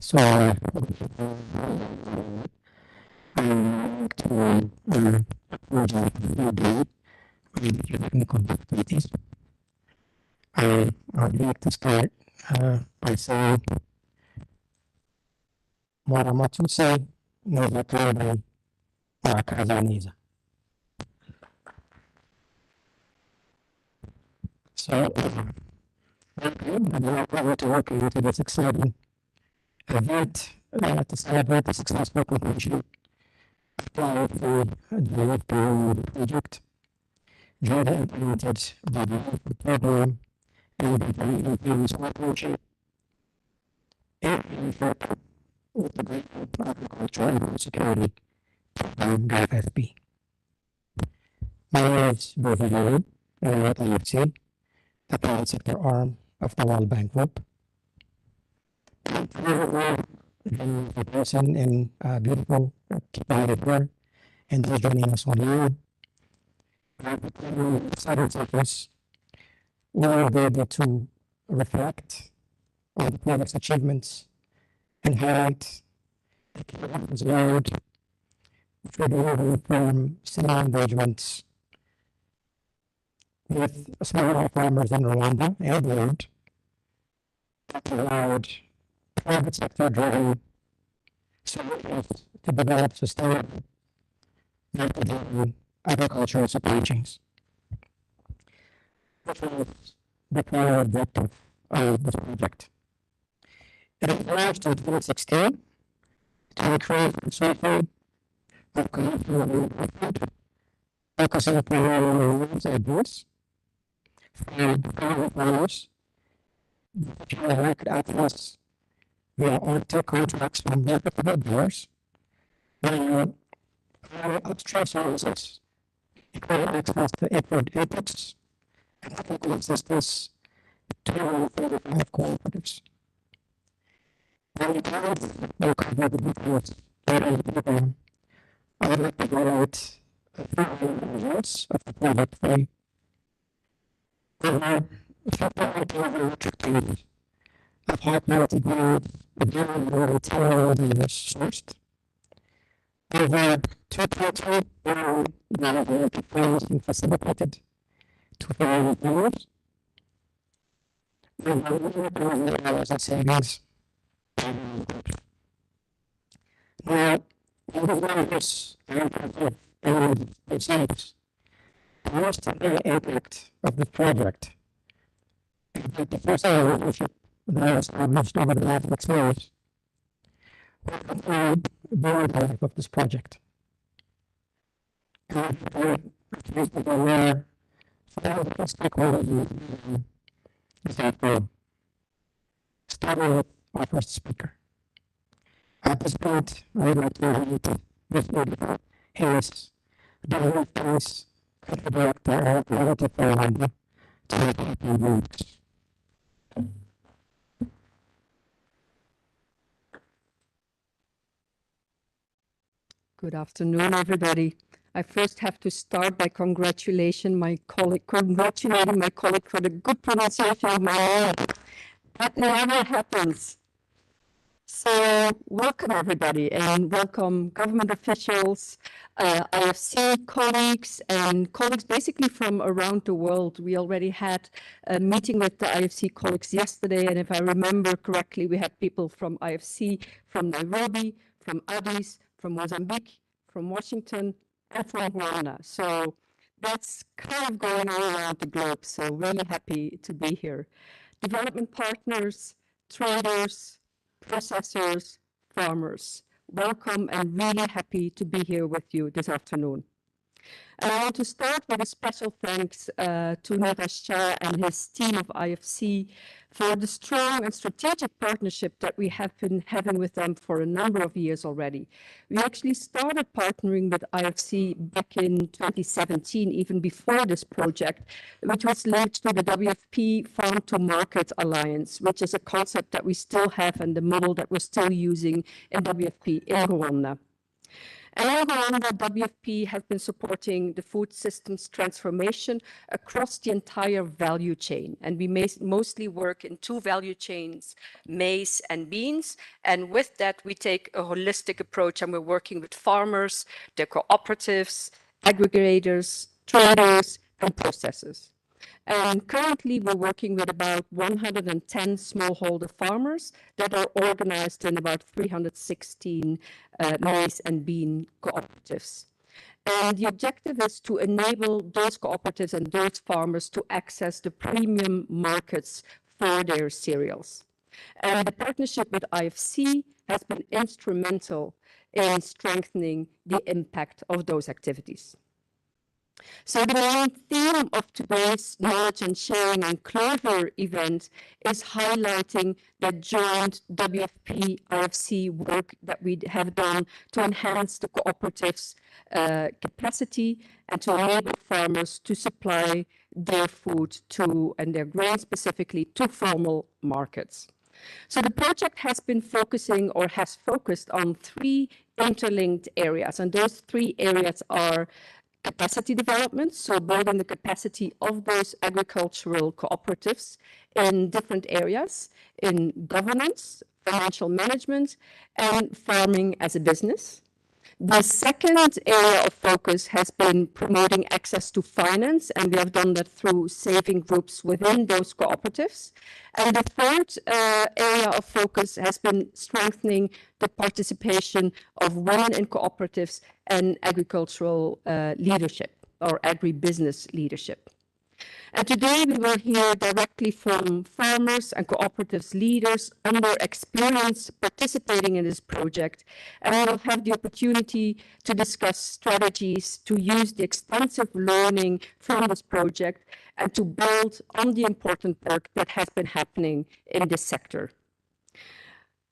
So to with technical difficulties, I'd like to start by saying Mwaramatuse Novatori Kazaniza. So I'm very proud to work with this exciting event to celebrate the successful completion of the WFP project. Jordan implemented the WFP program and the WFP cooperation and with the great agriculture and security WFP. My name is Bovino at IFC, the private sector arm of the World Bank Group. The person in beautiful Kipaharipur and those joining us online. Excited of this, we will be able to reflect on the project's achievements and highlight the key lessons learned through the from similar engagements with smallholder farmers in Rwanda and beyond that allowed private sector driven solutions to develop sustainable agricultural supply chains, which was the primary objective of this project. It was launched in 2016 to create a consortium of commercial focusing primarily on rules and goods from private farmers, which could access via Arctic contracts from marketable buyers, and upstream services, including access to import inputs and technical assistance to 235 cooperatives. When we will cover the details later in the program, I would like to highlight the results of the project from of high quality grade, very tailor-made sourced. Over 2.3 billion plans and facilitated to farmers. With savings. Now, in the numbers and incentives, the most impact of the project, the first ownership that was established over the last 6 years, will conclude the life of this project. And where the stakeholders is that starting with our first speaker. At this point, I would like to invite Ms. Monica Harris, the Vice Director of Relative Rwanda, to make a few remarks. Good afternoon, everybody. I first have to start by congratulating my colleague for the good pronunciation of my name. That never happens. So welcome everybody, and welcome government officials, IFC colleagues, and colleagues basically from around the world. We already had a meeting with the IFC colleagues yesterday, and if I remember correctly, we had people from IFC, from Nairobi, from Addis, from Mozambique, from Washington, and from Rwanda. So that's kind of going all around the globe, so really happy to be here. Development partners, traders, processors, farmers, welcome and really happy to be here with you this afternoon. And I want to start with a special thanks to Neeraj Shah and his team of IFC for the strong and strategic partnership that we have been having with them for a number of years already. We actually started partnering with IFC back in 2017, even before this project, which was linked to the WFP Farm to Market Alliance, which is a concept that we still have and the model that we're still using in WFP in Rwanda. And overall, the WFP has been supporting the food systems transformation across the entire value chain. And we mostly work in two value chains, maize and beans. And with that, we take a holistic approach, and we're working with farmers, their cooperatives, aggregators, traders, and processors. And currently, we're working with about 110 smallholder farmers that are organized in about 316 maize and bean cooperatives. And the objective is to enable those cooperatives and those farmers to access the premium markets for their cereals. And the partnership with IFC has been instrumental in strengthening the impact of those activities. So the main theme of today's Knowledge and Sharing and Clover event is highlighting the joint WFP IFC work that we have done to enhance the cooperatives' capacity and to enable farmers to supply their food to, and their grain specifically, to formal markets. So the project has been focusing or has focused on three interlinked areas, and those three areas are capacity development, so building the capacity of those agricultural cooperatives in different areas, in governance, financial management, and farming as a business. The second area of focus has been promoting access to finance, and we have done that through saving groups within those cooperatives. And the third area of focus has been strengthening the participation of women in cooperatives and agricultural leadership or agribusiness leadership. And today we will hear directly from farmers and cooperatives leaders on their experience participating in this project. And we will have the opportunity to discuss strategies to use the extensive learning from this project and to build on the important work that has been happening in this sector.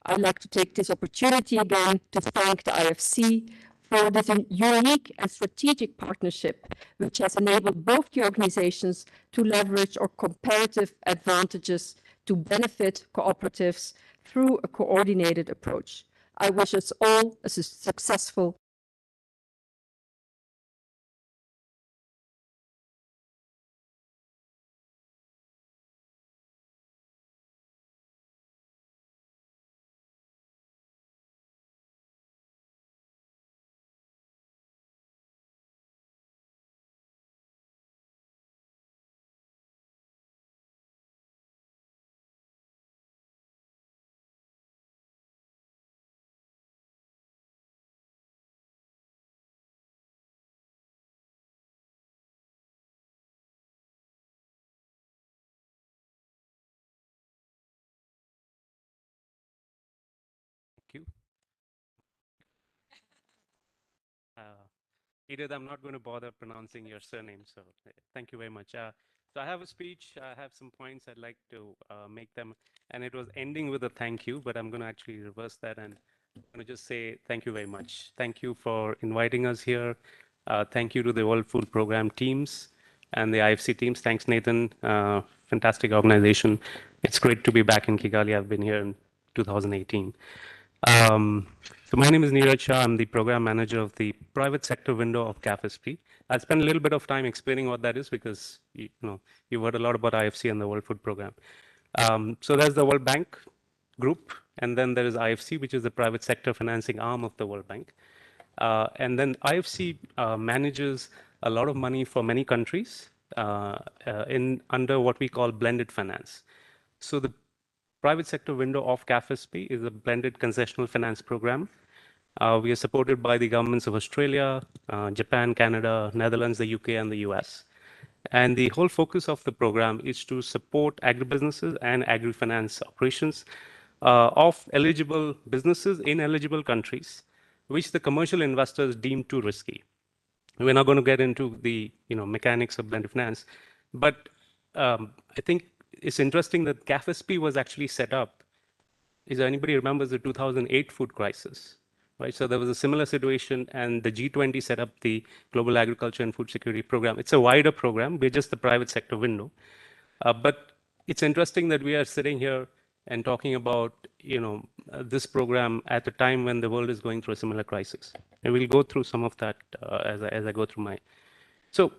I'd like to take this opportunity again to thank the IFC for this unique and strategic partnership, which has enabled both the organizations to leverage our comparative advantages to benefit cooperatives through a coordinated approach. I wish us all a successful Thank you. Edith, I'm not going to bother pronouncing your surname, so thank you very much. So I have a speech, I have some points I'd like to make them, and it was ending with a thank you, but I'm going to actually reverse that, and I'm going to just say thank you very much. Thank you for inviting us here. Thank you to the World Food Program teams and the IFC teams. Thanks, Nathan. Fantastic organization. It's great to be back in Kigali. I've been here in 2018. So my name is Neeraj Shah. I'm the program manager of the private sector window of CAFSP. I'll spend a little bit of time explaining what that is because you've heard a lot about IFC and the World Food Program. So there's the World Bank group, and then there is IFC, which is the private sector financing arm of the World Bank. And then IFC manages a lot of money for many countries under what we call blended finance. So the private sector window of CAFSP is a blended concessional finance program. We are supported by the governments of Australia, Japan, Canada, Netherlands, the UK, and the US. And the whole focus of the program is to support agribusinesses and agri-finance operations of eligible businesses in eligible countries, which the commercial investors deem too risky. We're not going to get into the mechanics of blended finance, but I think it's interesting that CAFSP was actually set up. Is there anybody remembers the 2008 food crisis? Right, so there was a similar situation, and the G20 set up the Global Agriculture and Food Security Program. It's a wider program. We're just the private sector window. But it's interesting that we are sitting here and talking about this program at a time when the world is going through a similar crisis. And we'll go through some of that as I go through my. So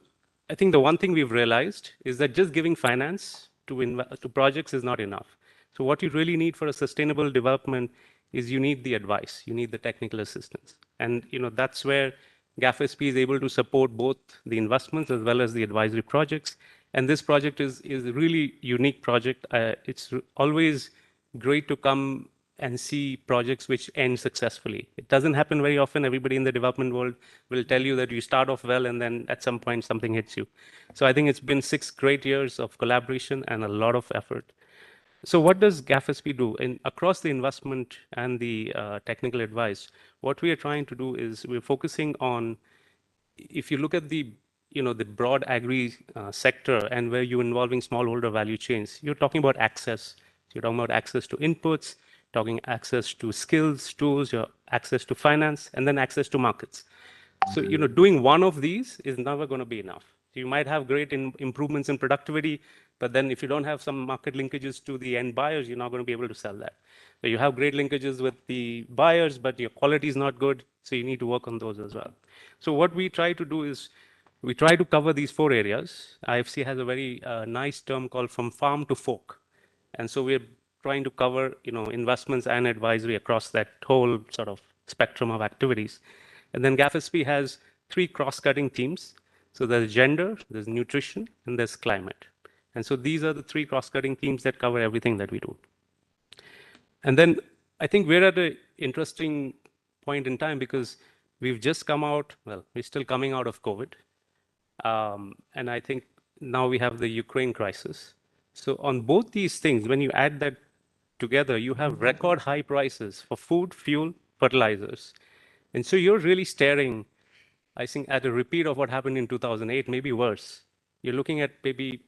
I think the one thing we've realized is that just giving finance to projects is not enough. So what you really need for a sustainable development is you need the advice, you need the technical assistance. And that's where GAFSP is able to support both the investments as well as the advisory projects. And this project is a really unique project. It's always great to come and see projects which end successfully. It doesn't happen very often. Everybody in the development world will tell you that you start off well and then at some point something hits you. So I think it's been 6 great years of collaboration and a lot of effort. So what does GAFSP do? Across the investment and the technical advice, what we are trying to do is we're focusing on, if you look at the the broad agri sector and where you're involving smallholder value chains, you're talking about access. You're talking about access to inputs, talking access to skills, tools, your access to finance, and then access to markets. So doing one of these is never going to be enough. You might have great improvements in productivity, but then if you don't have some market linkages to the end buyers, you're not going to be able to sell that. So you have great linkages with the buyers, but your quality is not good, so you need to work on those as well. So what we try to do is we try to cover these 4 areas. IFC has a very nice term called from farm to fork. And so we're trying to cover investments and advisory across that whole sort of spectrum of activities. And then GAFSP has 3 cross-cutting themes. So there's gender, there's nutrition, and there's climate. And so these are the 3 cross-cutting themes that cover everything that we do. And then I think we're at an interesting point in time because we've just come out, well, we're still coming out of COVID. And I think now we have the Ukraine crisis. So on both these things, when you add that together, you have record high prices for food, fuel, fertilizers. And so you're really staring, I think, at a repeat of what happened in 2008, maybe worse. You're looking at maybe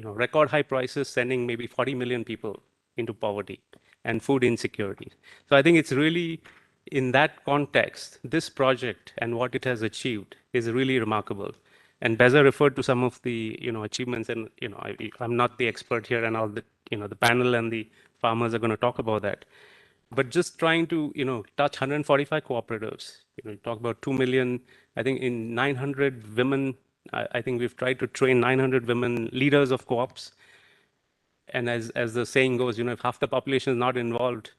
record high prices sending maybe 40 million people into poverty and food insecurity. So I think it's really, in that context, this project and what it has achieved is really remarkable. And Beza referred to some of the achievements, and I'm not the expert here, and all the the panel and the farmers are going to talk about that. But just trying to touch 145 cooperatives, talk about 2 million, I think in 900 women. I think we've tried to train 900 women leaders of co-ops. And as the saying goes, if half the population is not involved,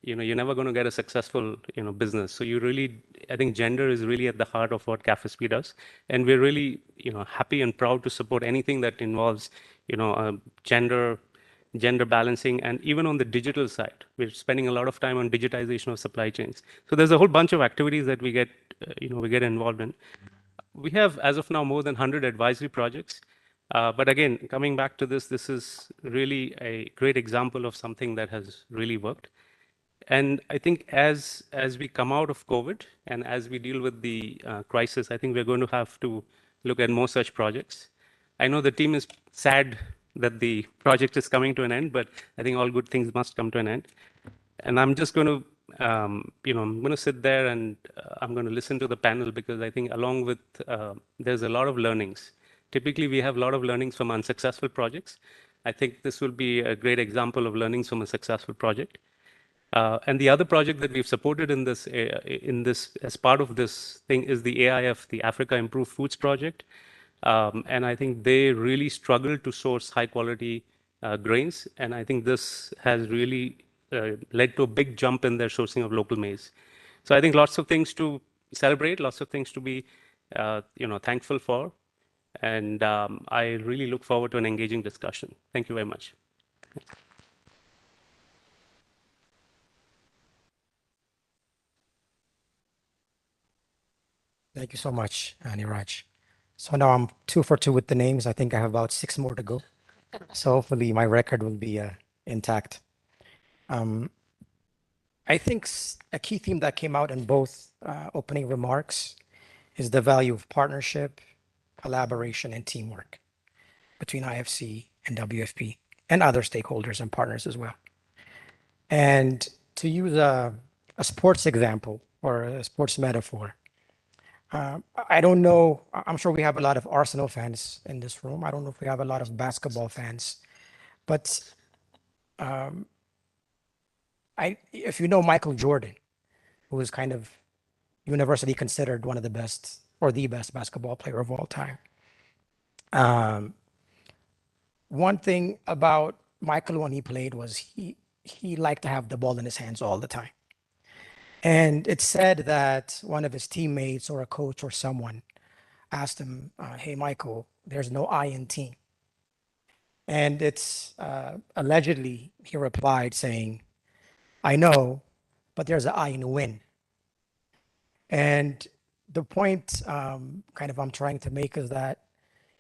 you're never going to get a successful business. So you really, I think gender is really at the heart of what GAFSP does, and we're really happy and proud to support anything that involves gender balancing. And even on the digital side, we're spending a lot of time on digitization of supply chains. So there's a whole bunch of activities that we get we get involved in. We have, as of now, more than 100 advisory projects. But again, coming back to this is really a great example of something that has really worked. And I think as we come out of COVID and as we deal with the crisis, I think we're going to have to look at more such projects. I know the team is sad that the project is coming to an end, but I think all good things must come to an end. And I'm just going to, I'm going to sit there and I'm going to listen to the panel because I think along with, there's a lot of learnings. Typically, we have a lot of learnings from unsuccessful projects. I think this will be a great example of learnings from a successful project. And the other project that we've supported in this as part of this thing is the AIF, the Africa Improved Foods Project. And I think they really struggle to source high quality grains. And I think this has really led to a big jump in their sourcing of local maize. So I think lots of things to celebrate, lots of things to be thankful for. And I really look forward to an engaging discussion. Thank you very much. Thank you so much, Niraj. So now I'm 2 for 2 with the names. I think I have about 6 more to go. So hopefully my record will be intact. I think a key theme that came out in both opening remarks is the value of partnership, collaboration, and teamwork between IFC and WFP and other stakeholders and partners as well. And to use a sports example or a sports metaphor, I don't know, I'm sure we have a lot of Arsenal fans in this room. I don't know if we have a lot of basketball fans, but if you know Michael Jordan, who is kind of, universally considered one of the best or the best basketball player of all time. One thing about Michael when he played was he liked to have the ball in his hands all the time. And it's said that one of his teammates or a coach or someone asked him, hey, Michael, there's no I in team. And it's allegedly he replied saying, I know, but there's an I in win. And the point kind of I'm trying to make is that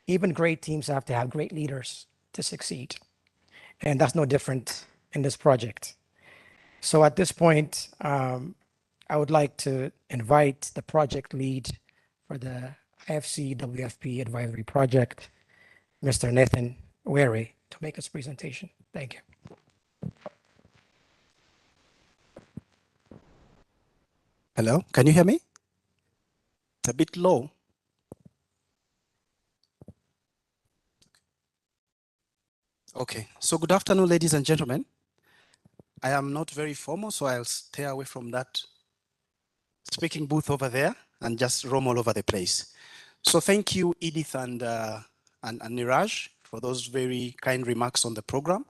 even great teams have to have great leaders to succeed. And that's no different in this project. So at this point, I would like to invite the project lead for the IFC WFP Advisory Project, Mr. Nathan Were, to make his presentation. Thank you. Hello, can you hear me? It's a bit low. Okay, so good afternoon, ladies and gentlemen. I am not very formal, so I'll stay away from that speaking booth over there and just roam all over the place. So thank you, Edith and Niraj, for those very kind remarks on the program.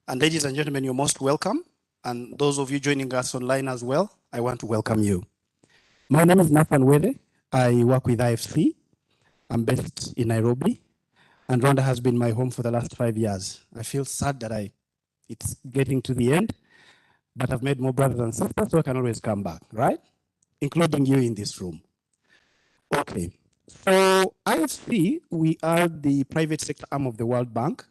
And ladies and gentlemen, you're most welcome. And those of you joining us online as well, I want to welcome you. My name is Nathan Were. I work with IFC. I'm based in Nairobi, and Rwanda has been my home for the last 5 years. I feel sad that it's getting to the end, but I've made more brothers and sisters, so I can always come back, right? Including you in this room. Okay, so IFC, we are the private sector arm of the World Bank.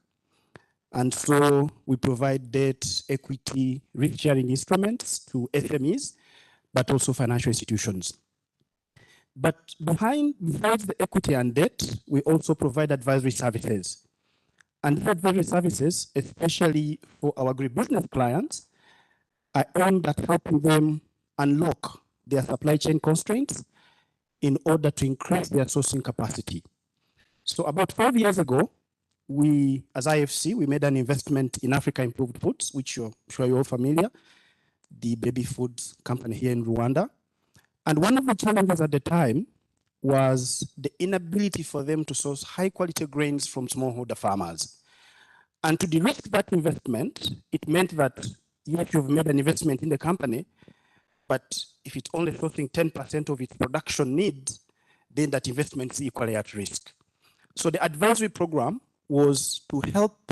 And so we provide debt, equity, risk-sharing instruments to SMEs, but also financial institutions. But besides the equity and debt, we also provide advisory services. And these advisory services, especially for our agribusiness clients, are aimed at helping them unlock their supply chain constraints in order to increase their sourcing capacity. So about 5 years ago, we, as IFC, we made an investment in Africa Improved Foods, which I'm sure you're all familiar, the baby foods company here in Rwanda. And one of the challenges at the time was the inability for them to source high quality grains from smallholder farmers. And to de-risk that investment, it meant that yes, you've made an investment in the company, but if it's only sourcing 10% of its production needs, then that investment is equally at risk. So the advisory program was to help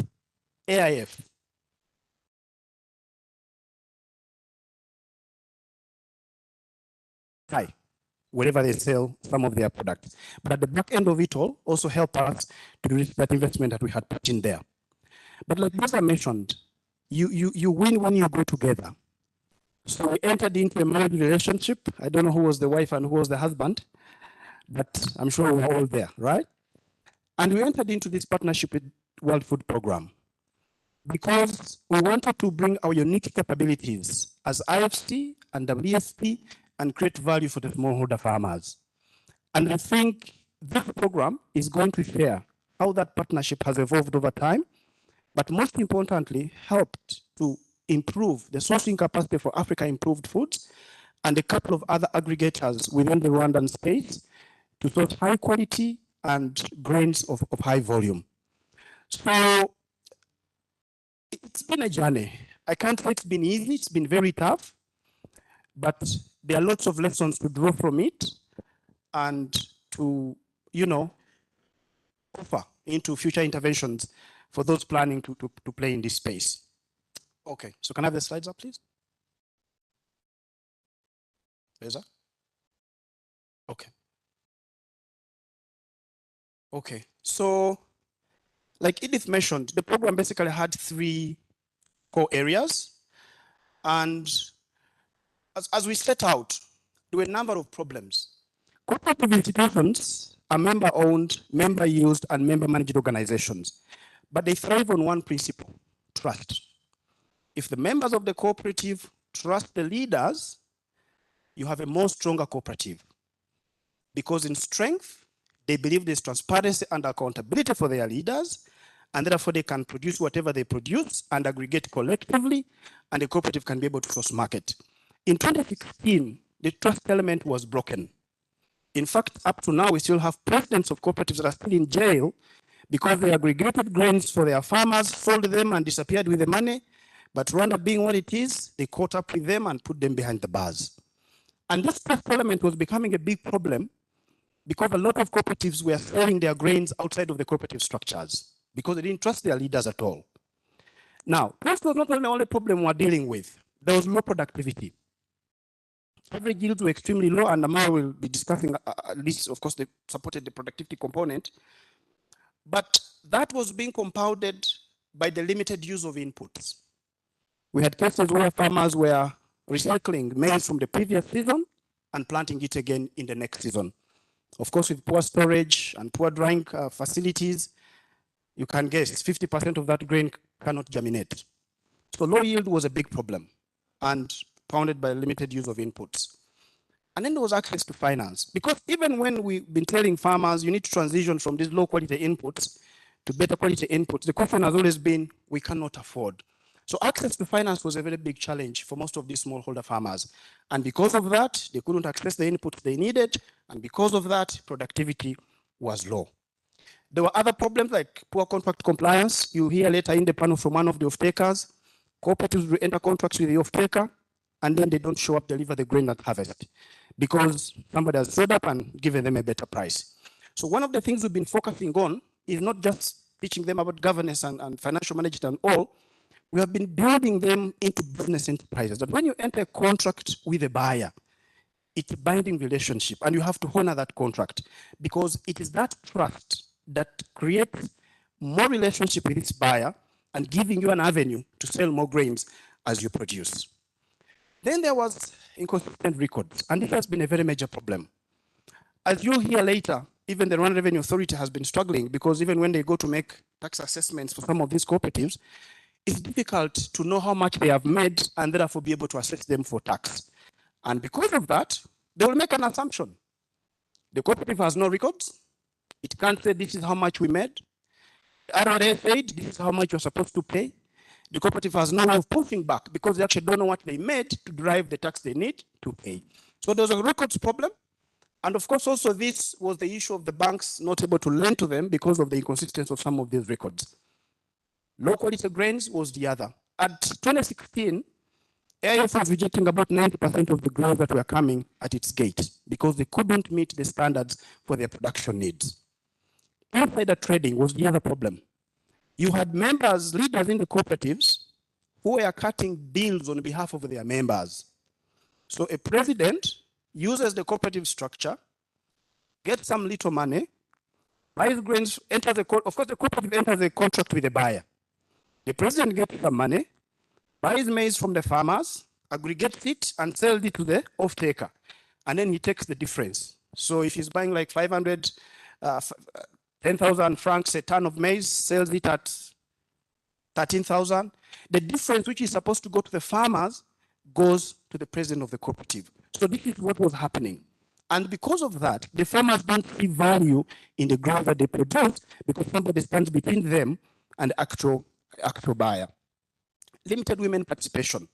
AIF wherever they sell some of their products. But at the back end of it all, also help us to reach that investment that we had put in there. But like Lisa mentioned, you win when you go together. So we entered into a marriage relationship. I don't know who was the wife and who was the husband, but I'm sure we're all there, right? And we entered into this partnership with World Food Program because we wanted to bring our unique capabilities as IFC and WFP and create value for the smallholder farmers. And I think this program is going to share how that partnership has evolved over time, but most importantly, helped to improve the sourcing capacity for Africa Improved Foods and a couple of other aggregators within the Rwandan space to source high quality and grains of high volume. So it's been a journey. I can't say it's been easy, it's been very tough, but there are lots of lessons to draw from it and to, offer into future interventions for those planning to play in this space. Okay, so can I have the slides up, please? Reza? Okay. Okay, so like Edith mentioned, the program basically had 3 core areas. And as we set out, there were a number of problems. Cooperative institutions are member-owned, member-used, and member-managed organizations. But they thrive on one principle: trust. If the members of the cooperative trust the leaders, you have a more stronger cooperative. Because in strength, they believe there's transparency and accountability for their leaders, and therefore they can produce whatever they produce and aggregate collectively, and the cooperative can be able to source market. In 2016, the trust element was broken. In fact, up to now, we still have presidents of cooperatives that are still in jail because they aggregated grains for their farmers, sold them and disappeared with the money. But Rwanda being what it is, they caught up with them and put them behind the bars. And this trust element was becoming a big problem because a lot of cooperatives were selling their grains outside of the cooperative structures because they didn't trust their leaders at all. Now, trust was not the only problem we're dealing with. There was low productivity. Average yields were extremely low, and Amara will be discussing at least, of course, they supported the productivity component. But that was being compounded by the limited use of inputs. We had cases where farmers were recycling maize from the previous season and planting it again in the next season. Of course, with poor storage and poor drying facilities, you can guess 50% of that grain cannot germinate. So low yield was a big problem and pounded by limited use of inputs. And then there was access to finance, because even when we've been telling farmers you need to transition from these low quality inputs to better quality inputs, the question has always been we cannot afford. So access to finance was a very big challenge for most of these smallholder farmers. And because of that, they couldn't access the inputs they needed. And because of that, productivity was low. There were other problems like poor contract compliance. You hear later in the panel from one of the off-takers. Cooperatives will enter contracts with the off-taker, and then they don't show up, deliver the grain at harvest because somebody has showed up and given them a better price. So one of the things we've been focusing on is not just teaching them about governance and financial management and all. We have been building them into business enterprises. That when you enter a contract with a buyer, it's a binding relationship, and you have to honor that contract because it is that trust that creates more relationship with its buyer and giving you an avenue to sell more grains as you produce. Then there was inconsistent records, and this has been a very major problem. As you'll hear later, even the Rwanda Revenue Authority has been struggling because even when they go to make tax assessments for some of these cooperatives, it's difficult to know how much they have made and therefore be able to assess them for tax. And because of that, they will make an assumption. The cooperative has no records. It can't say this is how much we made. The RRA said this is how much you're supposed to pay. The cooperative has no way of pushing back because they actually don't know what they made to drive the tax they need to pay. So there's a records problem. And of course, also this was the issue of the banks not able to lend to them because of the inconsistency of some of these records. Low quality grains was the other. At 2016, AIF was rejecting about 90% of the grains that were coming at its gate because they couldn't meet the standards for their production needs. Insider trading was the other problem. You had members, leaders in the cooperatives who were cutting deals on behalf of their members. So a president uses the cooperative structure, gets some little money, buys grains, enters the of course the cooperative enters a contract with the buyer. The president gets some money, buys maize from the farmers, aggregates it and sells it to the off-taker. And then he takes the difference. So if he's buying like 10,000 francs a ton of maize, sells it at 13,000. The difference, which is supposed to go to the farmers, goes to the president of the cooperative. So this is what was happening. And because of that, the farmers don't see value in the grain that they produce because somebody stands between them and the actual buyer. Limited women participation.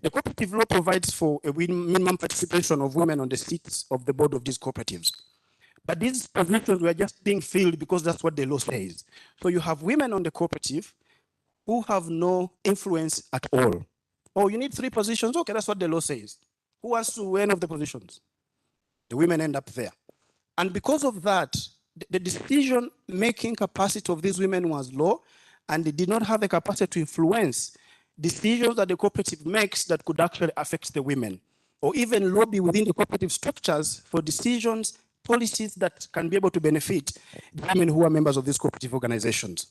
The cooperative law provides for a minimum participation of women on the seats of the board of these cooperatives. But these positions were just being filled because that's what the law says. So you have women on the cooperative who have no influence at all. Oh, you need 3 positions? Okay, that's what the law says. Who wants to win of the positions? The women end up there. And because of that, the decision-making capacity of these women was low, and they did not have the capacity to influence decisions that the cooperative makes that could actually affect the women, or even lobby within the cooperative structures for decisions, policies that can be able to benefit the women who are members of these cooperative organizations.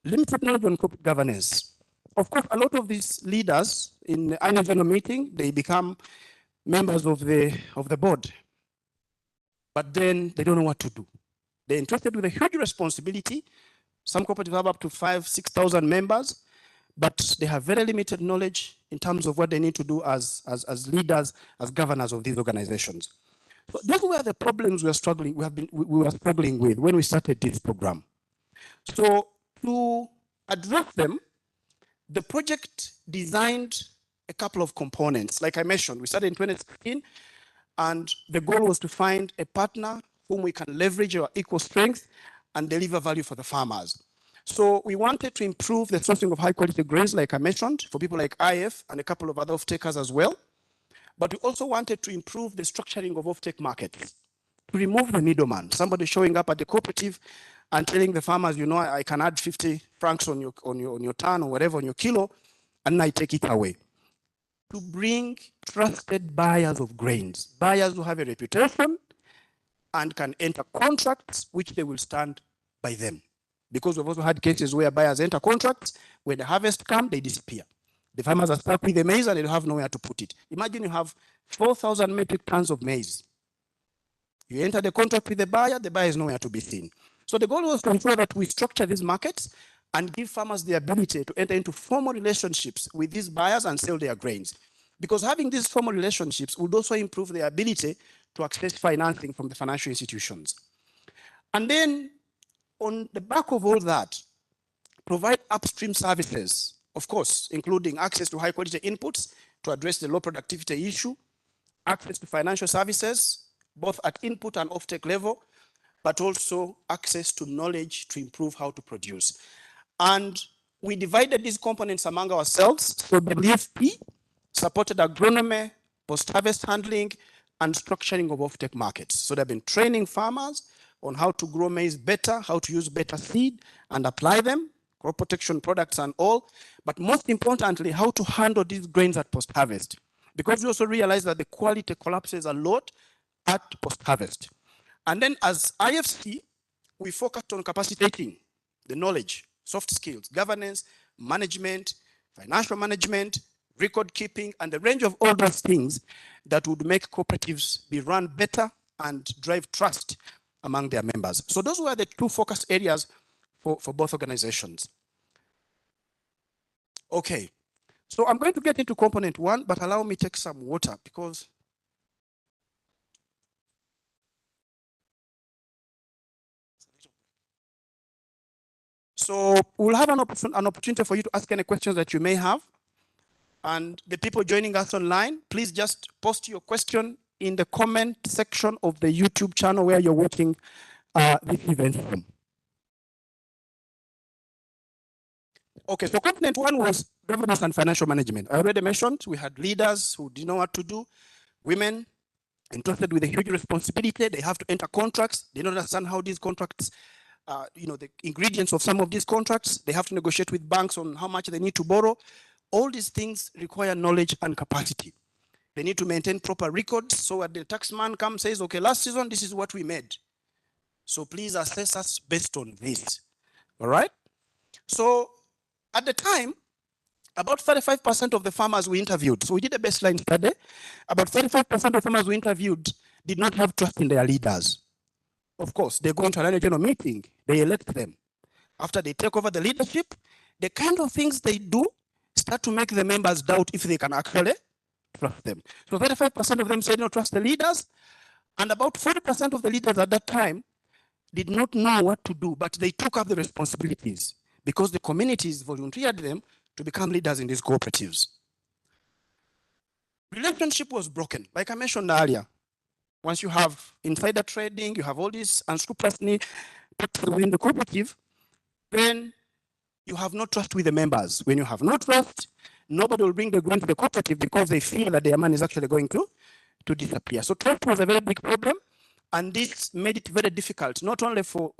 Limited knowledge on corporate governance. Of course, a lot of these leaders in the annual general meeting, they become members of the board, but then they don't know what to do. They're entrusted with a huge responsibility. Some cooperatives have up to 5,000, 6,000 members, but they have very limited knowledge in terms of what they need to do as leaders, as governors of these organizations. So those were the problems we were struggling with when we started this program. So to address them, the project designed a couple of components. Like I mentioned, we started in 2016, and the goal was to find a partner whom we can leverage our equal strength and deliver value for the farmers. So we wanted to improve the sourcing of high quality grains, like I mentioned, for people like IF and a couple of other off-takers as well. But we also wanted to improve the structuring of off-take markets, to remove the middleman, somebody showing up at the cooperative and telling the farmers, you know, I can add 50 francs on your ton or whatever, on your kilo, and I take it away. To bring trusted buyers of grains, buyers who have a reputation and can enter contracts which they will stand by them. Because we've also had cases where buyers enter contracts, when the harvest comes, they disappear. The farmers are stuck with the maize and they don't have nowhere to put it. Imagine you have 4,000 metric tons of maize. You enter the contract with the buyer is nowhere to be seen. So the goal was to ensure that we structure these markets and give farmers the ability to enter into formal relationships with these buyers and sell their grains. Because having these formal relationships would also improve their ability to access financing from the financial institutions. And then, on the back of all that, provide upstream services, of course, including access to high quality inputs to address the low productivity issue, access to financial services, both at input and off-take level, but also access to knowledge to improve how to produce. And we divided these components among ourselves. So WFP supported agronomy, post-harvest handling, and structuring of off-take markets. So they've been training farmers on how to grow maize better, how to use better seed and apply them, crop protection products and all, but most importantly, how to handle these grains at post-harvest. Because we also realize that the quality collapses a lot at post-harvest. And then as IFC, we focused on capacitating the knowledge, soft skills, governance, management, financial management, record keeping, and a range of all those things that would make cooperatives be run better and drive trust among their members. So those were the two focus areas for both organizations. Okay, so I'm going to get into component one, but allow me to take some water because so we'll have an opportunity for you to ask any questions that you may have. And the people joining us online, please just post your question in the comment section of the YouTube channel where you're watching this event from. Okay, so component one was governance and financial management. I already mentioned we had leaders who didn't know what to do, women entrusted with a huge responsibility. They have to enter contracts. They don't understand how these contracts, the ingredients of some of these contracts. They have to negotiate with banks on how much they need to borrow. All these things require knowledge and capacity. They need to maintain proper records. So when the taxman comes says, okay, last season, this is what we made. So please assess us based on this, all right? So at the time, about 35% of the farmers we interviewed, so we did a baseline study, about 35% of farmers we interviewed did not have trust in their leaders. Of course, they go into an annual general meeting, they elect them. After they take over the leadership, the kind of things they do start to make the members doubt if they can actually trust them. So 35% of them said no trust the leaders, and about 40% of the leaders at that time did not know what to do, but they took up the responsibilities because the communities volunteered them to become leaders in these cooperatives. Relationship was broken, like I mentioned earlier. Once you have insider trading, you have all these unscrupulous people within the cooperative, then you have no trust with the members. When you have no trust, nobody will bring the grain to the cooperative because they feel that their money is actually going to disappear. So trust was a very big problem, and this made it very difficult, not only for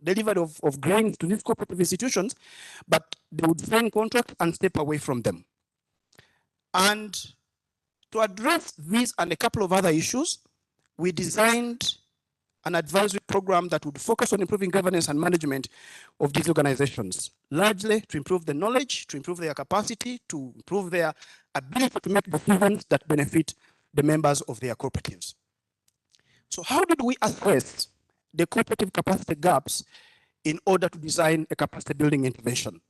delivery of grains to these cooperative institutions, but they would sign contracts and step away from them. And to address these and a couple of other issues, we designed an advisory program that would focus on improving governance and management of these organizations, largely to improve the knowledge, to improve their capacity, to improve their ability to make decisions that benefit the members of their cooperatives. So how did we assess the cooperative capacity gaps in order to design a capacity building intervention?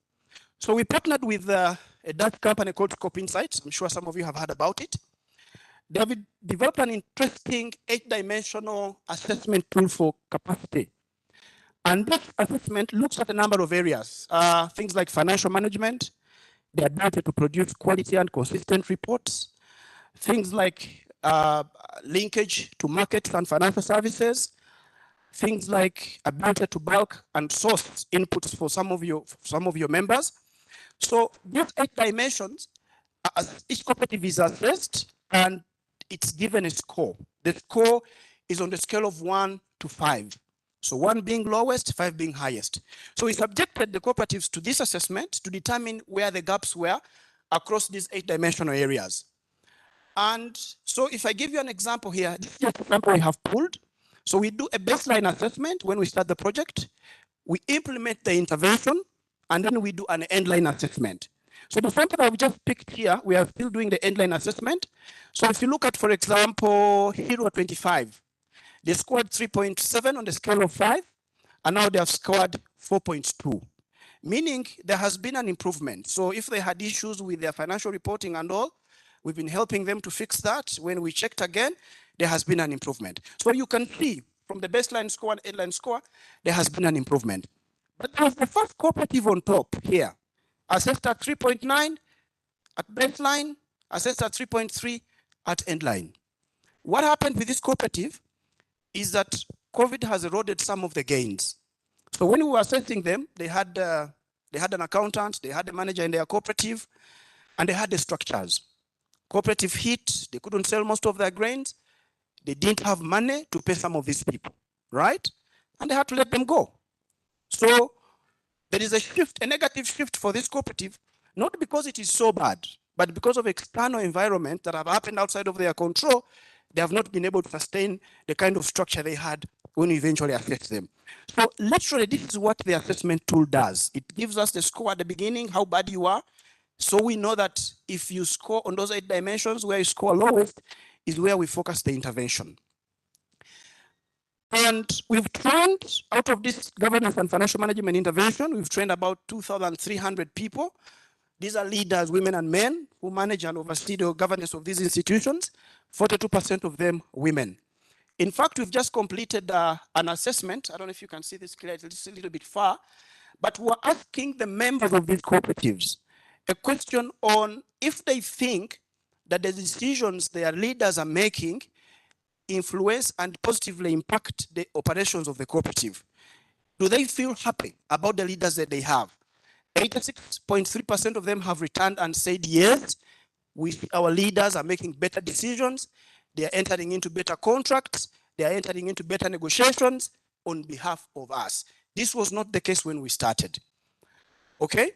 So we partnered with a Dutch company called Scope Insights. I'm sure some of you have heard about it. They have developed an interesting 8-dimensional assessment tool for capacity. And this assessment looks at a number of areas, things like financial management, the ability to produce quality and consistent reports, things like linkage to markets and financial services, things like ability to bulk and source inputs for some of your members. So these 8 dimensions, each cooperative is assessed and it's given a score. The score is on the scale of 1 to 5. So 1 being lowest, 5 being highest. So we subjected the cooperatives to this assessment to determine where the gaps were across these 8 dimensional areas. And so if I give you an example here, this is just an example we have pulled. So we do a baseline assessment when we start the project. We implement the intervention, and then we do an endline assessment. So the sample I've just picked here, we are still doing the endline assessment. So if you look at, for example, Hero 25, they scored 3.7 on the scale of 5, and now they have scored 4.2, meaning there has been an improvement. So if they had issues with their financial reporting and all, we've been helping them to fix that. When we checked again, there has been an improvement. So you can see from the baseline score and endline score, there has been an improvement. But there's the first cooperative on top here, assessed at 3.9 at baseline, assessed at 3.3 at endline. What happened with this cooperative is that COVID has eroded some of the gains. So when we were assessing them, they had an accountant, they had a manager in their cooperative, and they had the structures. Cooperative hit, they couldn't sell most of their grains. They didn't have money to pay some of these people, right? And they had to let them go. So there is a shift, a negative shift for this cooperative, not because it is so bad, but because of external environment that have happened outside of their control. They have not been able to sustain the kind of structure they had when we eventually assess them. So literally, this is what the assessment tool does. It gives us the score at the beginning, how bad you are. So we know that if you score on those 8 dimensions, where you score lowest is where we focus the intervention. And we've trained, out of this governance and financial management intervention, we've trained about 2,300 people. These are leaders, women and men, who manage and oversee the governance of these institutions. 42% of them women. In fact, we've just completed an assessment. I don't know if you can see this clearly, it's a little bit far, but we're asking the members of these cooperatives a question on if they think that the decisions their leaders are making influence and positively impact the operations of the cooperative. Do they feel happy about the leaders that they have? 86.3% of them have returned and said yes, our leaders are making better decisions, they are entering into better contracts, they are entering into better negotiations on behalf of us. This was not the case when we started. Okay?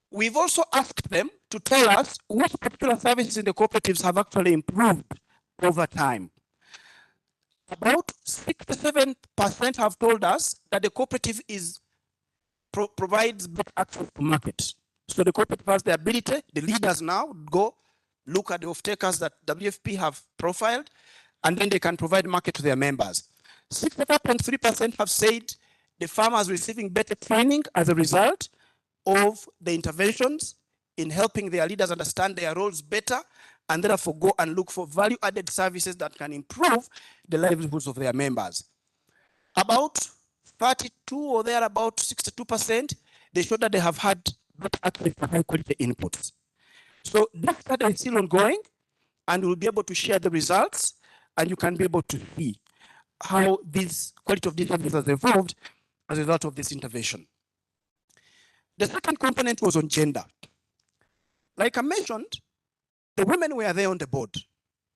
We've also asked them to tell us which particular services in the cooperatives have actually improved over time. About 67% have told us that the cooperative provides better access to market. So the cooperative has the ability, the leaders now go look at the off-takers that WFP have profiled, and then they can provide market to their members. 65.3% have said the farmers receiving better training as a result of the interventions in helping their leaders understand their roles better, and therefore go and look for value-added services that can improve the livelihoods of their members. About 32 or there about 62%, they show that they have had better access to high-quality inputs. So this study is still ongoing, and we'll be able to share the results, and you can be able to see how this quality of these services has evolved as a result of this intervention. The second component was on gender. Like I mentioned, the women were there on the board.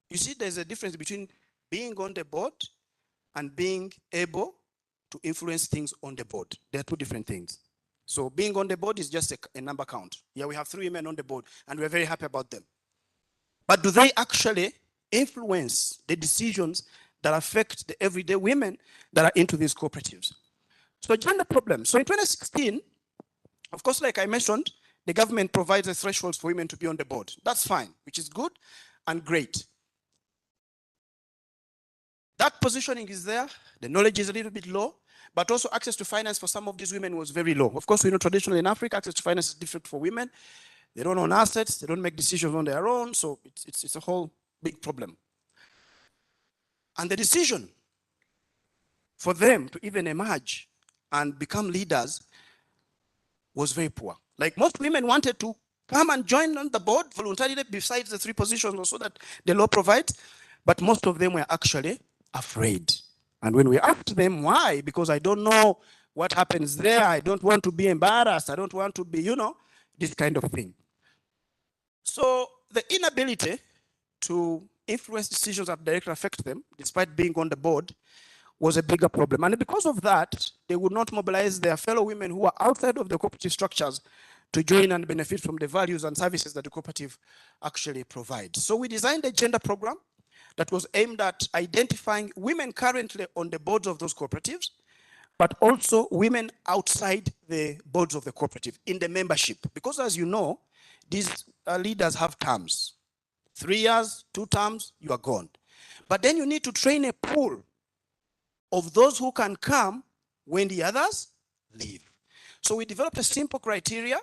You see, there's a difference between being on the board and being able to influence things on the board. They're 2 different things. So being on the board is just a number count. Yeah, we have 3 women on the board, and we're very happy about them. But do they actually influence the decisions that affect the everyday women that are into these cooperatives? So gender problem. So in 2016, of course, like I mentioned, the government provides a threshold for women to be on the board. That's fine, which is good and great. That positioning is there. The knowledge is a little bit low, but also access to finance for some of these women was very low. Of course, we know traditionally in Africa, access to finance is different for women. They don't own assets, they don't make decisions on their own, so it's a whole big problem. And the decision for them to even emerge and become leaders was very poor. Like most women wanted to come and join on the board voluntarily besides the 3 positions also that the law provides, but most of them were actually afraid. And when we asked them why, because I don't know what happens there, I don't want to be embarrassed, I don't want to be, this kind of thing. So the inability to influence decisions that directly affect them, despite being on the board, was a bigger problem. And because of that, they would not mobilize their fellow women who are outside of the cooperative structures to join and benefit from the values and services that the cooperative actually provides. So we designed a gender program that was aimed at identifying women currently on the boards of those cooperatives, but also women outside the boards of the cooperative in the membership. Because as you know, these leaders have terms. 3 years, 2 terms, you are gone. But then you need to train a pool of those who can come when the others leave. So we developed a simple criteria,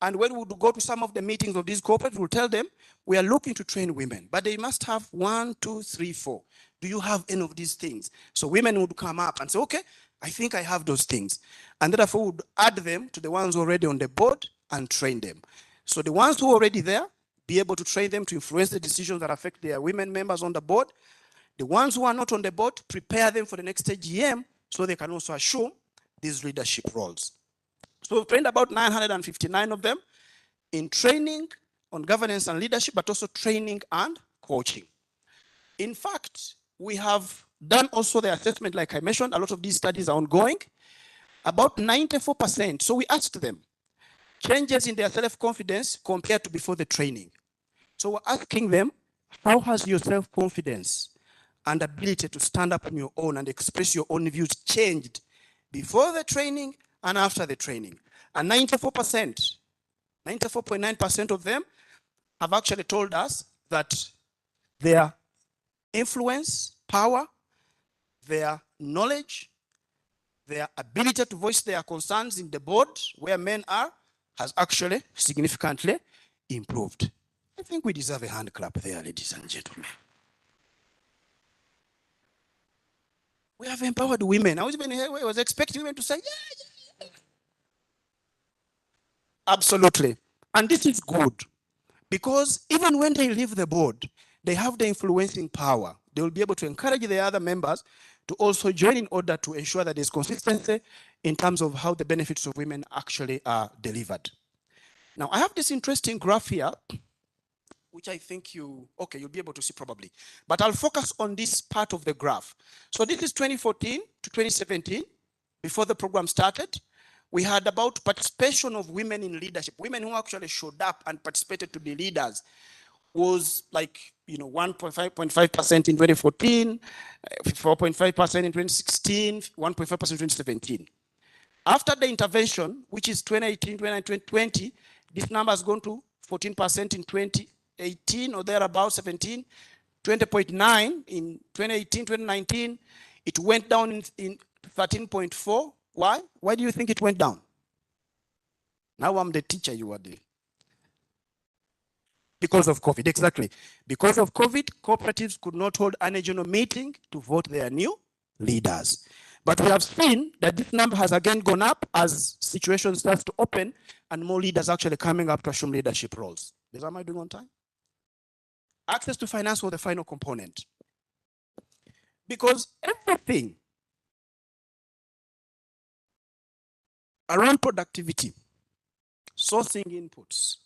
and when we would go to some of the meetings of these cooperatives, we'll tell them, we are looking to train women, but they must have 1, 2, 3, 4. Do you have any of these things? So women would come up and say, okay, I think I have those things. And therefore would add them to the ones already on the board and train them. So the ones who are already there, be able to train them to influence the decisions that affect their women members on the board. The ones who are not on the board, prepare them for the next AGM so they can also assume these leadership roles. So we've trained about 959 of them in training on governance and leadership, but also training and coaching. In fact, we have done also the assessment, like I mentioned, a lot of these studies are ongoing, about 94%. So we asked them, changes in their self-confidence compared to before the training. So we're asking them, how has your self-confidence and ability to stand up on your own and express your own views changed before the training and after the training? And 94%, 94.9% of them have actually told us that their influence, power, their knowledge, their ability to voice their concerns in the board where men are has actually significantly improved. I think we deserve a hand clap there, ladies and gentlemen. We have empowered women. I was expecting women to say, yeah. Absolutely. And this is good because even when they leave the board, they have the influencing power. They will be able to encourage the other members to also join in order to ensure that there's consistency in terms of how the benefits of women actually are delivered. Now, I have this interesting graph here, which I think you'll be able to see probably. But I'll focus on this part of the graph. So this is 2014 to 2017, before the program started. We had about participation of women in leadership. Women who actually showed up and participated to be leaders was like, 1.5% in 2014, 4.5% in 2016, 1.5% in 2017. After the intervention, which is 2018, 2020, this number has gone to 14% in 2018 or thereabout, 17, 20.9 in 2018, 2019. It went down in 13.4. Why? Why do you think it went down? Now I'm the teacher, you are the. Because of COVID, exactly. Because of COVID, cooperatives could not hold an regional meeting to vote their new leaders. But we have seen that this number has again gone up as situations start to open and more leaders actually coming up to assume leadership roles. Am I doing on time? Access to finance was the final component. Because everything around productivity, sourcing inputs,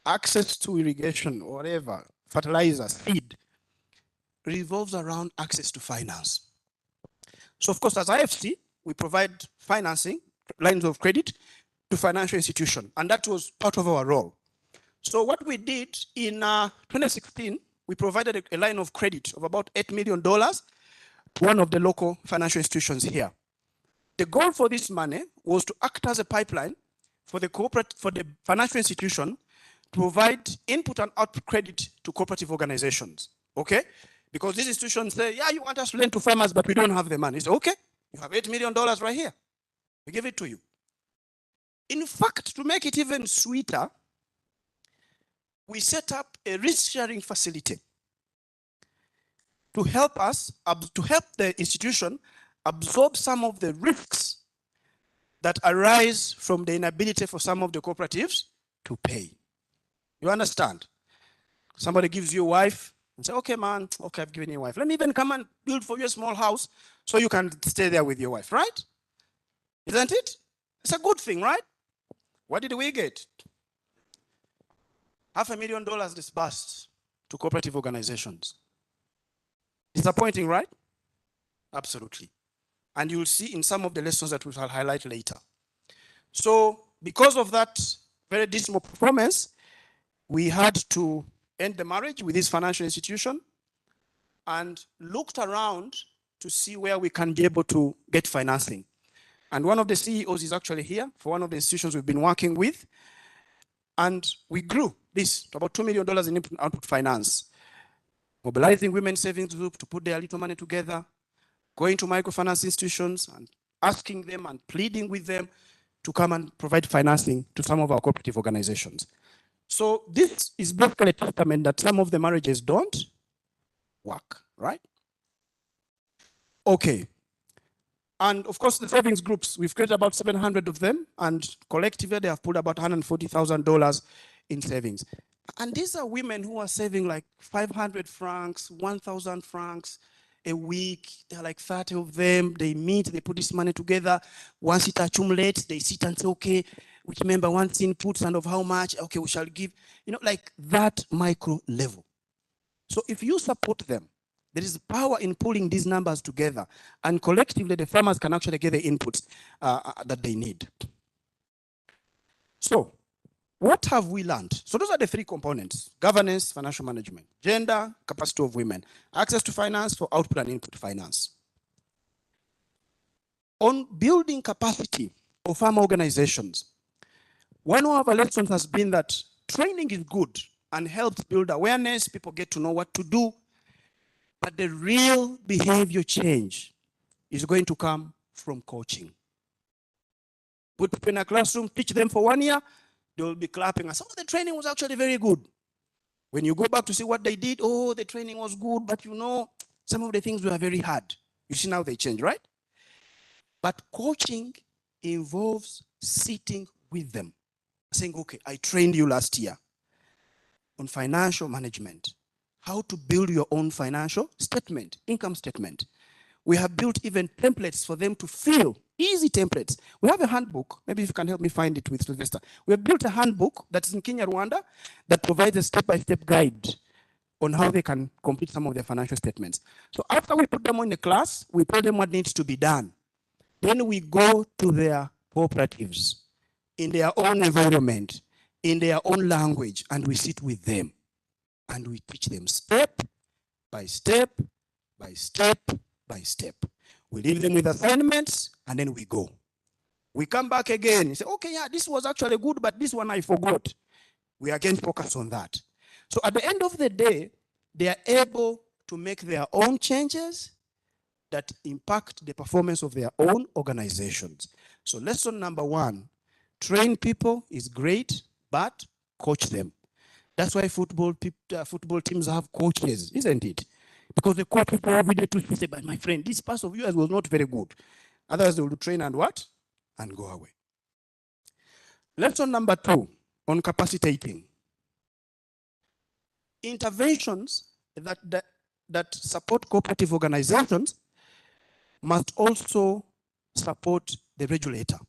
access to irrigation, whatever, fertilizer, seed, revolves around access to finance. So of course, as IFC, we provide financing, lines of credit to financial institutions, and that was part of our role. So what we did in 2016, we provided a line of credit of about $8 million to one of the local financial institutions here. The goal for this money was to act as a pipeline for the financial institution to provide input and output credit to cooperative organizations, okay? Because these institutions say, yeah, you want us to lend to farmers, but we don't have the money. So, okay, you have $8 million right here. We give it to you. In fact, to make it even sweeter, we set up a risk-sharing facility to help the institution absorb some of the risks that arise from the inability for some of the cooperatives to pay. You understand? Somebody gives you a wife and say, okay, man, okay, I've given you a wife. Let me even come and build for you a small house so you can stay there with your wife, right? Isn't it? It's a good thing, right? What did we get? $500,000 disbursed to cooperative organizations. Disappointing, right? Absolutely. And you'll see in some of the lessons that we shall highlight later. So because of that very dismal performance, we had to end the marriage with this financial institution and looked around to see where we can be able to get financing. And one of the CEOs is actually here for one of the institutions we've been working with. And we grew this to about $2 million in input and output finance, mobilizing women's savings group to put their little money together, going to microfinance institutions and asking them and pleading with them to come and provide financing to some of our cooperative organizations. So this is basically a testament that some of the marriages don't work, right? Okay. And of course, the savings groups, we've created about 700 of them, and collectively they have put about $140,000 in savings. And these are women who are saving like 500 francs, 1,000 francs a week. There are like 30 of them. They meet, they put this money together. Once it accumulates, they sit and say, okay, which member wants inputs and of how much? Okay, we shall give, like that micro level. So if you support them, there is power in pulling these numbers together, and collectively the farmers can actually get the inputs that they need. So what have we learned? So those are the three components: governance, financial management, gender, capacity of women, access to finance for output and input finance. On building capacity of farm organizations, one of our lessons has been that training is good and helps build awareness, people get to know what to do, but the real behavior change is going to come from coaching. Put people in a classroom, teach them for 1 year, they will be clapping. And some of the training was actually very good. When you go back to see what they did, oh, the training was good, but some of the things were very hard. You see now they change, right? But coaching involves sitting with them, saying, okay, I trained you last year on financial management, how to build your own financial statement, income statement. We have built even templates for them to fill, easy templates. We have a handbook, maybe if you can help me find it with Sylvester. We have built a handbook that's in Kenya, Rwanda, that provides a step-by-step guide on how they can complete some of their financial statements. So after we put them in the class, we tell them what needs to be done. Then we go to their cooperatives, in their own environment, in their own language, and we sit with them. And we teach them step by step, by step, by step. We leave them with assignments, and then we go. We come back again and say, okay, yeah, this was actually good, but this one I forgot. We again focus on that. So at the end of the day, they are able to make their own changes that impact the performance of their own organizations. So lesson number 1, train people is great, but coach them. That's why football teams have coaches, isn't it? Because the coach people every day to say, but my friend, this pass of yours was not very good. Otherwise, they will train and what? And go away. Lesson number 2 on capacitating. Interventions that support cooperative organizations must also support the regulator.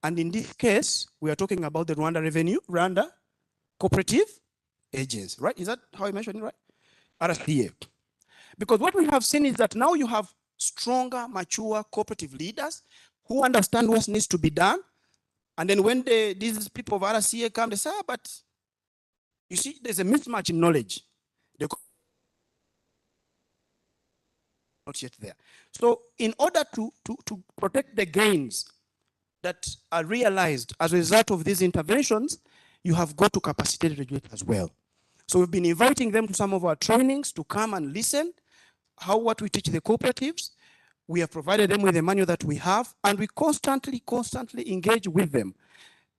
And in this case, we are talking about the Rwanda Cooperative Agency, right? Is that how I mentioned it, right? RCA. Because what we have seen is that now you have stronger, mature cooperative leaders who understand what needs to be done. And then when these people of RCA come, they say, but you see, there's a mismatch in knowledge. They're not yet there. So in order to protect the gains that are realized as a result of these interventions, you have got to capacitate regulators as well. So we've been inviting them to some of our trainings to come and listen what we teach the cooperatives. We have provided them with the manual that we have, and we constantly engage with them,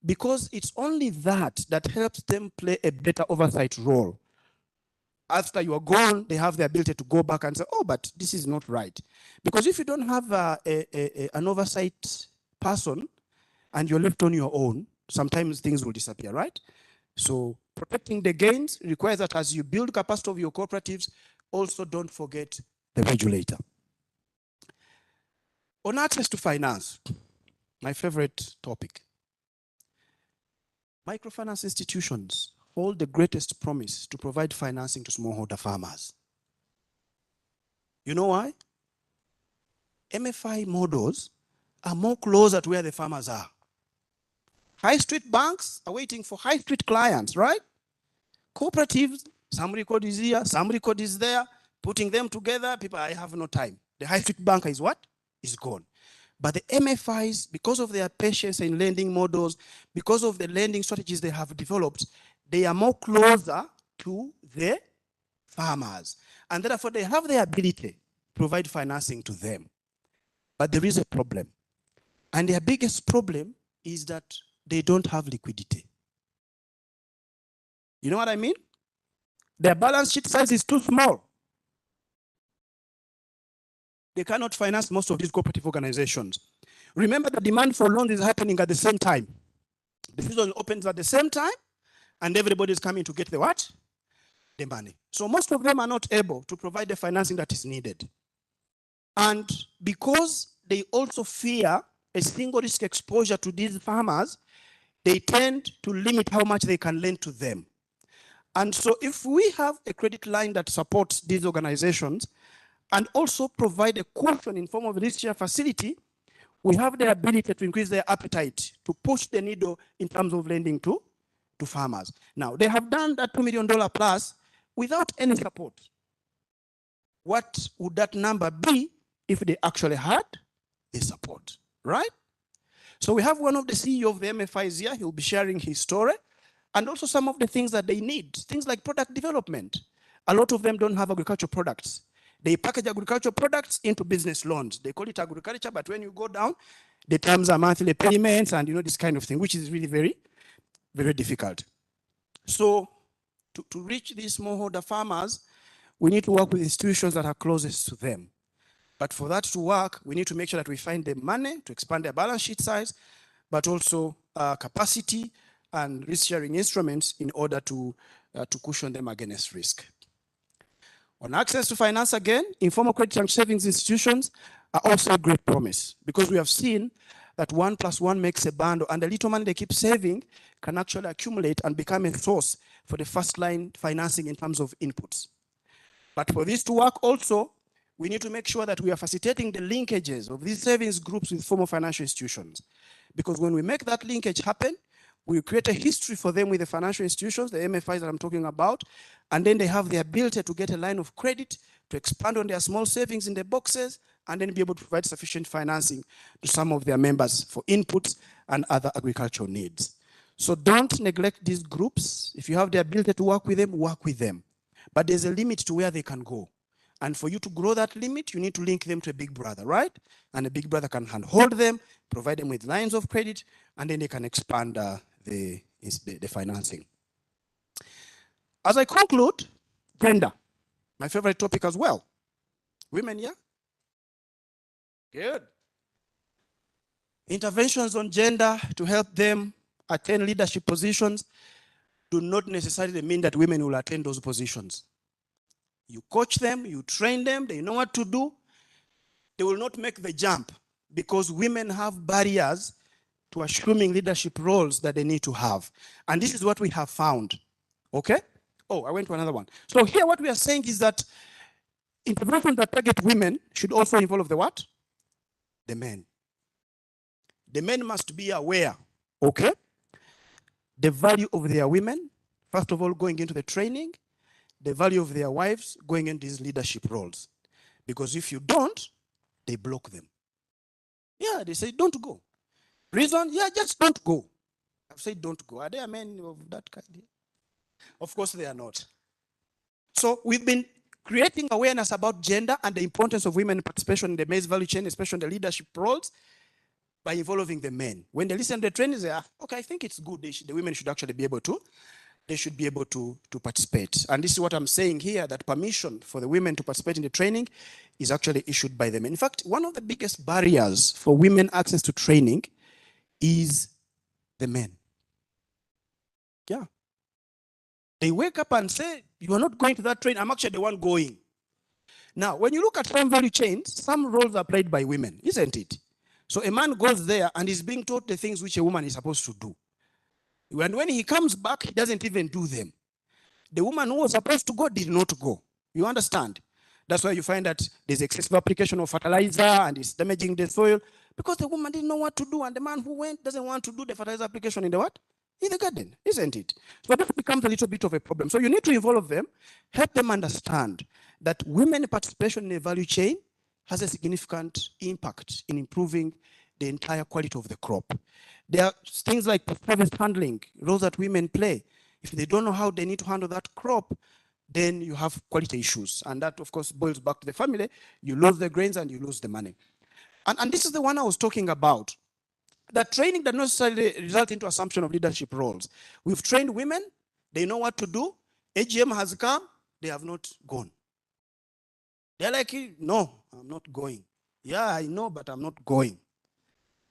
because it's only that helps them play a better oversight role. After you are gone, they have the ability to go back and say, oh, but this is not right. Because if you don't have an oversight person and you're left on your own, sometimes things will disappear, right? So protecting the gains requires that as you build capacity of your cooperatives, also don't forget the regulator. On access to finance, my favorite topic. Microfinance institutions hold the greatest promise to provide financing to smallholder farmers. You know why? MFI models are more closer to where the farmers are. High street banks are waiting for high street clients, right? Cooperatives, some record is here, some record is there, putting them together, people, I have no time. The high street banker is what? Is gone. But the MFIs, because of their patience in lending models, because of the lending strategies they have developed, they are more closer to the farmers. And therefore, they have the ability to provide financing to them. But there is a problem. And their biggest problem is that they don't have liquidity. You know what I mean? Their balance sheet size is too small. They cannot finance most of these cooperative organizations. Remember, the demand for loans is happening at the same time. The season opens at the same time, and everybody is coming to get the what? The money. So most of them are not able to provide the financing that is needed. And because they also fear a single risk exposure to these farmers, they tend to limit how much they can lend to them. And so if we have a credit line that supports these organizations and also provide a cushion in form of risk share facility, we have the ability to increase their appetite to push the needle in terms of lending to farmers. Now, they have done that $2 million plus without any support. What would that number be if they actually had the support, right? So we have one of the CEO of the MFIs here. He'll be sharing his story and also some of the things that they need, things like product development. A lot of them don't have agricultural products. They package agricultural products into business loans. They call it agriculture, but when you go down, the terms are monthly payments and this kind of thing, which is really very, very difficult. So to reach these smallholder farmers, we need to work with institutions that are closest to them. But for that to work, we need to make sure that we find the money to expand their balance sheet size, but also capacity and risk-sharing instruments in order to cushion them against risk. On access to finance again, informal credit and savings institutions are also a great promise because we have seen that 1 + 1 makes a bundle, and the little money they keep saving can actually accumulate and become a source for the first line financing in terms of inputs. But for this to work also, we need to make sure that we are facilitating the linkages of these savings groups with formal financial institutions. Because when we make that linkage happen, we create a history for them with the financial institutions, the MFIs that I'm talking about, and then they have the ability to get a line of credit to expand on their small savings in the boxes and then be able to provide sufficient financing to some of their members for inputs and other agricultural needs. So don't neglect these groups. If you have the ability to work with them, work with them. But there's a limit to where they can go. And for you to grow that limit, you need to link them to a big brother, right? And a big brother can handhold them, provide them with lines of credit, and then they can expand the financing. As I conclude, gender, my favorite topic as well. Women, yeah? Good. Interventions on gender to help them attain leadership positions do not necessarily mean that women will attain those positions. You coach them, you train them, they know what to do. They will not make the jump because women have barriers to assuming leadership roles that they need to have. And this is what we have found. Okay? Oh, I went to another one. So here what we are saying is that interventions that target women should also involve the what? The men. The men must be aware, okay? The value of their women, first of all, going into the training, the value of their wives going into these leadership roles. Because if you don't, they block them. Yeah, they say, don't go. Reason? Yeah, just don't go. I've said don't go. Are there men of that kind? Of course they are not. So we've been creating awareness about gender and the importance of women participation in the maize value chain, especially in the leadership roles, by involving the men. When they listen to the training, they say, okay, I think it's good. The women should actually be able to, they should be able to participate. And this is what I'm saying here, that permission for the women to participate in the training is actually issued by them. In fact, one of the biggest barriers for women access to training is the men. Yeah. They wake up and say, you are not going to that train, I'm actually the one going. Now, when you look at some value chains, some roles are played by women, isn't it? So a man goes there and is being taught the things which a woman is supposed to do. And when he comes back, he doesn't even do them. The woman who was supposed to go did not go. You understand? That's why you find that there's excessive application of fertilizer and it's damaging the soil because the woman didn't know what to do, and the man who went doesn't want to do the fertilizer application in the what? In the garden, isn't it? So that becomes a little bit of a problem. So you need to involve them, help them understand that women participation in the value chain has a significant impact in improving the entire quality of the crop. There are things like harvest handling, roles that women play. If they don't know how they need to handle that crop, then you have quality issues. And that, of course, boils back to the family. You lose the grains and you lose the money. And this is the one I was talking about. That training does not necessarily result into assumption of leadership roles. We've trained women, they know what to do. AGM has come, they have not gone. They're like, no, I'm not going. Yeah, I know, but I'm not going.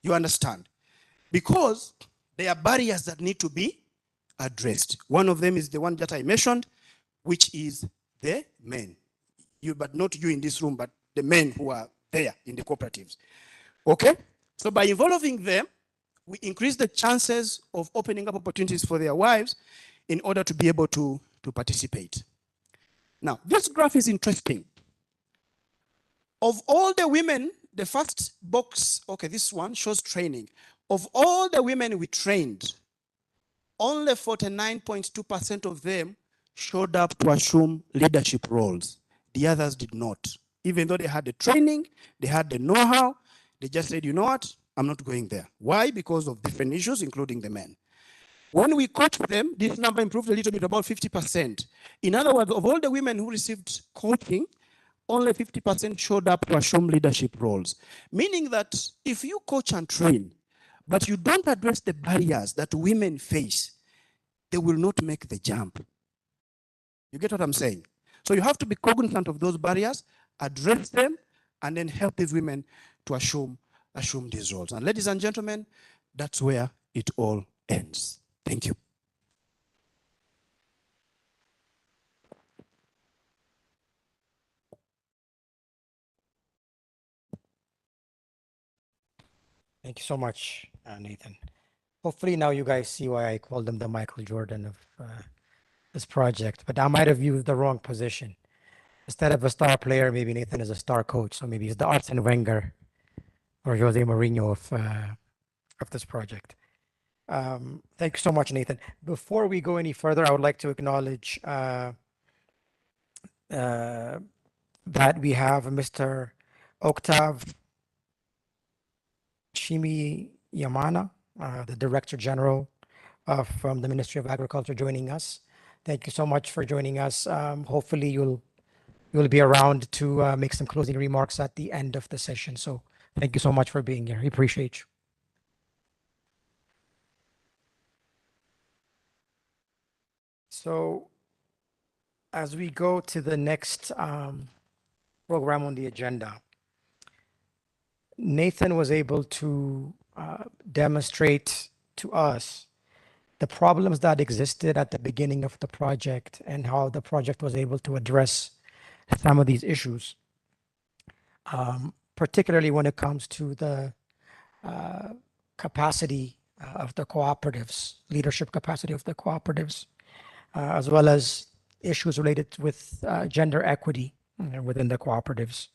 You understand? Because there are barriers that need to be addressed. One of them is the one that I mentioned, which is the men. You, but not you in this room, but the men who are there in the cooperatives. Okay? So by involving them, we increase the chances of opening up opportunities for their wives in order to be able to participate. Now, this graph is interesting. Of all the women, the first box, okay, this one shows training. Of all the women we trained, only 49.2% of them showed up to assume leadership roles. The others did not. Even though they had the training, they had the know-how, they just said, you know what, I'm not going there. Why? Because of different issues, including the men. When we coached them, this number improved a little bit, about 50%. In other words, of all the women who received coaching, only 50% showed up to assume leadership roles. Meaning that if you coach and train, but you don't address the barriers that women face, they will not make the jump. You get what I'm saying? So you have to be cognizant of those barriers, address them, and then help these women to assume these roles. And ladies and gentlemen, that's where it all ends. Thank you. Thank you so much, Nathan. Hopefully now you guys see why I called him the Michael Jordan of this project, but I might have used the wrong position. Instead of a star player, maybe Nathan is a star coach. So maybe he's the Arsene Wenger or Jose Mourinho of this project. Thank you so much, Nathan. Before we go any further, I would like to acknowledge that we have Mr. Octav Shimi Yamana, the Director General from the Ministry of Agriculture, joining us. Thank you so much for joining us. Hopefully you'll be around to make some closing remarks at the end of the session. So thank you so much for being here. We appreciate you. So as we go to the next program on the agenda, Nathan was able to demonstrate to us the problems that existed at the beginning of the project and how the project was able to address some of these issues, particularly when it comes to the capacity of the cooperatives, leadership capacity of the cooperatives, as well as issues related with gender equity within the cooperatives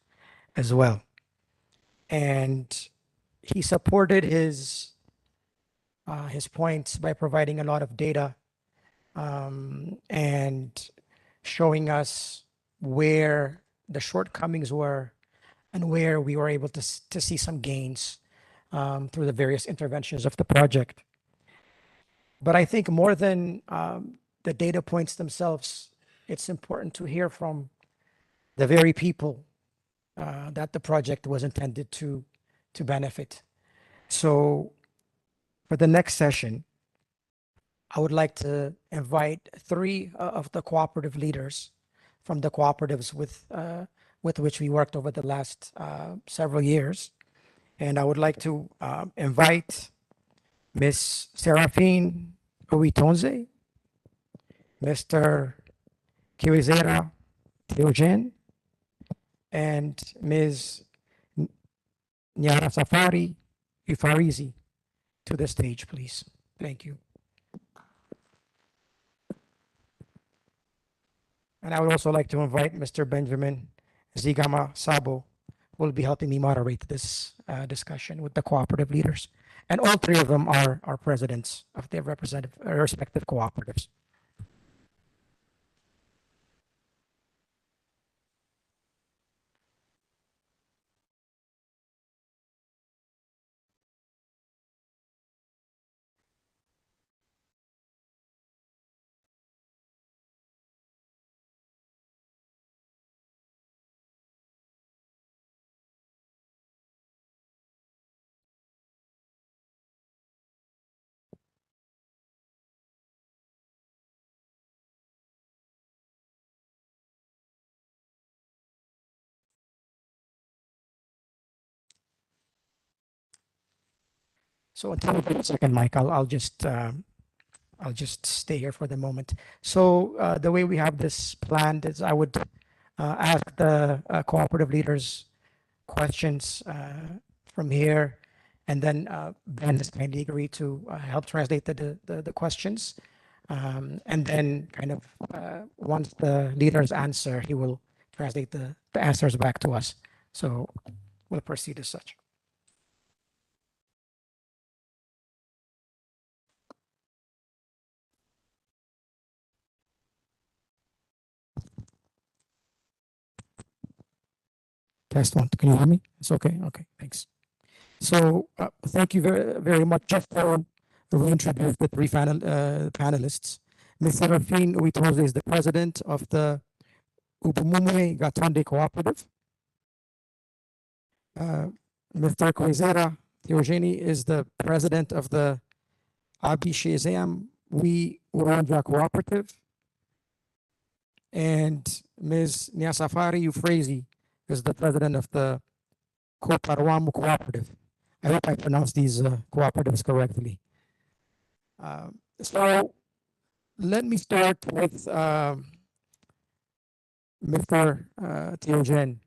as well. And he supported his points by providing a lot of data and showing us where the shortcomings were and where we were able to see some gains through the various interventions of the project. But I think more than the data points themselves, it's important to hear from the very people that the project was intended to benefit. So for the next session, I would like to invite 3 of the cooperative leaders from the cooperatives with which we worked over the last several years. And I would like to invite Miss Seraphine Uitonze, Mr. Kiwizera Theogen, and Ms. Nyara Safari Ifarizi to the stage, please. Thank you. And I would also like to invite Mr. Benjamin Zigama Sabo, who will be helping me moderate this discussion with the cooperative leaders. And all three of them are presidents of their respective cooperatives. So until we get a second, Mike, I'll just stay here for the moment. So the way we have this planned is I would ask the cooperative leaders questions from here, and then Ben has kindly agreed to help translate the questions. And then kind of once the leaders answer, he will translate the answers back to us. So we'll proceed as such. Test one. Can you hear me? It's okay. Okay, thanks. So thank you very, very much. Just to reintroduce the three panelists. Ms. Seraphine Uitonze is the president of the Ubumumwe Gatonde Cooperative. Mr. Kwezera Theogeni is the president of the Abishezam We Uranja Cooperative. And Ms. Nyasafari Euphrasie is the president of the Koparwamu Cooperative. I hope I pronounced these cooperatives correctly. So let me start with Mr. Theogen.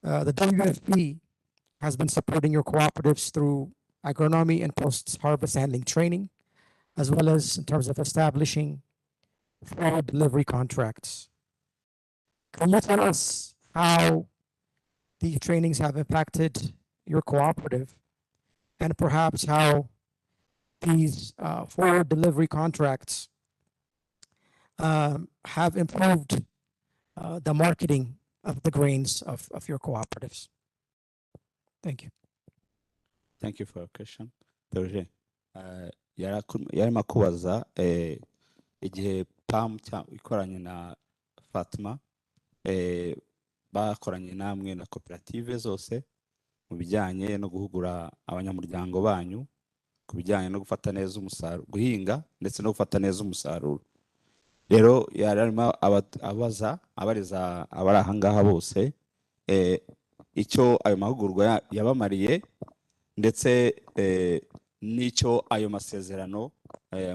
The WFP has been supporting your cooperatives through agronomy and post-harvest handling training, as well as in terms of establishing forward delivery contracts. Can you tell us how these trainings have impacted your cooperative, and perhaps how these forward delivery contracts have improved the marketing of the grains of your cooperatives? Thank you. Thank you for your question. Theogene, yarimo kubaza igihe PAM ikoranye na Fatima bakoranye namwe na koperative zose mu bijyanye no guhugura abanyamuryango banyu ku bijyanye no gufata neza umusaruro, guhinga ndetse no gufata neza umusaruro. Rero yarimo abariza abari aha ngaha bose icyo ayo mahugurwa yabamariye, ndetse n'icyo ayo masezerano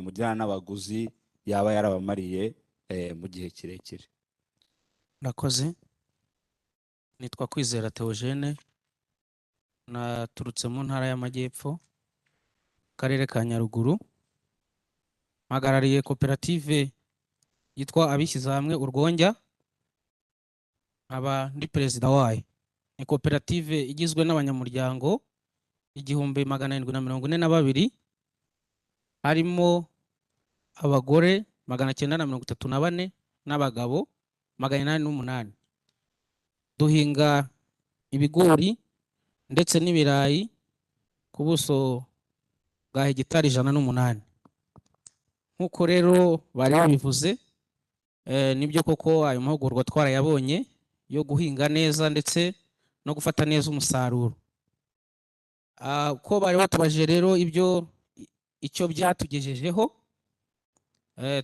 mujyana n'abaguzi yaba yarabamariye mu gihe kirekire. Nakoze, nitwa Kwizera Theogene, naturutse mu ntara y'Amajyepfo, karere ka Nyaruguru, mpagarariye koperative yitwa Abishyize Hamwe Urwonjya, nkaba ndi perezida wayo. Ni koperative igizwe n'abanyamuryango 1742, harimo abagore 934 n'abagabo 808. Duhinga ibigori ndetse n'ibirayi ku buso bwa hegitari 108. Nk'uko rero bari babivuze, nibyo koko ayo mahugurwa twarayabonye yo guhinga neza ndetse no gufata neza umusaruro. Ko bari batubajije rero icyo byatugejejeho,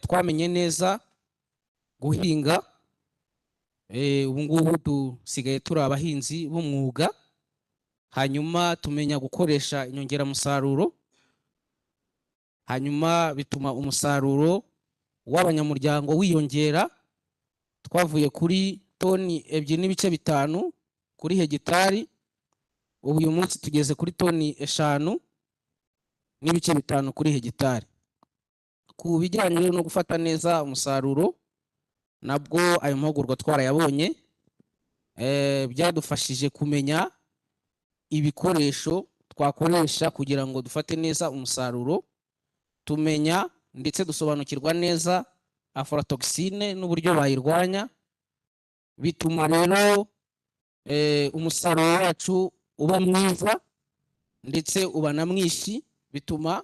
twamenye neza guhinga. Ubu ngubu dusigaye turi abahinzi b'umwuga, hanyuma tumenya gukoresha inyongeramusaruro hanyuma bituma umusaruro w'abanyamuryango wiyongera, twavuye kuri toni 2.5 kuri hegitari, ubu uyu munsi tugeze kuri toni 5.5 kuri hegitari. Ku bijyanye no gufata neza umusaruro, nabwo ayo mahugurwa twarayabonye, byadufashije kumenya ibikoresho twakoresha kugira ngo dufate neza umusaruro, tumenya ndetse dusobanukirwa neza aflatoxine n'uburyo bayirwanya, bituma rero umusaruro wacu uba mwiza ndetse uba na mwinshi, bituma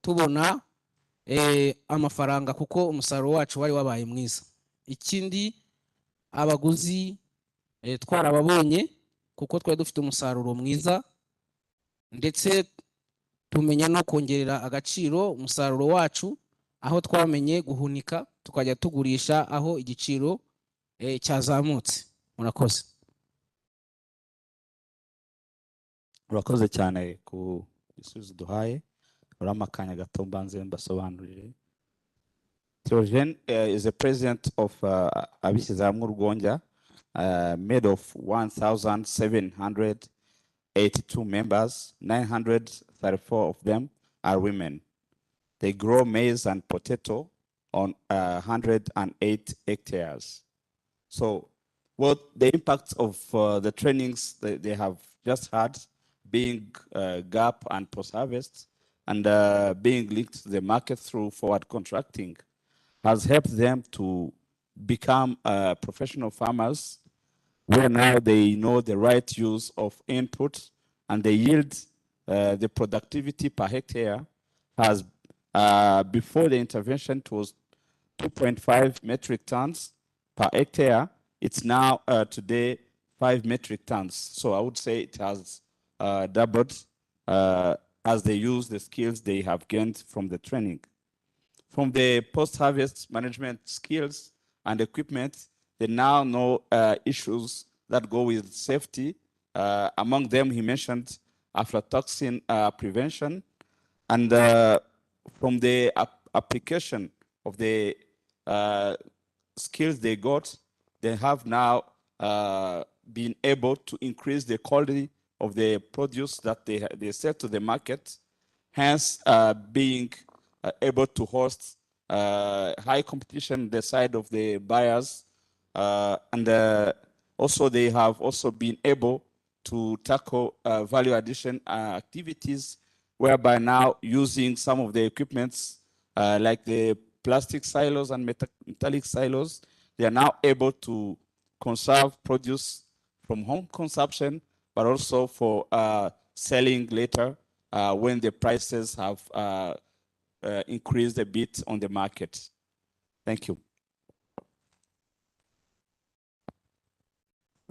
tubona amafaranga kuko umusaruro wacu wari wabaye mwiza. Ikindi, abaguzi twarababonye kuko twari dufite umusaruro mwiza, ndetse tumenya no kongerera agaciro umusaruro wacu, aho twamenye guhunika tukajya tugurisha aho igiciro cyazamutse. Murakoze. urakoze cyane ku gisubizo duhaye. uramakanya gato mbanze mbasobanurire. Theogene is the president of abishyize hamwe urwonja, made of 1,782 members. 934 of them are women. They grow maize and potato on 108 hectares. So what the impact of the trainings that they have just had, being gap and post-harvest, and being linked to the market through forward contracting, has helped them to become professional farmers, where now they know the right use of input, and the yield, the productivity per hectare has, before the intervention, it was 2.5 metric tons per hectare. It's now today 5 metric tons. So I would say it has doubled as they use the skills they have gained from the training. From the post-harvest management skills and equipment, they now know issues that go with safety. Among them, he mentioned aflatoxin prevention. And from the application of the skills they got, they have now been able to increase the quality of the produce that they sell to the market, hence being able to host high competition on the side of the buyers. And also they have also been able to tackle value addition activities, whereby now using some of the equipments like the plastic silos and metallic silos, they are now able to conserve produce from home consumption, but also for selling later when the prices have increased a bit on the market. Thank you.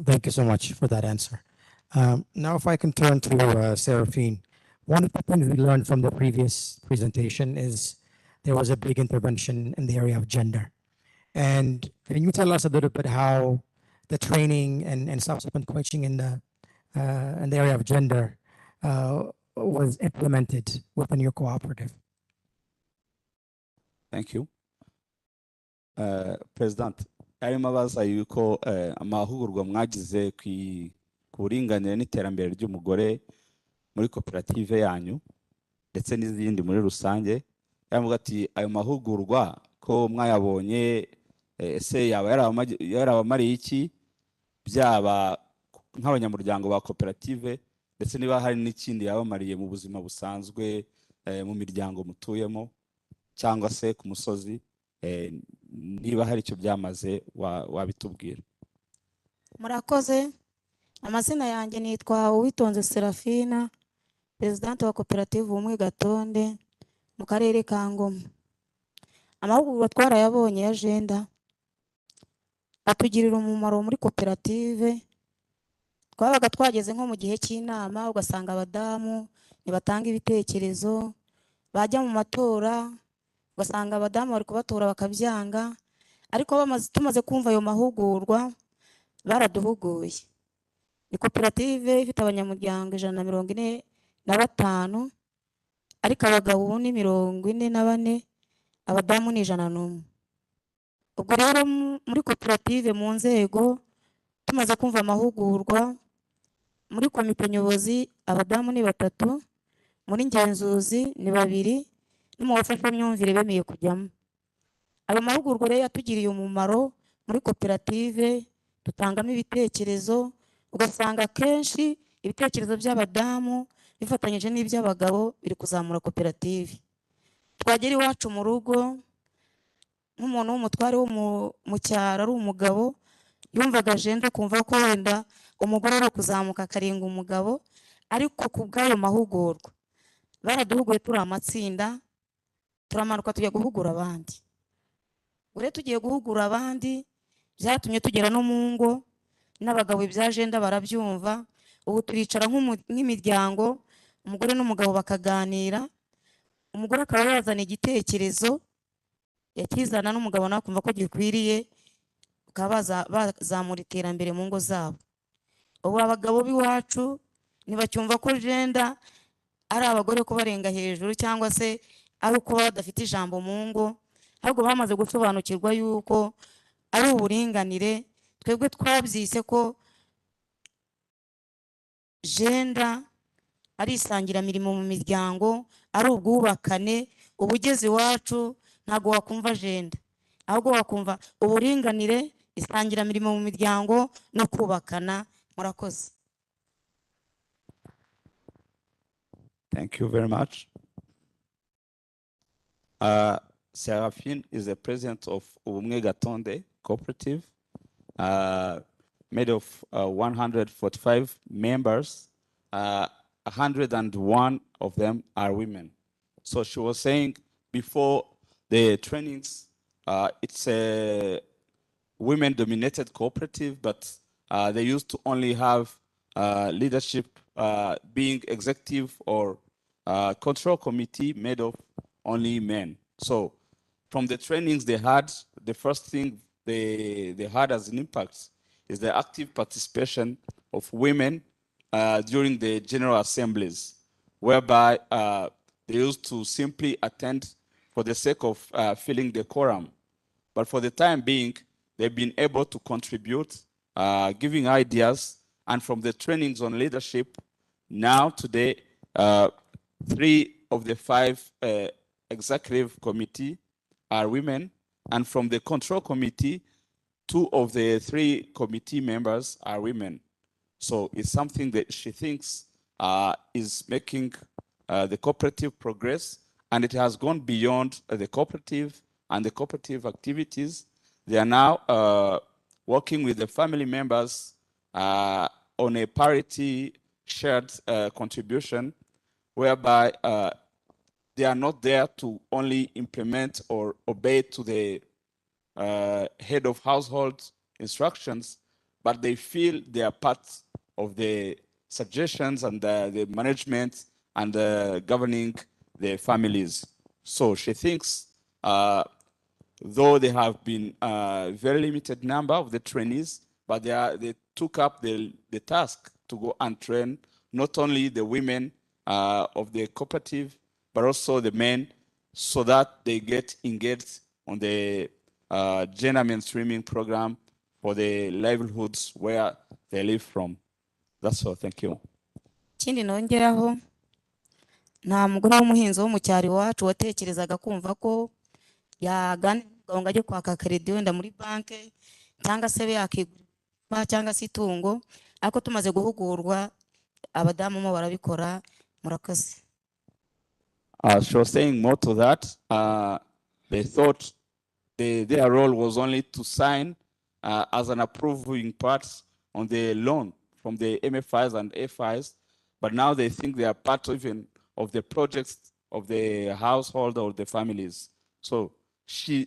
Thank you so much for that answer. Now, if I can turn to Seraphine. One of the things we learned from the previous presentation is there was a big intervention in the area of gender. And can you tell us a little bit how the training and subsequent coaching in the area of gender was implemented within your cooperative? Thank you. President, arimo abaza yuko amahugurwa mwagize ku buringanire n'iterambere ry'umugore muri koperative yanyu ndetse n'izindi muri rusange. Yavuga ati ayo mahugurwa ko mwayabonye, ese yaba yarabamariye iki, byaba nk'abanyamuryango ba koperative, ndetse niba hari n'ikindi yabamariye mu buzima busanzwe mu miryango mutuyemo cyangwa se ku musozi, niba hari icyo byamaze wabitubwira. Murakoze. Amazina yanjye nitwa Uwitonze Serafina, Presidente wa koperative Ubumwe Gatonde mu karere ka Ngoma. Amahugurwa twarayabonye ya agenda atugirira umumaro muri koperative. Twabaga twageze nko mu gihe cy'inama, ugasanga abadamu nibatanga ibitekerezo, bajya mu matora ugasanga abadamu bari kubatora bakabyanga, ariko tumaze kumva ayo mahugurwa baraduhuguye. Ni koperative ifite abanyamuryango 145, ariko abagabo ubu ni 44, abadamu ni 101. Ubwo rero muri koperative mu nzego tumaze kumva amahugurwa, muri komite nyobozi abadamu ni 3, muri ngenzuzi ni 2, no mu bafashamyumvire bemeye kujyamo. Ayo mahugurwa rero yatugiriye umumaro muri koperative, dutangamo ibitekerezo, ugasanga kenshi ibitekerezo by'abadamu bifatanyije n'iby'abagabo biri kuzamura koperative. Twagera iwacu mu rugo, nk'umuntu w'umutware wo mu cyaro ari umugabo, yumvaga agenda kumva ko wenda umugore ari kuzamuka akarenga umugabo, ariko ku bw'ayo mahugurwa baraduhuguye turi amatsinda, turamanuka tujya guhugura abandi. Ure tugiye guhugura abandi, byatumye tugera no mu ngo, n'abagabo ibya agenda barabyumva. Ubu turicara nk'imiryango, umugore n'umugabo bakaganira, umugore akaba yazana igitekerezo yakizana n'umugabo nawe akumva ko gikwiriye, bakaba bazamura iterambere mu ngo zabo. Ubu abagabo b'iwacu ntibacyumva ko agenda ari abagore kubarenga hejuru cyangwa se ari uko badafite ijambo mu ngo, ahubwo bamaze gusobanukirwa yuko ari uburinganire. Twebwe twabyise ko agenda ari isangiramirimo mu miryango, ari ubwubakane. Ubugezi iwacu ntabwo wakumva agenda, ahubwo wakumva uburinganire, isangiramirimo mu miryango no kubakana. Murakoze. Thank you very much. Seraphine is the president of Ubumwe Gatonde Cooperative, made of 145 members. 101 of them are women. So she was saying before the trainings, it's a women-dominated cooperative, but they used to only have leadership being executive or control committee made of only men. So from the trainings they had, the first thing they had as an impact is the active participation of women during the general assemblies, whereby they used to simply attend for the sake of filling the quorum. But for the time being, they've been able to contribute, giving ideas, and from the trainings on leadership, now today, 3 of the 5 executive committee are women, and from the control committee, 2 of the 3 committee members are women. So it's something that she thinks is making the cooperative progress, and it has gone beyond the cooperative and the cooperative activities. They are now working with the family members on a parity shared contribution, whereby they are not there to only implement or obey to the head of household instructions, but they feel they are part of the suggestions and the management and governing the families. So she thinks, though they have been a very limited number of the trainees, but they took up the task to go and train not only the women of the cooperative, but also the men, so that they get engaged on the gender mainstreaming program for the livelihoods where they live from. That's all. Thank you. Ikindi nongeraho, nta mugore w'umuhinzi wo mu cyaro iwacu watekerezaga kumva ko yaganira n'umugabo ngo ajye kwaka kredi wenda muri banki cyangwa se yakigura cyangwa se itungo, ariko tumaze guhugurwa abadamu mo barabikora. Murakoze. She was saying more to that. They thought their role was only to sign as an approving part on the loan from the MFIs and FIs, but now they think they are part even of the projects of the household or the families. So she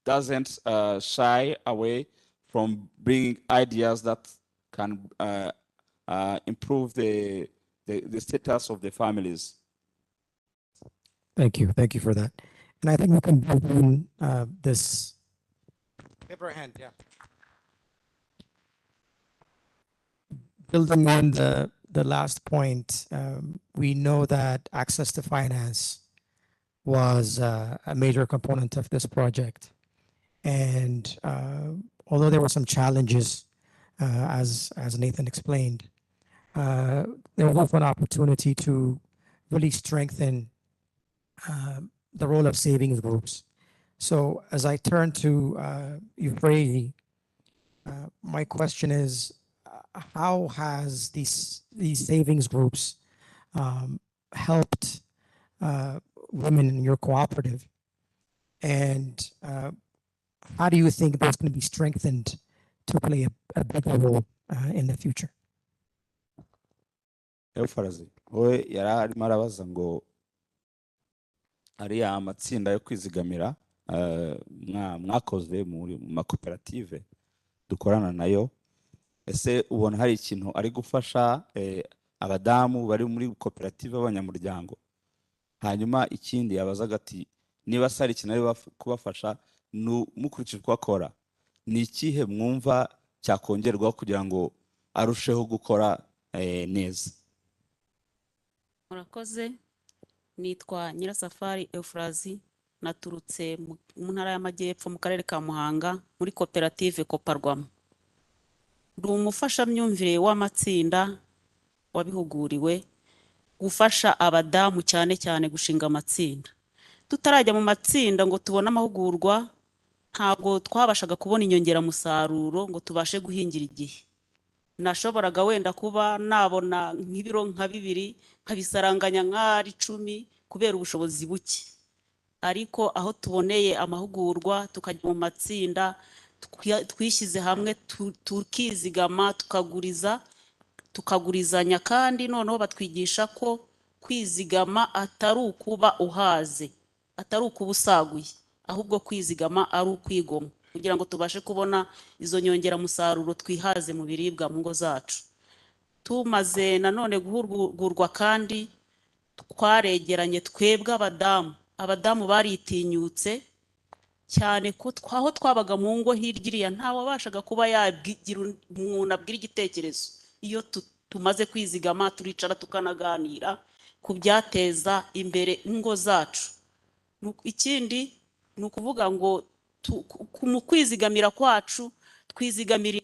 doesn't shy away from bringing ideas that can improve the status of the families. Thank you. Thank you for that. And I think we can build on this. Paper hand, yeah. Building on the last point, we know that access to finance was a major component of this project. And although there were some challenges, as Nathan explained, there was also an opportunity to really strengthen the role of savings groups. So as I turn to Euphrates, my question is, how has these savings groups helped women in your cooperative? And how do you think that's going to be strengthened to play a bigger role in the future? Eufarazi we yari arimo arabaza ngo ariya amatsinda yo kwizigamira mwakoze mu makoperative dukorana nayo, ese ubona hari ikintu ari gufasha abadamu bari muri koperative b'abanyamuryango? Hanyuma ikindi yabazaga ati niba se hari ikintu ari kubafasha mukurikije uko akora, ni ikihe mwumva cyakongerwaho kugira ngo arusheho gukora neza? Murakoze, nitwa Nyirasafari Eufrazi, naturutse mu ntara y'Amajyepfo mu karere ka Muhanga muri koperative Koparwamo. Ndi umufashamyumvire w'amatsinda wabihuguriwe gufasha abadamu cyane cyane gushinga amatsinda. Tutarajya mu matsinda ngo tubone amahugurwa, ntabwo twabashaga kubona inyongeramusaruro ngo tubashe guhingira igihe. Nashoboraga wenda kuba nabona nk'ibiro nka 2 nkabisaranganya nk'ari 10 kubera ubushobozi buke. Ariko aho tuboneye amahugurwa tukajya mu matsinda, twishyize hamwe tukizigama, tukagurizanya, kandi noneho batwigisha ko kwizigama atari ukuba uhaze, atari ukuba usaguye, ahubwo kwizigama ari ukwigomwa kugira ngo tubashe kubona izo nyongeramusaruro twihaze mu biribwa mu ngo zacu. Tumaze nanone guhugurwa kandi twaregeranye twebwe abadamu baritinyutse cyane ko aho twabaga mu ngo hirya iriya nta wabashaga kuba yagira umuntu abwira igitekerezo. Iyo tumaze kwizigama turicara tukanaganira ku byateza imbere ingo zacu. Ikindi ni ukuvuga ngo mu kwizigamira kwacu twizigamira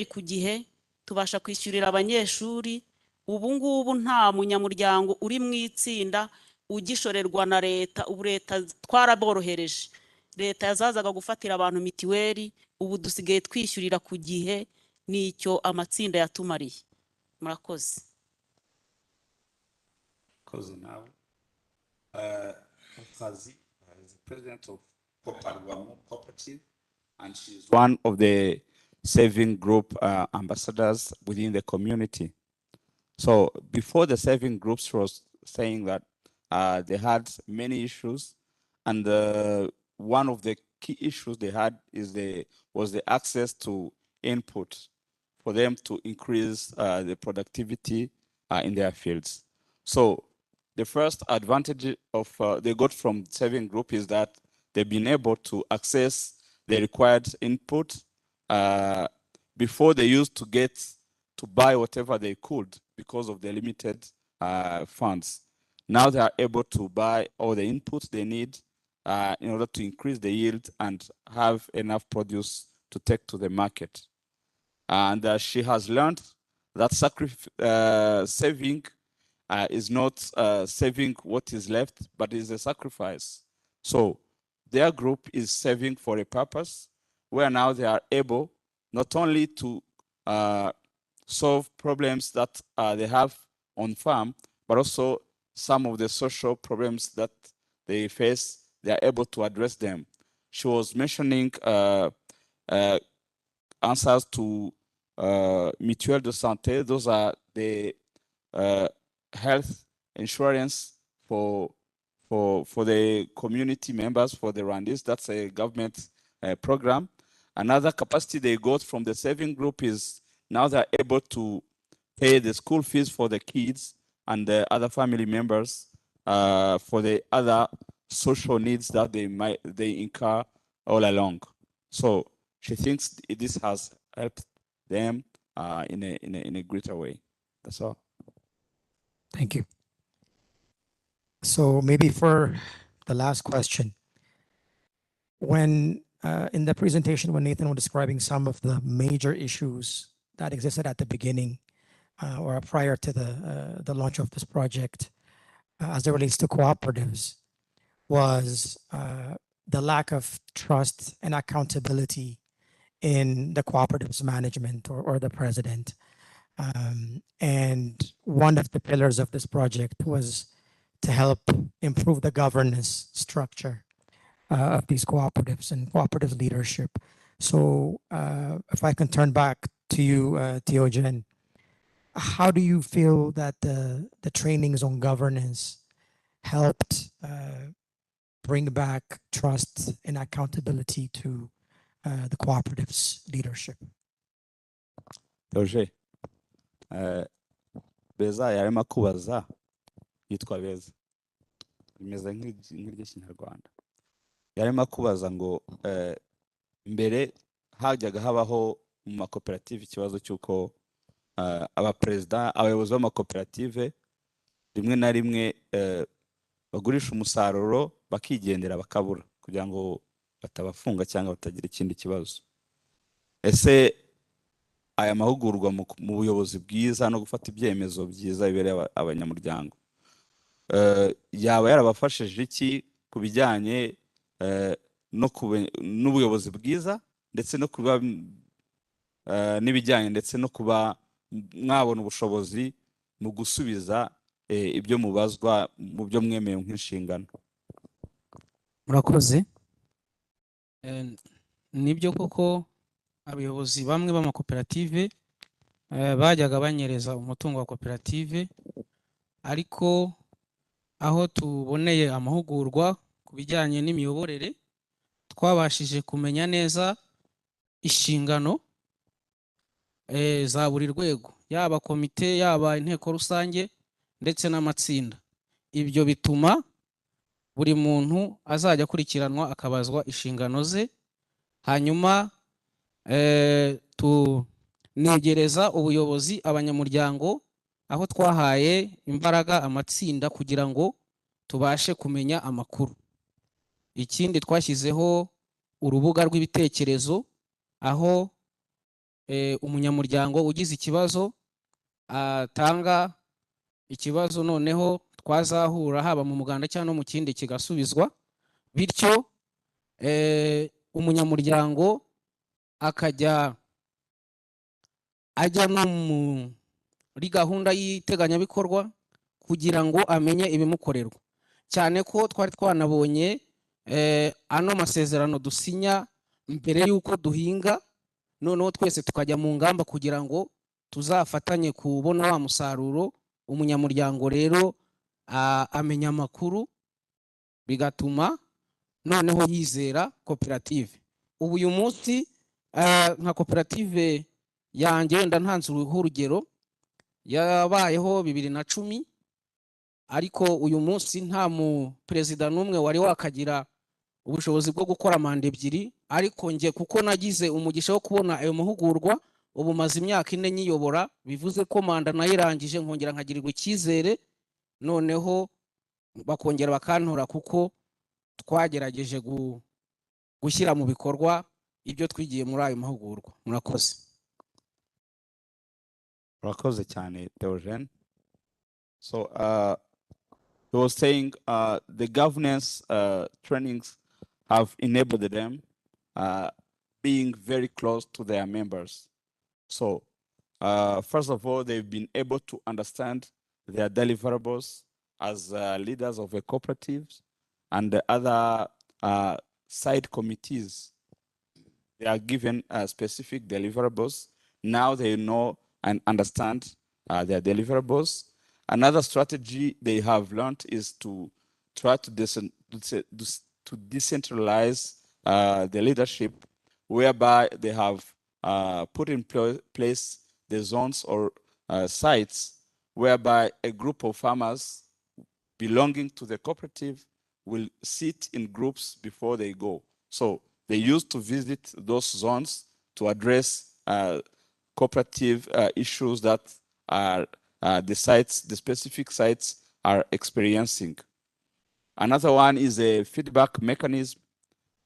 ku gihe, tubasha kwishyurira abanyeshuri. Ubu ngubu nta munyamuryango uri mu itsinda ugishorerwa na leta. Ubu leta twaraborohereje, leta yazazaga gufatira abantu mitiweli, ubu dusigaye twishyurira ku gihe. Nicyo amatsinda yatumariye. Murakoze. Koze nawe Kazi is the president of Koparwamo Cooperative, and she is one of the saving group ambassadors within the community. So before the saving groups, she was saying that they had many issues, and one of the key issues they had was the access to input for them to increase the productivity in their fields. So the first advantage of they got from saving group is that they've been able to access the required input. Before, they used to get to buy whatever they could because of the limited funds. Now they are able to buy all the inputs they need in order to increase the yield and have enough produce to take to the market. And she has learned that saving is not saving what is left, but is a sacrifice. So their group is saving for a purpose, where now they are able not only to solve problems that they have on farm, but also some of the social problems that they face, they are able to address them. She was mentioning answers to mutuelle de santé. Those are the health insurance for the community members, for the Rwandese. That's a government program. Another capacity they got from the saving group is now they're able to pay the school fees for the kids and the other family members for the other social needs that they incur all along. So she thinks this has helped them in a greater way. That's all. Thank you. So maybe for the last question, when in the presentation, when Nathan was describing some of the major issues that existed at the beginning or prior to the launch of this project as it relates to cooperatives, was the lack of trust and accountability in the cooperatives management or the president. And one of the pillars of this project was to help improve the governance structure of these cooperatives and cooperative leadership. So if I can turn back to you, Teogen, how do you feel that the trainings on governance helped bring back trust and accountability to the cooperatives leadership? Roger, Beza yarimo kubaza, yitwa Beza, bimeze nk'iry'ikinyarwanda. Yarimo kubaza ngo mbere hajyaga habaho mu makoperative ikibazo cy'uko abayobozi b'amakoperative rimwe na rimwe bagurisha umusaruro bakigendera bakabura kugira ngo batabafunga cyangwa batagira ikindi kibazo. Ese aya mahugurwa mu buyobozi bwiza no gufata ibyemezo byiza bibereye abanyamuryango yaba yarabafashije iki ku bijyanye n'ubuyobozi bwiza ndetse no kuba n'ibijyanye ndetse no kuba mwabona ubushobozi mu gusubiza ibyo mubazwa mu byo mwemewe nk'inshingano? Murakoze. Nibyo koko abayobozi bamwe b'amakoperative bajyaga banyereza umutungo wa koperative, ariko aho tuboneye amahugurwa ku bijyanye n'imiyoborere twabashije kumenya neza inshingano za buri rwego, yaba komite, yaba inteko rusange ndetse n'amatsinda. Ibyo bituma buri muntu azajya akurikiranwa akabazwa inshingano ze, hanyuma tunegereza ubuyobozi abanyamuryango, aho twahaye imbaraga amatsinda kugira ngo tubashe kumenya amakuru. Ikindi twashyizeho urubuga rw'ibitekerezo, aho umunyamuryango ugize ikibazo atanga ikibazo, noneho twazahura haba mu muganda cyangwa no mu kindi kigasubizwa, bityo umunyamuryango akajya ajya no muri gahunda y'iteganyabikorwa kugira ngo amenye ibimukorerwa, cyane ko twari twanabonye ano masezerano dusinya mbere y'uko duhinga, noneho twese tukajya mu ngamba kugira ngo tuzafatanye kubona wa musaruro. Umunyamuryango rero amenya amakuru, bigatuma noneho yizera koperative. Ubu uyu munsi nka koperative yanjye, wenda ntanze urugero, yabayeho 2010, ariko uyu munsi nta mu perezida n'umwe wari wakagira ubushobozi bwo gukora manda ebyiri, ariko nge kuko nagize umugisha wo kubona ayo mahugurwa, ubu maze imyaka 4 nyiyobora, bivuze ko manda nayirangije nkongera nkagirirwa icyizere, noneho bakongera bakantora kuko twagerageje gushyira mu bikorwa ibyo twigiye muri ayo mahugurwa. Murakoze. Murakoze cyane Theogene. So he was saying the governance trainings have enabled them being very close to their members. So first of all, they've been able to understand their deliverables as leaders of a cooperative and the other side committees. They are given specific deliverables. Now they know and understand their deliverables. Another strategy they have learned is to try to decentralize the leadership, whereby they have put in place the zones or sites whereby a group of farmers belonging to the cooperative will sit in groups before they go. So they used to visit those zones to address cooperative issues that are the specific sites are experiencing. Another one is a feedback mechanism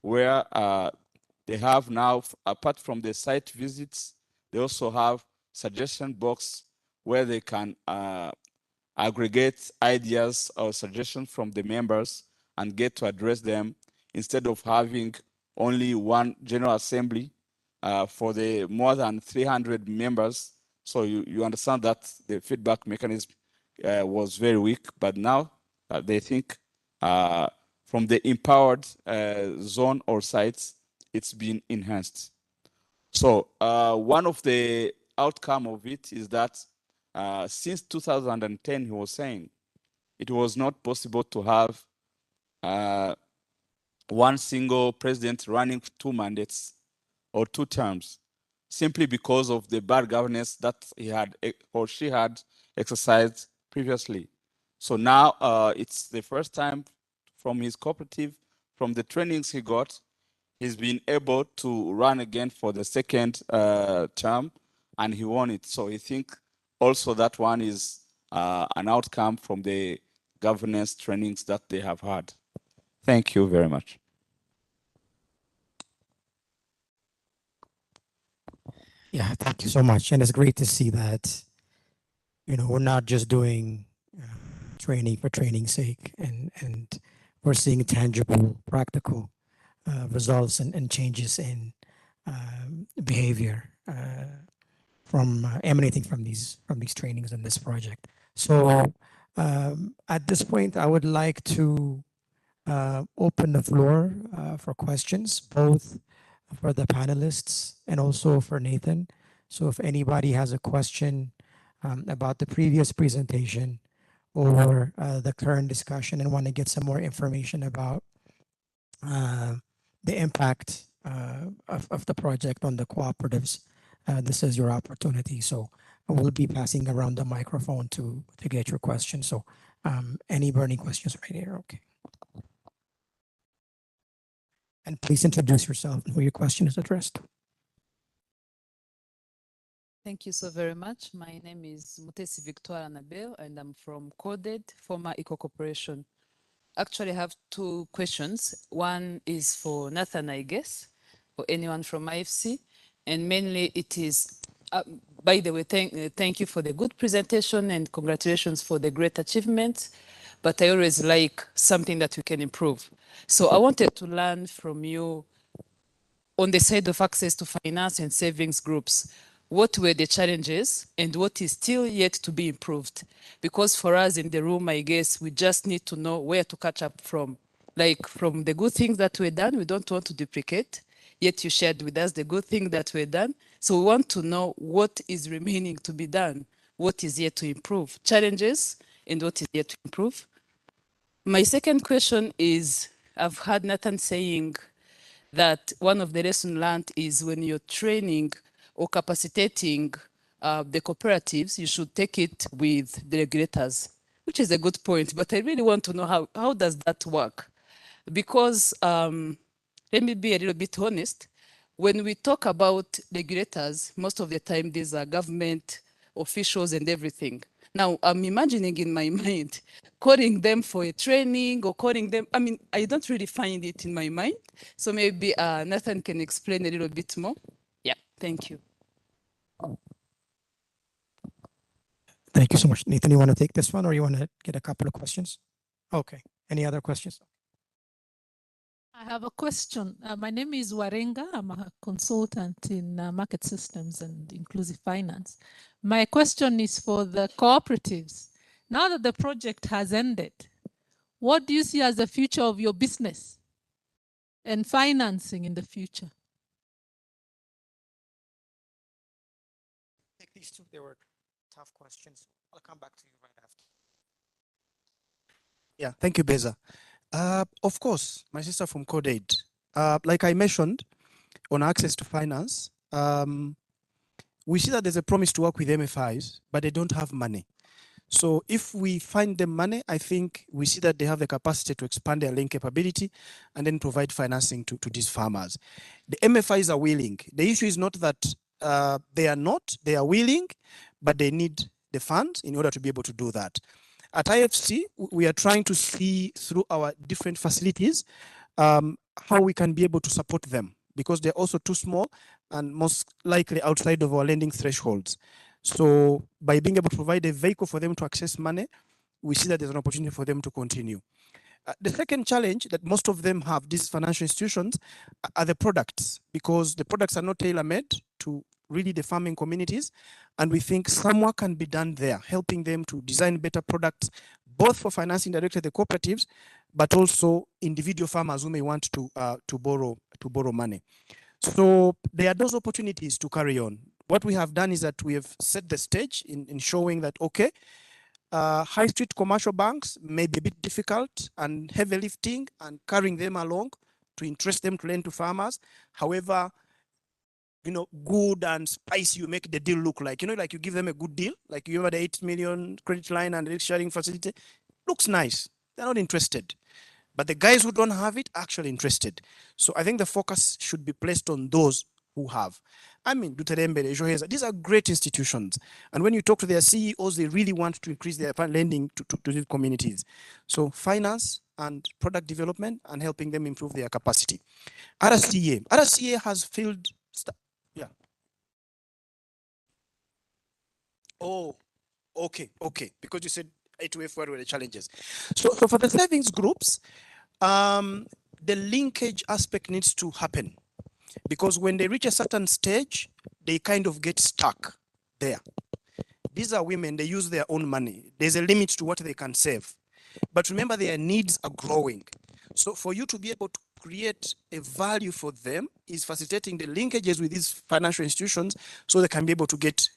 where they have now, apart from the site visits, they also have suggestion box where they can aggregate ideas or suggestions from the members and get to address them instead of having only one general assembly for the more than 300 members. So you understand that the feedback mechanism was very weak, but now they think from the empowered zone or sites, it's been enhanced. So one of the outcome of it is that since 2010, he was saying, it was not possible to have one single president running 2 mandates or 2 terms, simply because of the bad governance that he had or she had exercised previously. So now it's the first time from his cooperative, from the trainings he got, he's been able to run again for the 2nd term, and he won it. So I think also that one is an outcome from the governance trainings that they have had. Thank you very much. Yeah, thank you so much. And it's great to see that, you know, we're not just doing training for training's sake, and we're seeing tangible, practical results and changes in behavior from emanating from these trainings and this project. So at this point, I would like to open the floor for questions, both for the panelists and also for Nathan. So if anybody has a question about the previous presentation or the current discussion and want to get some more information about the impact of the project on the cooperatives, this is your opportunity. So I will be passing around the microphone to get your questions. So any burning questions right here? Okay. And please introduce yourself and who your question is addressed. Thank you so very much. My name is Mutesi Victoire Annabelle, and I'm from Coded, former Eco Corporation. Actually, I have 2 questions. One is for Nathan, I guess, or anyone from IFC. And mainly it is, by the way, thank you for the good presentation and congratulations for the great achievements. But I always like something that we can improve. So I wanted to learn from you on the side of access to finance and savings groups. What were the challenges and what is still yet to be improved? Because for us in the room, I guess we just need to know where to catch up from. Like from the good things that were done, we don't want to duplicate, yet you shared with us the good things that were done. So we want to know what is remaining to be done, what is yet to improve, challenges and what is yet to improve. My second question is, I've heard Nathan saying that one of the lessons learned is when you're training or capacitating the cooperatives, you should take it with the regulators, which is a good point. But I really want to know how does that work? Because let me be a little bit honest. When we talk about regulators, most of the time these are government officials and everything. Now, I'm imagining in my mind, calling them for a training or calling them, I mean, I don't really find it in my mind. So maybe Nathan can explain a little bit more. Yeah, thank you. Thank you so much. Nathan, you want to take this one or you want to get a couple of questions? Okay. Any other questions? I have a question. My name is Warenga. I'm a consultant in market systems and inclusive finance. My question is for the cooperatives. Now that the project has ended, what do you see as the future of your business and financing in the future? Take these 2. They were tough questions. I'll come back to you right after. Yeah, thank you, Beza. Of course, my sister from CodeAid. Like I mentioned, on access to finance, we see that there's a promise to work with MFIs, but they don't have money. So if we find them money, I think we see that they have the capacity to expand their link capability and then provide financing to these farmers. The MFIs are willing. The issue is not that they are not, they are willing, but they need the funds in order to be able to do that. At IFC, we are trying to see through our different facilities how we can be able to support them, because they're also too small and most likely outside of our lending thresholds. So by being able to provide a vehicle for them to access money, we see that there's an opportunity for them to continue. The second challenge that most of them have, these financial institutions, are the products, because the products are not tailor-made to really the farming communities. And we think some work can be done there, helping them to design better products, both for financing directly the cooperatives, but also individual farmers who may want to borrow money. So there are those opportunities to carry on. What we have done is that we have set the stage in showing that, okay, high street commercial banks may be a bit difficult and heavy lifting and carrying them along to interest them to lend to farmers. However, good and spicy, you make the deal look like, like you give them a good deal, like you have the 8 million credit line and risk sharing facility. Looks nice. They're not interested. But the guys who don't have it are actually interested. So I think the focus should be placed on those who have. I mean, Duterembe, Joheza, these are great institutions. And when you talk to their CEOs, they really want to increase their lending to these communities. So finance and product development and helping them improve their capacity. RCA has filled, yeah. Oh, okay. Because you said A2F, what were the challenges? So for the savings groups, the linkage aspect needs to happen, because when they reach a certain stage, they kind of get stuck there. These are women, they use their own money. There's a limit to what they can save. But remember, their needs are growing. So for you to be able to create a value for them is facilitating the linkages with these financial institutions so they can be able to get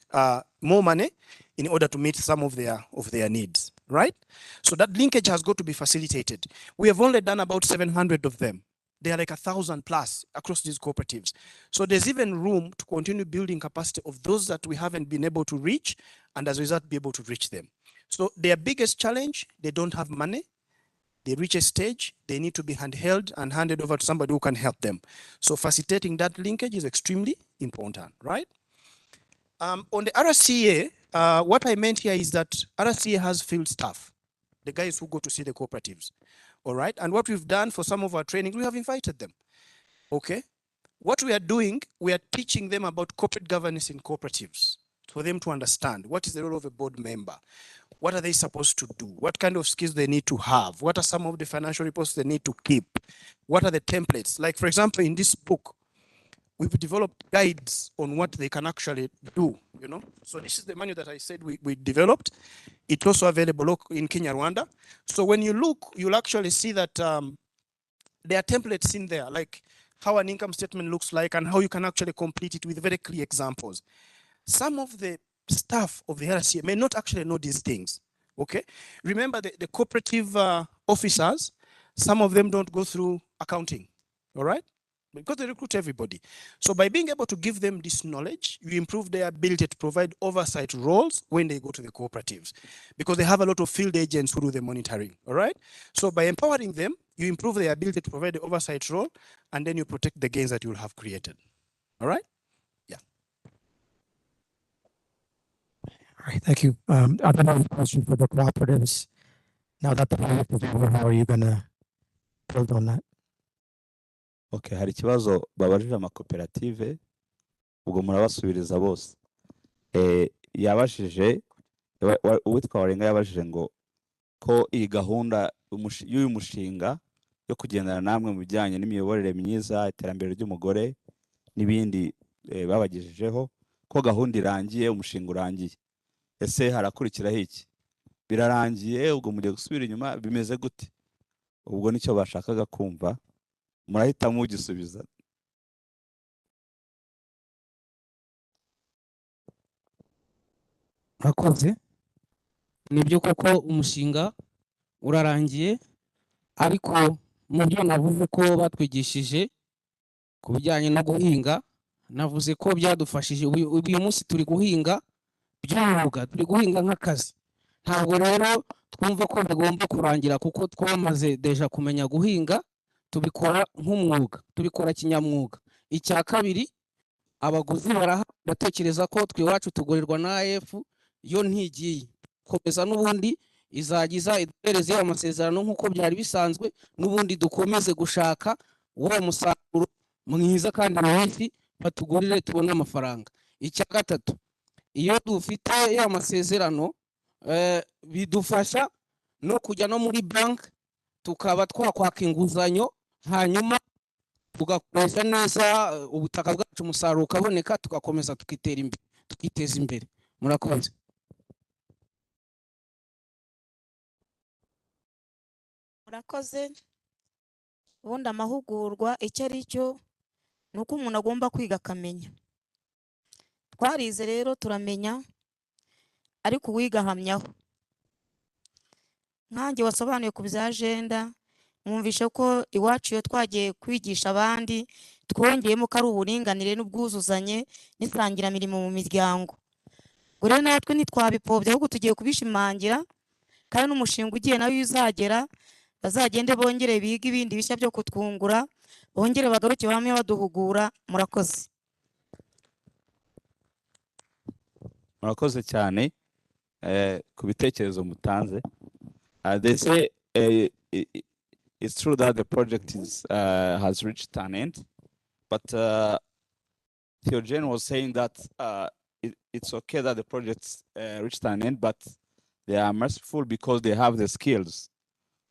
more money in order to meet some of their needs, right? So that linkage has got to be facilitated. We have only done about 700 of them. They are like 1,000 plus across these cooperatives. So there's even room to continue building capacity of those that we haven't been able to reach, and as a result, be able to reach them. So their biggest challenge, they don't have money. They reach a stage, they need to be handheld and handed over to somebody who can help them. So facilitating that linkage is extremely important, right? On the RCA, what I meant here is that RCA has field staff, the guys who go to see the cooperatives, all right? And what we've done for some of our training, we have invited them, okay? What we are doing, we are teaching them about corporate governance in cooperatives for them to understand what is the role of a board member. What are they supposed to do? What kind of skills they need to have? What are some of the financial reports they need to keep? What are the templates? Like, for example, in this book, we've developed guides on what they can actually do, So this is the manual that I said we developed. It's also available in Kenya, Rwanda. So when you look, you'll actually see that there are templates in there, like how an income statement looks like and how you can actually complete it with very clear examples. Some of the staff of the RCA may not actually know these things, okay? Remember the cooperative officers, some of them don't go through accounting, all right? Because they recruit everybody. So by being able to give them this knowledge, you improve their ability to provide oversight roles when they go to the cooperatives, because they have a lot of field agents who do the monitoring, all right? So by empowering them, you improve their ability to provide the oversight role, and then you protect the gains that you will have created, all right? All right, thank you. I have another question for the cooperatives. Now that the project is over, how are you going to build on that? Okay, hari ikibazo babajije amakoperative, ubwo murabasubiriza bose. Yabashije, uwitwa Warenga yabashije ngo ko iyi gahunda y'uyu mushinga yo kugendana namwe mu bijyanye n'imiyoborere myiza, iterambere ry'umugore n'ibindi babagejejeho, ko gahunda irangiye, umushinga urangiye. Ese harakurikiraho iki? Birarangiye, ubwo mugiye gusubira inyuma, bimeze gute? Ubwo nicyo bashakaga kumva, murahita mugisubiza. Murakoze. Nibyo koko umushinga urarangiye, ariko mu byo navuze ko batwigishije ku bijyanye no guhinga, navuze ko byadufashije. Uyu munsi turi guhinga by'umwuga, turi guhinga nk'akazi. Ntabwo rero twumva ko bigomba kurangira, kuko twamaze deja kumenya guhinga, tubikora nk'umwuga, tubikora kinyamwuga. Icya kabiri, abaguzi batekereza ko twe iwacu tugurirwa na AF, yo ntigiye komeza n'ubundi izagiza iduhereze ya masezerano nk'uko byari bisanzwe, n'ubundi dukomeze gushaka wa musaruro mwiza kandi mwinshi batugurire tubone amafaranga. Icya gatatu, iyo dufite ya masezerano bidufasha no kujya no muri bank tukaba twakwaka inguzanyo, hanyuma tugakoresha neza ubutaka bwacu, umusaruro ukaboneka, tugakomeza tukiteza imbere. Murakoze. murakoze. Ubundi amahugurwa icyo ari cyo ni uko umuntu agomba kwiga akamenya. Twarize rero turamenya, ariko uwiga ahamyaho. Nkanjye wasobanuye ku bya agenda, mwumvishe ko iwacu iyo twagiye kwigisha abandi twongeyemo ko ari uburinganire n'ubwuzuzanye n'isangiramirimo mu miryango. Ubwo rero natwe ntitwabipfobya, ahubwo tugiye kubishimangira, kandi n'umushinga ugiye nawe uzagera bazagende bongere biga ibindi bishya byo kutwungura, bongere bagaruke bamwe baduhugura. Murakoze. murakoze cyane ku bitekerezo mutanze. They say it's true that the project has reached an end, but Theogene was saying that it's okay that the project reached an end, but they are merciful because they have the skills.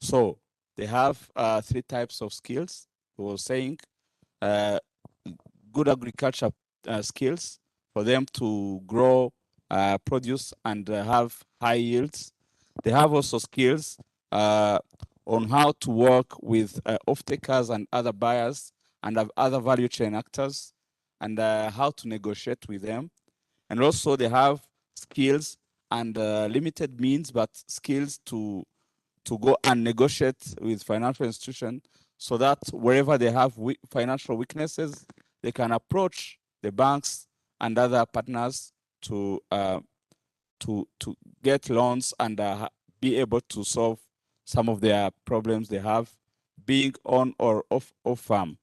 So they have 3 types of skills. He was saying good agriculture skills for them to grow produce and have high yields. They have also skills on how to work with off-takers and other buyers and other value chain actors, and how to negotiate with them. And also they have skills and limited means, but skills to go and negotiate with financial institutions, so that wherever they have financial weaknesses, they can approach the banks and other partners to get loans and be able to solve some of their problems they have, being on or off farm.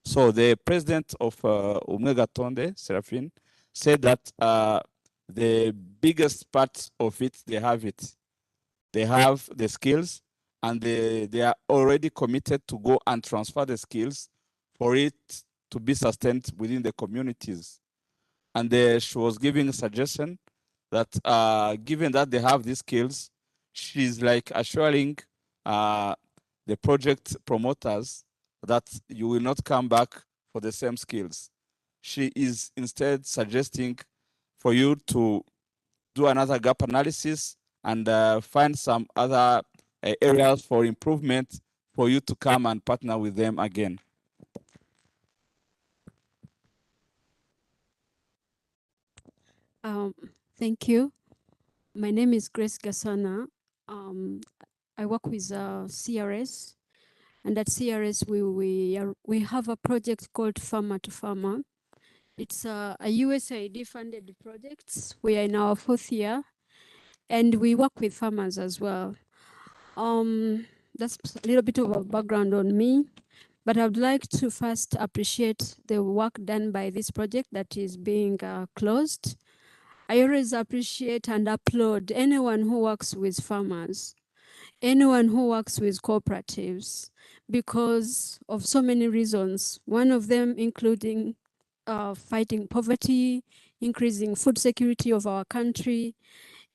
So the president of Umega Tonde, Seraphine, said that the biggest part of it, they have it. They have the skills, and they are already committed to go and transfer the skills for it to be sustained within the communities. And she was giving a suggestion that given that they have these skills, she's like assuring the project promoters that you will not come back for the same skills. She is instead suggesting for you to do another gap analysis and find some other areas for improvement for you to come and partner with them again. Thank you. My name is Grace Gasana. I work with CRS, and at CRS we have a project called Farmer to Farmer. It's a USAID funded project. We are in our 4th year, and we work with farmers as well. That's a little bit of a background on me, but I would like to first appreciate the work done by this project that is being closed. I always appreciate and applaud anyone who works with farmers, anyone who works with cooperatives, because of so many reasons. One of them including fighting poverty, increasing food security of our country,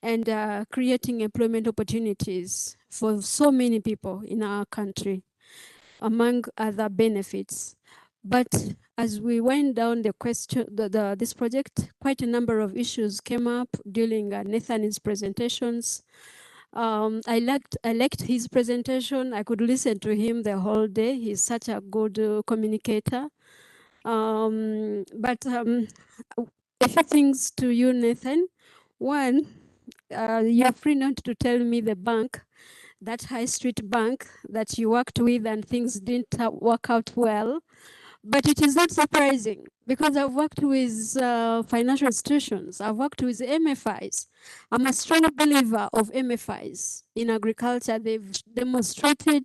and creating employment opportunities for so many people in our country, among other benefits. But as we went down the question, this project, quite a number of issues came up during Nathan's presentations. I liked his presentation. I could listen to him the whole day. He's such a good communicator. But a few things to you, Nathan. One, you're free not to tell me the bank, that high street bank that you worked with and things didn't work out well. But it is not surprising, because I've worked with financial institutions. I've worked with MFIs. I'm a strong believer of MFIs in agriculture. They've demonstrated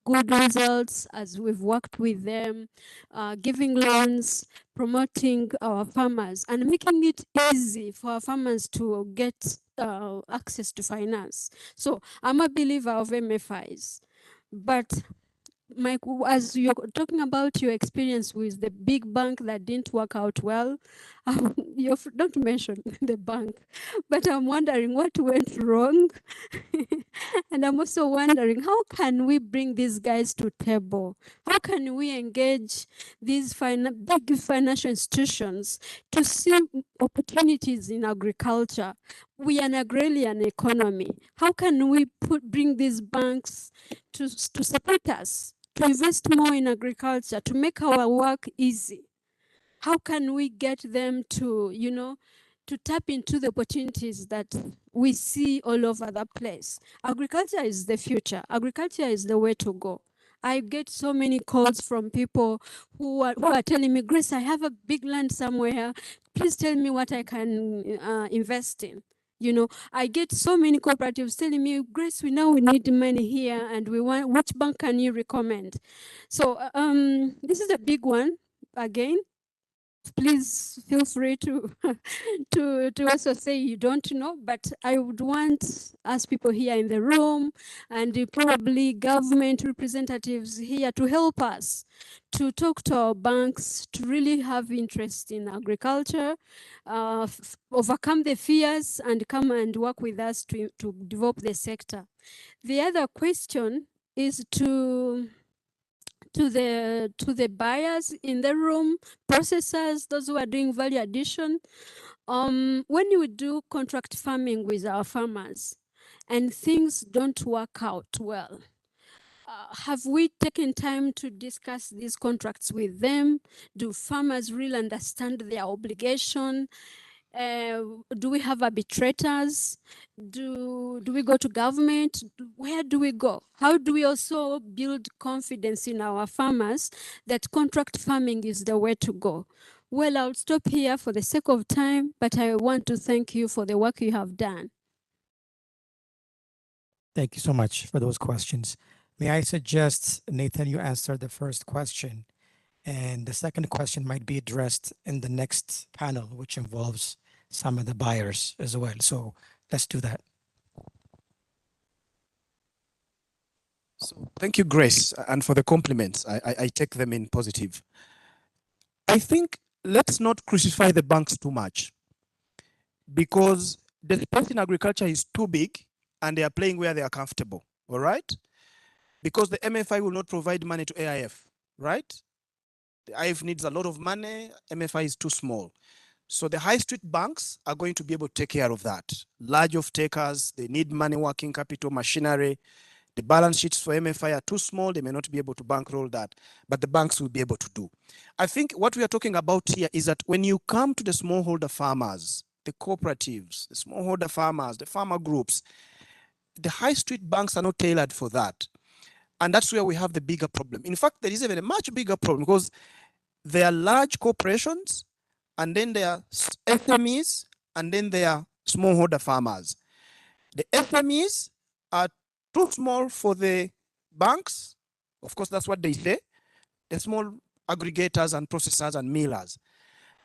good results as we've worked with them, giving loans, promoting our farmers, and making it easy for our farmers to get access to finance. So I'm a believer of MFIs. But Mike, as you're talking about your experience with the big bank that didn't work out well, don't mention the bank, but I'm wondering what went wrong. And I'm also wondering, how can we bring these guys to table? How can we engage these big financial institutions to see opportunities in agriculture? We are an agrarian economy. How can we bring these banks to support us, to invest more in agriculture, to make our work easy? How can we get them to, to tap into the opportunities that we see all over the place? Agriculture is the future. Agriculture is the way to go. I get so many calls from people who are telling me, Grace, I have a big land somewhere. Please tell me what I can invest in. I get so many cooperatives telling me, Grace, we need money here, and we want, which bank can you recommend? So this is a big one. Again, please feel free to to also say you don't know, but I would want us people here in the room and probably government representatives here to help us to talk to our banks, to really have interest in agriculture, overcome the fears, and come and work with us to develop the sector. The other question is to the buyers in the room, processors, those who are doing value addition. When you do contract farming with our farmers and things don't work out well, have we taken time to discuss these contracts with them? Do farmers really understand their obligation? Do we have arbitrators? Do we go to government? Where do we go? How do we also build confidence in our farmers that contract farming is the way to go? Well, I'll stop here for the sake of time, but I want to thank you for the work you have done. Thank you so much for those questions. May I suggest, Nathan, you answer the first question, and the second question might be addressed in the next panel, which involves some of the buyers as well. So let's do that. So thank you, Grace, and for the compliments. I take them in positive. I think let's not crucify the banks too much, because the space in agriculture is too big and they are playing where they are comfortable, all right? Because the MFI will not provide money to AIF, right? The IF needs a lot of money, MFI is too small. So the high street banks are going to be able to take care of that. Large off-takers, they need money, working capital, machinery. The balance sheets for MFI are too small, they may not be able to bankroll that, but the banks will be able to do. I think what we are talking about here is that when you come to the smallholder farmers, the cooperatives, the smallholder farmers, the farmer groups, the high street banks are not tailored for that. And that's where we have the bigger problem. In fact, there is even a much bigger problem, because there are large corporations, and then there are SMEs, and then there are smallholder farmers. The SMEs are too small for the banks. Of course, that's what they say. The small aggregators and processors and millers.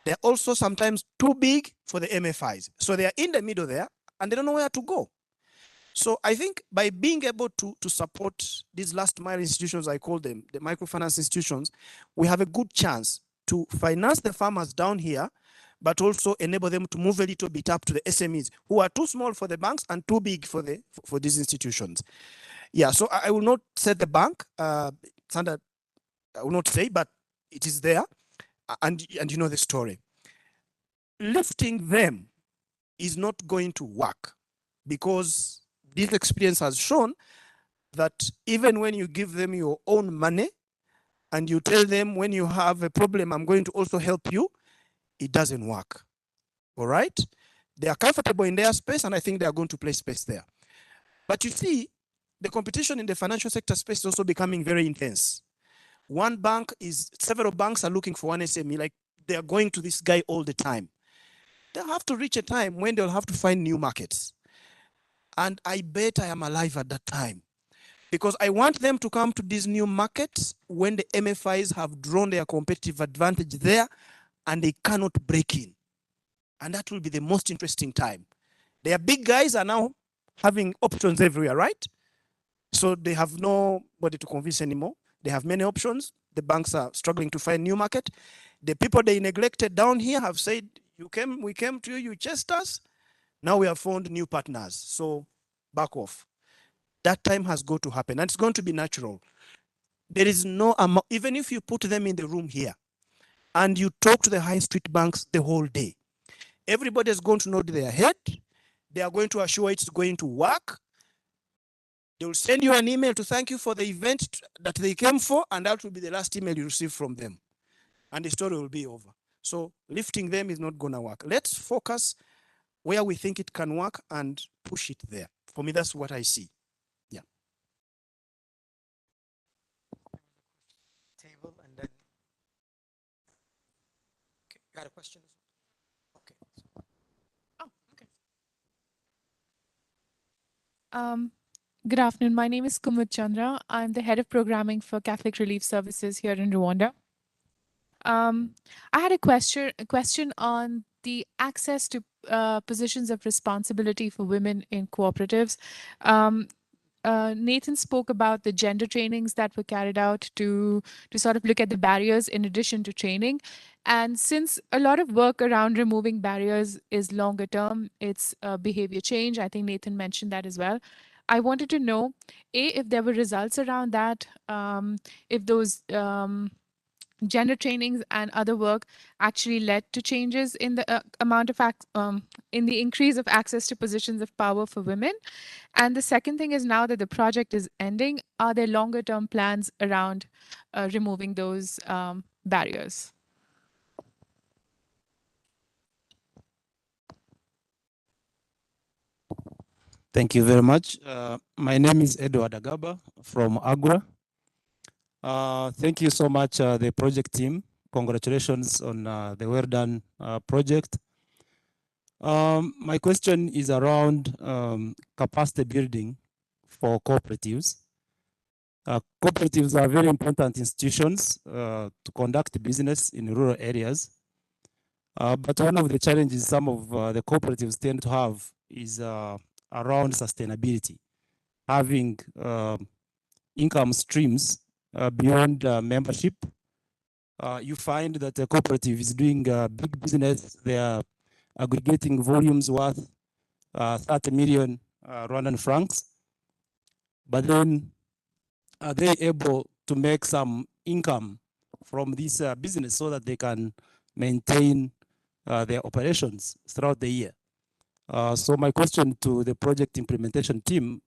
They're also sometimes too big for the MFIs. So they are in the middle there, and they don't know where to go. So I think by being able to support these last mile institutions, I call them the microfinance institutions, we have a good chance to finance the farmers down here, but also enable them to move a little bit up to the SMEs, who are too small for the banks and too big for these institutions. Yeah, so I will not say the bank, Sandra, I will not say, but it is there, and you know the story. Lifting them is not going to work, because this experience has shown that even when you give them your own money and you tell them, when you have a problem, I'm going to also help you, it doesn't work. All right? They are comfortable in their space, and I think they are going to play space there. But you see, the competition in the financial sector space is also becoming very intense. Several banks are looking for one SME, like they are going to this guy all the time. They'll have to reach a time when they'll have to find new markets. And I bet I am alive at that time. because I want them to come to these new markets when the MFIs have drawn their competitive advantage there and they cannot break in. And that will be the most interesting time. Their big guys are now having options everywhere, right? So they have nobody to convince anymore. They have many options. The banks are struggling to find new market. The people they neglected down here have said, we came to you, you chased us. Now we have found new partners. So back off. That time has got to happen, and it's going to be natural. There is no amount, even if you put them in the room here and you talk to the high street banks the whole day, everybody is going to nod their head. They are going to assure it's going to work. They will send you an email to thank you for the event that they came for, and that will be the last email you receive from them. And the story will be over. So lifting them is not going to work. Let's focus where we think it can work and push it there. For me, that's what I see. Yeah. Table and then. Okay, got a question? Okay. Oh, okay. Good afternoon. My name is Kumud Chandra. I'm the head of programming for Catholic Relief Services here in Rwanda. I had a question on the access to positions of responsibility for women in cooperatives. Nathan spoke about the gender trainings that were carried out to sort of look at the barriers in addition to training. And since a lot of work around removing barriers is longer term, it's behavior change. I think Nathan mentioned that as well. I wanted to know, if there were results around that, if those gender trainings and other work actually led to changes in the amount of in the increase of access to positions of power for women. And the second thing is, now that the project is ending, are there longer term plans around removing those barriers? Thank you very much. My name is Edward Agaba from Agua. Thank you so much, the project team. Congratulations on the well done project. My question is around capacity building for cooperatives. Cooperatives are very important institutions to conduct business in rural areas. But one of the challenges some of the cooperatives tend to have is around sustainability, having income streams beyond membership. You find that a cooperative is doing big business. They are aggregating volumes worth 30 million Rwandan francs. But then are they able to make some income from this business so that they can maintain their operations throughout the year? So my question to the project implementation team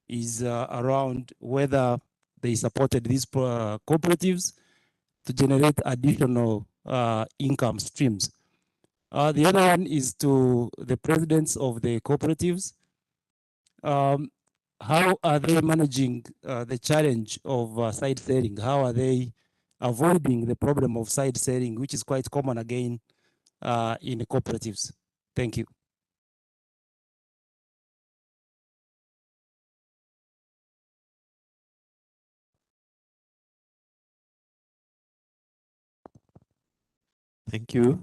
is around whether they supported these cooperatives to generate additional income streams. The other one is to the presidents of the cooperatives. How are they managing the challenge of side selling? How are they avoiding the problem of side selling, which is quite common again in the cooperatives? Thank you. Thank you.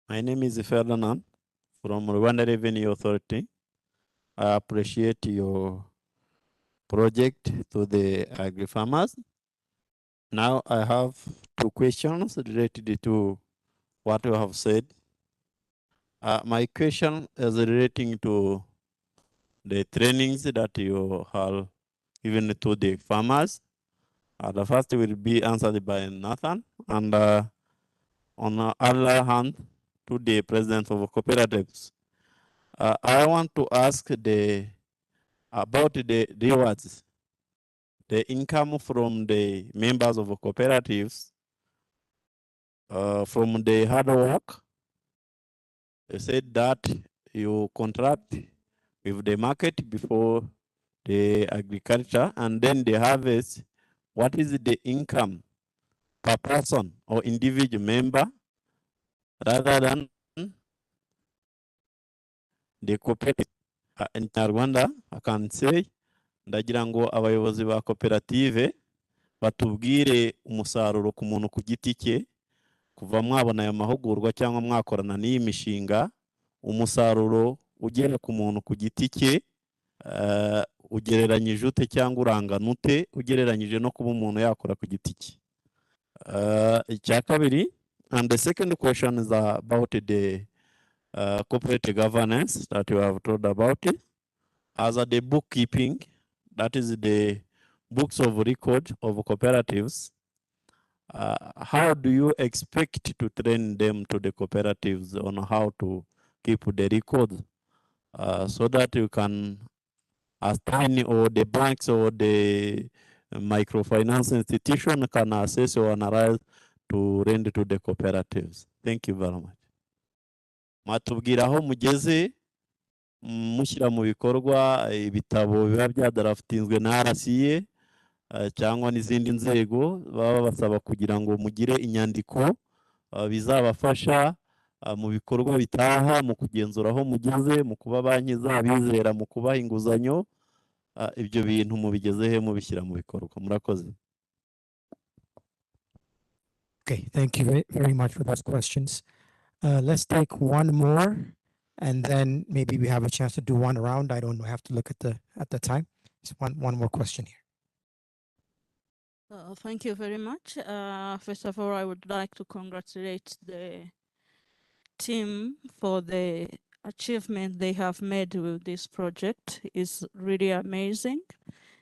My name is Ferdinand from Rwanda Revenue Authority. I appreciate your project to the agri-farmers. Now I have two questions related to what you have said. My question is relating to the trainings that you have given to the farmers. The first will be answered by Nathan, and on the other hand, to the president of cooperatives. I want to ask about the rewards, the income from the members of cooperatives, from the hard work. They said that you contract with the market before the agriculture, and then the harvest. What is the income per person or individual member rather than the cooperative? in Kinyarwanda, I can say, ndagira ngo abayobozi ba koperative batubwire umusaruro ku muntu ku giti cye, kuva mwabona aya mahugurwa cyangwa mwakorana n'iyi mishinga, umusaruro ugera ku muntu ku giti cye, ugereranyije ute cyangwa urangana ute ugereranyije no kuba umuntu yakora ku giti cye. Icya kabiri, and the second question is about the corporate governance that you have told about. As the bookkeeping, that is the books of record of cooperatives, how do you expect to train them to the cooperatives on how to keep the records so that you can assign, or the banks or the microfinance institution can assess or analyze to rent to the cooperatives? Thank you very much. Matubwira aho mugeze mushyira mu bikorwa ibitabo biba byadraftinzwe na RCA cyangwa n'izindi nzego baba basaba kugira ngo mugire inyandiko bizabafasha mu bikorwa bitaha, mu kugenzura aho mugeze, mu kuba banki zabizera, mu kubaha inguzanyo. Ibyo bintu mubigezehe mubishyira mu bikorwa. Murakoze. Okay, thank you very much for those questions. Let's take one more, and then maybe we have a chance to do one round. I don't know. I have to look at the time. Just one more question here. Thank you very much. First of all, I would like to congratulate the team for the achievement they have made with this project. It's really amazing.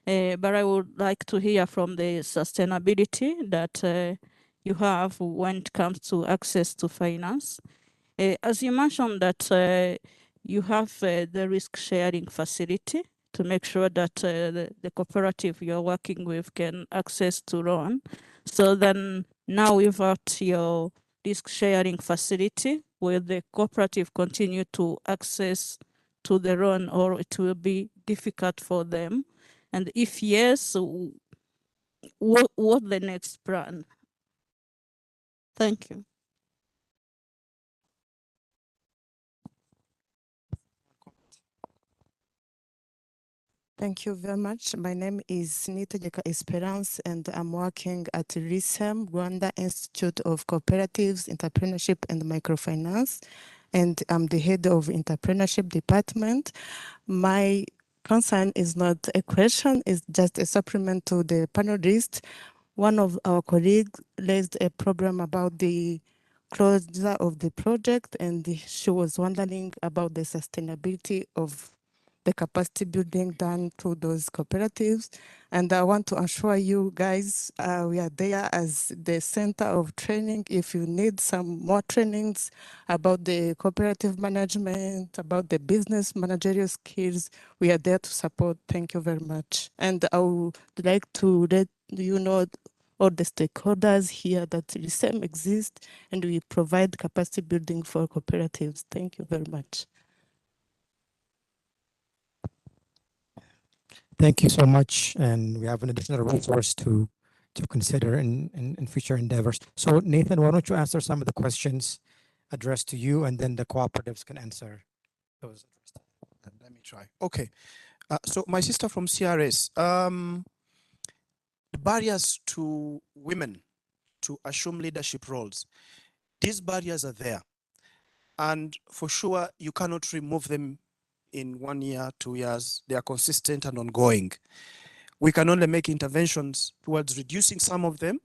But I would like to hear from the sustainability that you have when it comes to access to finance. As you mentioned that you have the risk sharing facility to make sure that the cooperative you're working with can access to loan. So then now without your risk sharing facility, will the cooperative continue to access to the loan, or it will be difficult for them? And if yes, what the next plan? Thank you. Thank you very much. My name is Nitegeka Esperance, and I'm working at RISEM, Rwanda Institute of Cooperatives, Entrepreneurship and Microfinance, and I'm the head of Entrepreneurship Department. My concern is not a question, it's just a supplement to the panelist. One of our colleagues raised a problem about the closure of the project, and she was wondering about the sustainability of the capacity building done through those cooperatives. And I want to assure you guys, we are there as the center of training. If you need some more trainings about the cooperative management, about the business managerial skills, we are there to support. Thank you very much. And I would like to let you know all the stakeholders here that RISEM exists, and we provide capacity building for cooperatives. Thank you very much. Thank you so much, and we have an additional resource to consider in future endeavors. So Nathan, why don't you answer some of the questions addressed to you, and then the cooperatives can answer those. Let me try. Okay, so my sister from CRS, the barriers to women to assume leadership roles, these barriers are there, and for sure you cannot remove them in 1 year, 2 years. They are consistent and ongoing. We can only make interventions towards reducing some of them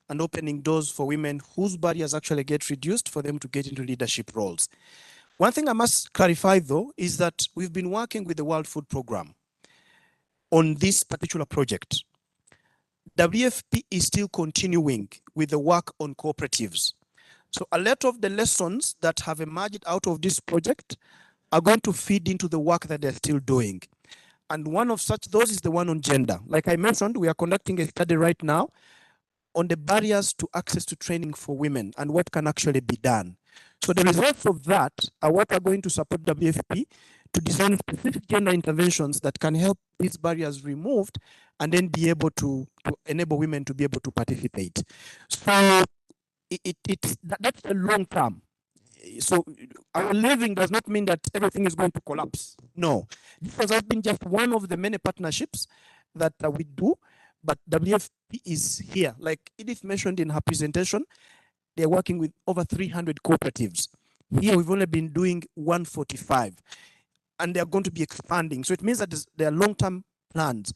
and opening doors for women whose barriers actually get reduced for them to get into leadership roles. One thing I must clarify though is that we've been working with the World Food Programme on this particular project. WFP is still continuing with the work on cooperatives. So a lot of the lessons that have emerged out of this project are going to feed into the work that they're still doing. And one of such those is the one on gender. Like I mentioned, we are conducting a study right now on the barriers to access to training for women and what can actually be done. So the results of that are what are going to support WFP to design specific gender interventions that can help these barriers removed and then be able to enable women to be able to participate. So that's a long term. So our living does not mean that everything is going to collapse. No, this has been just one of the many partnerships that we do, but WFP is here. Like Edith mentioned in her presentation, they're working with over 300 cooperatives. Here we've only been doing 145, and they're going to be expanding. So it means that there are long-term plans,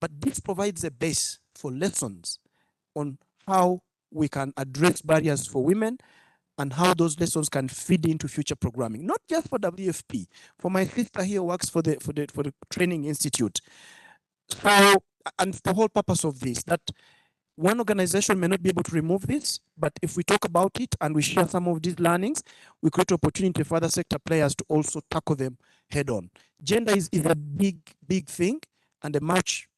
but this provides a base for lessons on how we can address barriers for women and how those lessons can feed into future programming, not just for WFP. For my sister here works for the Training Institute. So, and the whole purpose of this, that one organization may not be able to remove this, but if we talk about it and we share some of these learnings, we create opportunity for other sector players to also tackle them head on. Gender is a big thing and a much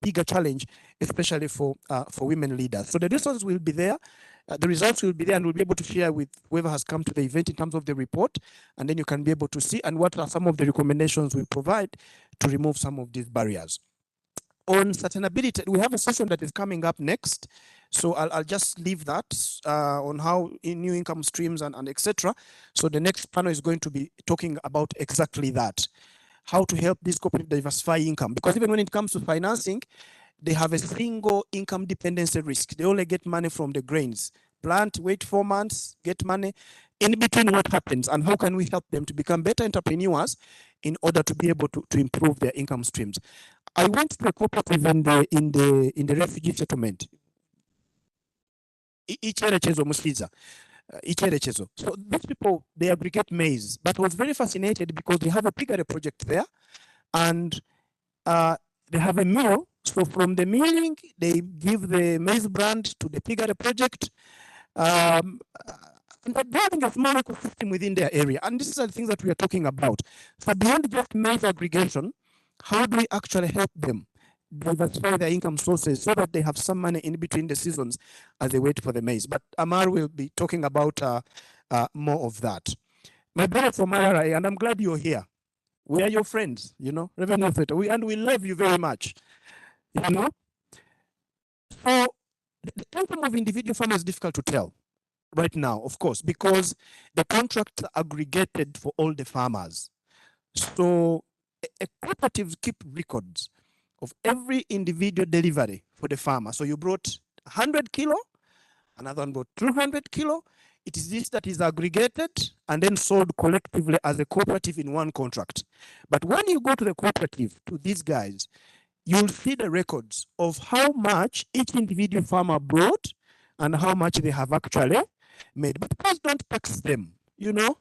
bigger challenge, especially for women leaders. So the resources will be there, the results will be there, and we'll be able to share with whoever has come to the event in terms of the report, and then you can be able to see and what are some of the recommendations we provide to remove some of these barriers. On sustainability, we have a session that is coming up next, so I'll just leave that on how in new income streams and etc. So the next panel is going to be talking about exactly that, how to help this cooperative diversify income, because even when it comes to financing, they have a single income dependency risk. They only get money from the grains. Plant, wait 4 months, get money. In between, what happens, and how can we help them to become better entrepreneurs in order to be able to improve their income streams? I went to a cooperative in the refugee settlement. So these people, they aggregate maize, but I was very fascinated because they have a piggery project there, and they have a mill. So from the milling, they give the maize brand to the piggery project. And they're building a small ecosystem within their area. And these are the things that we are talking about. So beyond just maize aggregation, how do we actually help them diversify their income sources so that they have some money in between the seasons as they wait for the maize? But Amar will be talking about more of that. My brother from IRA, and I'm glad you're here. We are your friends, you know, Revenue Authority, and we love you very much, you know. So the income of individual farmers is difficult to tell right now, of course, because the contracts are aggregated for all the farmers. So a cooperative keep records of every individual delivery for the farmer. So you brought 100 kilo, another one brought 200 kilo. It is this that is aggregated and then sold collectively as a cooperative in one contract. But when you go to the cooperative, to these guys, you'll see the records of how much each individual farmer brought and how much they have actually made. But please don't tax them, you know,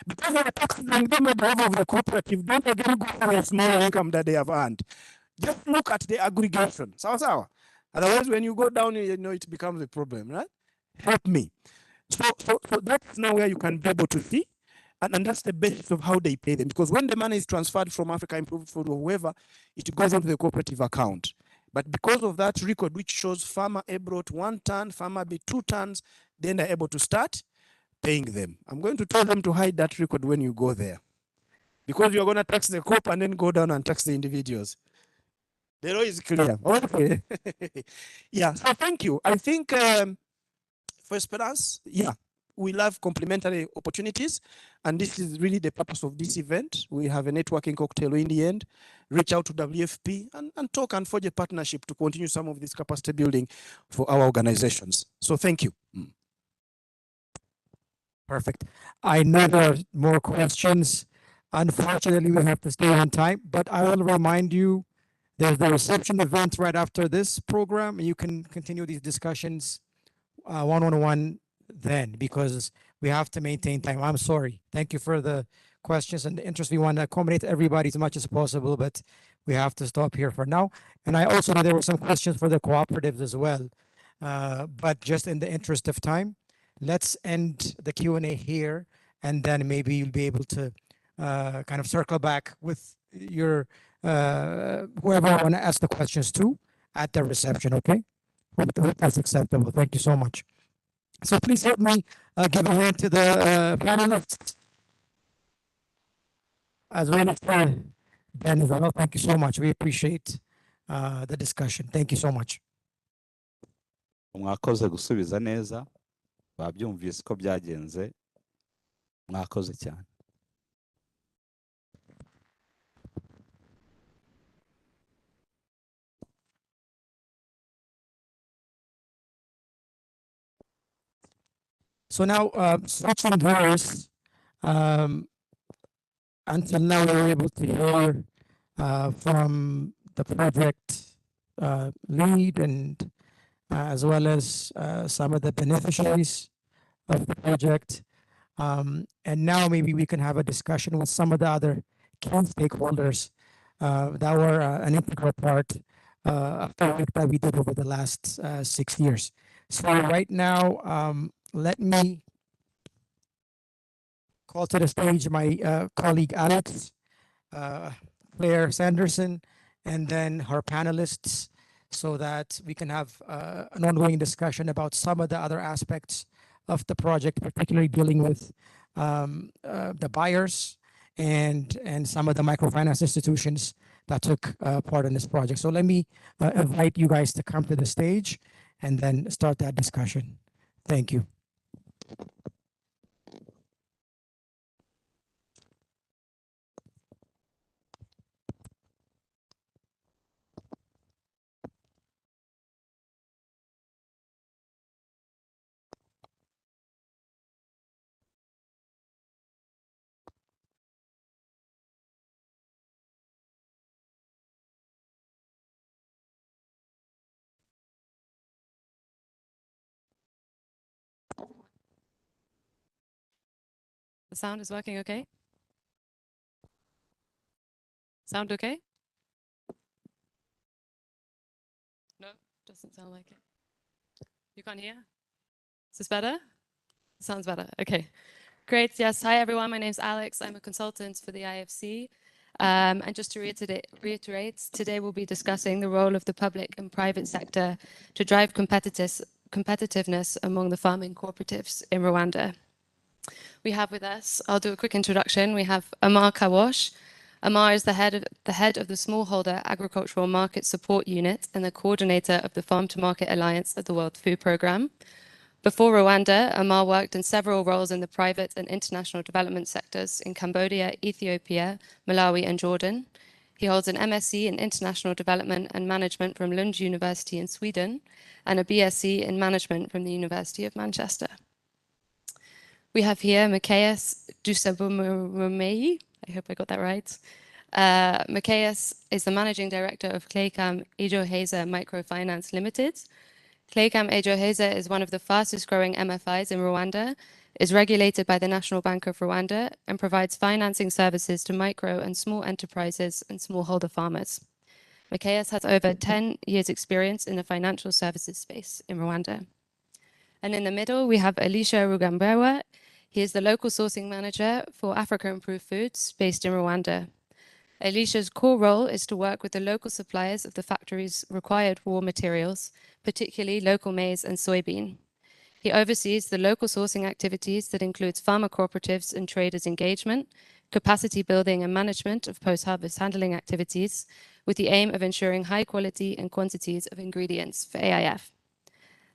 because they are taxing them on behalf of the cooperative. Don't again go for a small income that they have earned. Just look at the aggregation. Sawa. Otherwise, when you go down, you know, it becomes a problem, right? Help me. So that's now where you can be able to see, and that's the basis of how they pay them. Because when the money is transferred from Africa Improved Food or whoever, it goes onto the cooperative account. But because of that record, which shows farmer A brought 1 ton, farmer B 2 tons, then they're able to start paying them. I'm going to tell them to hide that record when you go there, because you're going to tax the coop and then go down and tax the individuals. The law is clear. Okay. Yeah. So thank you. I think for Esperance, yeah, we love complementary opportunities, and this is really the purpose of this event. We have a networking cocktail in the end. Reach out to WFP and talk and forge a partnership to continue some of this capacity building for our organizations. So thank you. Perfect. I know there are more questions. Unfortunately, we have to stay on time, but I will remind you there's the reception event right after this program. You can continue these discussions one-on-one then, because we have to maintain time. I'm sorry. Thank you for the questions and the interest. We want to accommodate everybody as much as possible, but we have to stop here for now. And I also know there were some questions for the cooperatives as well. But just in the interest of time, let's end the Q&A here, and then maybe you'll be able to kind of circle back with your whoever you want to ask the questions to at the reception, okay? Hope that's acceptable. Thank you so much. So please help me give a hand to the panelists, as well as Ben as well. Thank you so much. We appreciate the discussion. Thank you so much. Mwakoze gusubiza neza, babyumvise ko byagenze, mwakoze cyane. So now, switching gears, until now we were able to hear from the project lead and as well as some of the beneficiaries of the project. And now maybe we can have a discussion with some of the other key stakeholders that were an integral part of the work that we did over the last 6 years. So right now, let me call to the stage my colleague Alex, Claire Sanderson, and then her panelists so that we can have an ongoing discussion about some of the other aspects of the project, particularly dealing with the buyers and some of the microfinance institutions that took part in this project. So let me invite you guys to come to the stage and then start that discussion. Thank you. The sound is working okay? Sound okay? No, doesn't sound like it. You can't hear? Is this better? Sounds better. Okay. Great. Yes. Hi, everyone. My name's Alex. I'm a consultant for the IFC. And just to reiterate, today we'll be discussing the role of the public and private sector to drive competitiveness among the farming cooperatives in Rwanda. We have with us, I'll do a quick introduction. We have Amar Kawosh. Amar is the head of the Smallholder Agricultural Market Support Unit and the coordinator of the Farm to Market Alliance of the World Food Programme. Before Rwanda, Amar worked in several roles in the private and international development sectors in Cambodia, Ethiopia, Malawi, and Jordan. He holds an MSc in International Development and Management from Lund University in Sweden and a BSc in Management from the University of Manchester. We have here Macias Dusabumurumei. I hope I got that right. Macias is the Managing Director of Claycam Ejoheza Microfinance Limited. Claycam Ejoheza is one of the fastest growing MFIs in Rwanda, is regulated by the National Bank of Rwanda, and provides financing services to micro and small enterprises and smallholder farmers. Macias has over 10 years experience in the financial services space in Rwanda. And in the middle, we have Elisha Rugambewa. He is the local sourcing manager for Africa Improved Foods based in Rwanda. Elisha's core role is to work with the local suppliers of the factory's required raw materials, particularly local maize and soybean. He oversees the local sourcing activities that includes farmer cooperatives and traders engagement, capacity building and management of post-harvest handling activities, with the aim of ensuring high quality and quantities of ingredients for AIF.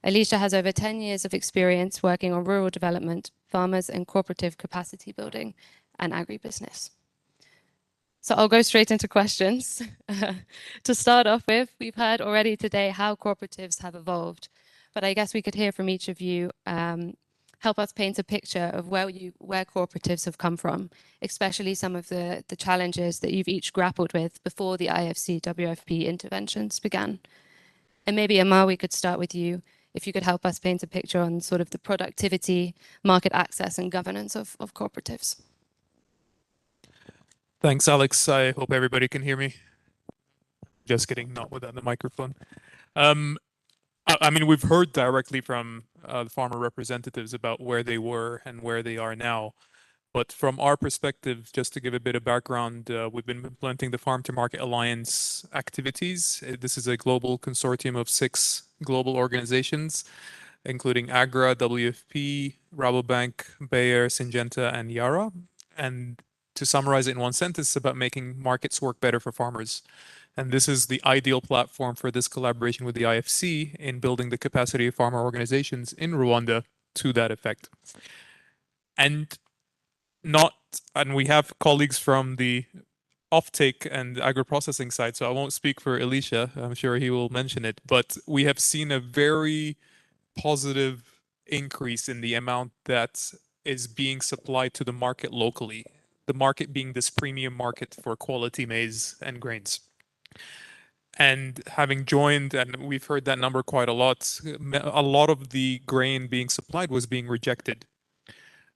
Elisha has over 10 years of experience working on rural development, farmers and cooperative capacity building, and agribusiness. So I'll go straight into questions. To start off with, we've heard already today how cooperatives have evolved, but I guess we could hear from each of you, help us paint a picture of where cooperatives have come from, especially some of the challenges that you've each grappled with before the IFC WFP interventions began. And maybe Amar, we could start with you. If you could help us paint a picture on sort of the productivity, market access, and governance of cooperatives. Thanks, Alex. I hope everybody can hear me. Just kidding, not without the microphone. I mean, we've heard directly from the farmer representatives about where they were and where they are now. But from our perspective, just to give a bit of background, we've been implementing the Farm to Market Alliance activities. This is a global consortium of 6 global organizations, including AGRA, WFP, Rabobank, Bayer, Syngenta, and Yara. And to summarize it in one sentence, it's about making markets work better for farmers. And this is the ideal platform for this collaboration with the IFC in building the capacity of farmer organizations in Rwanda to that effect. And not, and we have colleagues from the offtake and agro-processing side, so I won't speak for Elisha. I'm sure he will mention it, but we have seen a very positive increase in the amount that is being supplied to the market locally. The market being this premium market for quality maize and grains. And having joined, and we've heard that number quite a lot of the grain being supplied was being rejected.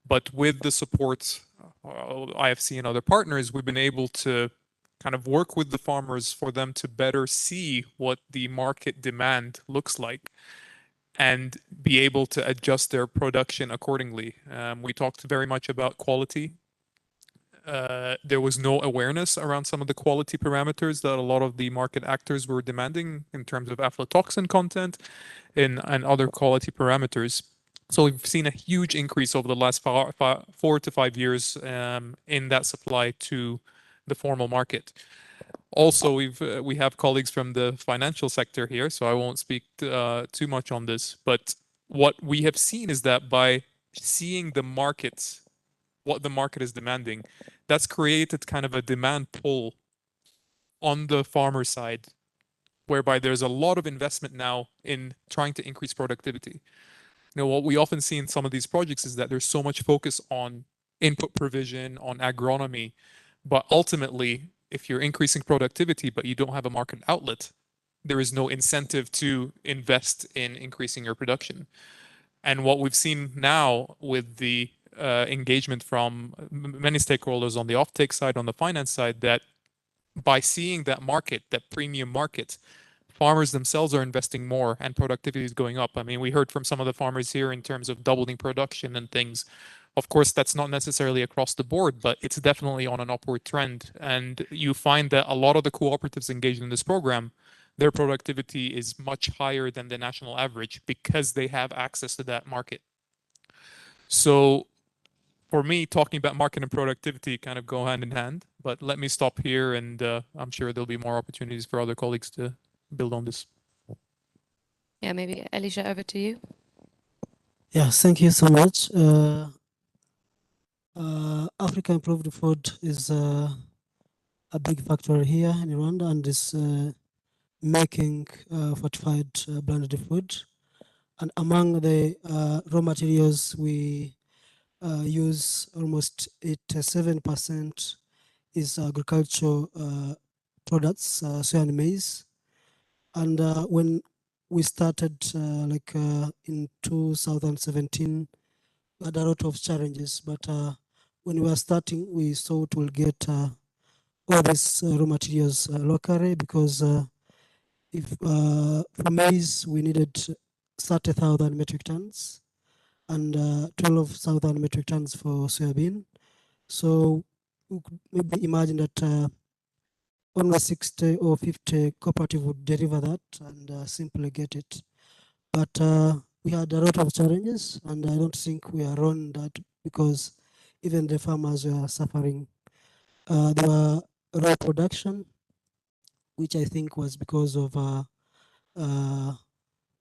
But with the support IFC and other partners, we've been able to kind of work with the farmers for them to better see what the market demand looks like and be able to adjust their production accordingly. We talked very much about quality. There was no awareness around some of the quality parameters that a lot of the market actors were demanding in terms of aflatoxin content and other quality parameters. So we've seen a huge increase over the last 4 to 5 years in that supply to the formal market. Also, we have colleagues from the financial sector here, so I won't speak too much on this. But what we have seen is that by seeing the markets, what the market is demanding, that's created kind of a demand pull on the farmer side, whereby there's a lot of investment now in trying to increase productivity. You know, what we often see in some of these projects is that there's so much focus on input provision, on agronomy, but ultimately, if you're increasing productivity but you don't have a market outlet, there is no incentive to invest in increasing your production. And what we've seen now with the engagement from many stakeholders on the offtake side, on the finance side, that by seeing that market, that premium market, farmers themselves are investing more and productivity is going up. I mean, we heard from some of the farmers here in terms of doubling production and things. Of course, that's not necessarily across the board, but it's definitely on an upward trend. And you find that a lot of the cooperatives engaged in this program, their productivity is much higher than the national average because they have access to that market. So for me, talking about market and productivity kind of go hand in hand, but let me stop here and I'm sure there'll be more opportunities for other colleagues to build on this. Yeah, maybe Elisha, over to you. Yeah, thank you so much. Africa Improved Food is a big factory here in Rwanda and is making fortified blended food. And among the raw materials we use, almost 87% is agricultural products, soy and maize. And when we started in 2017, we had a lot of challenges, but when we were starting, we thought we'll get all these raw materials locally, because if for maize we needed 30,000 metric tons and 12,000 metric tons for soybean. So we could maybe imagine that only 60 or 50 cooperative would deliver that and simply get it. But we had a lot of challenges, and I don't think we are on that, because even the farmers were suffering. There were raw production, which I think was because of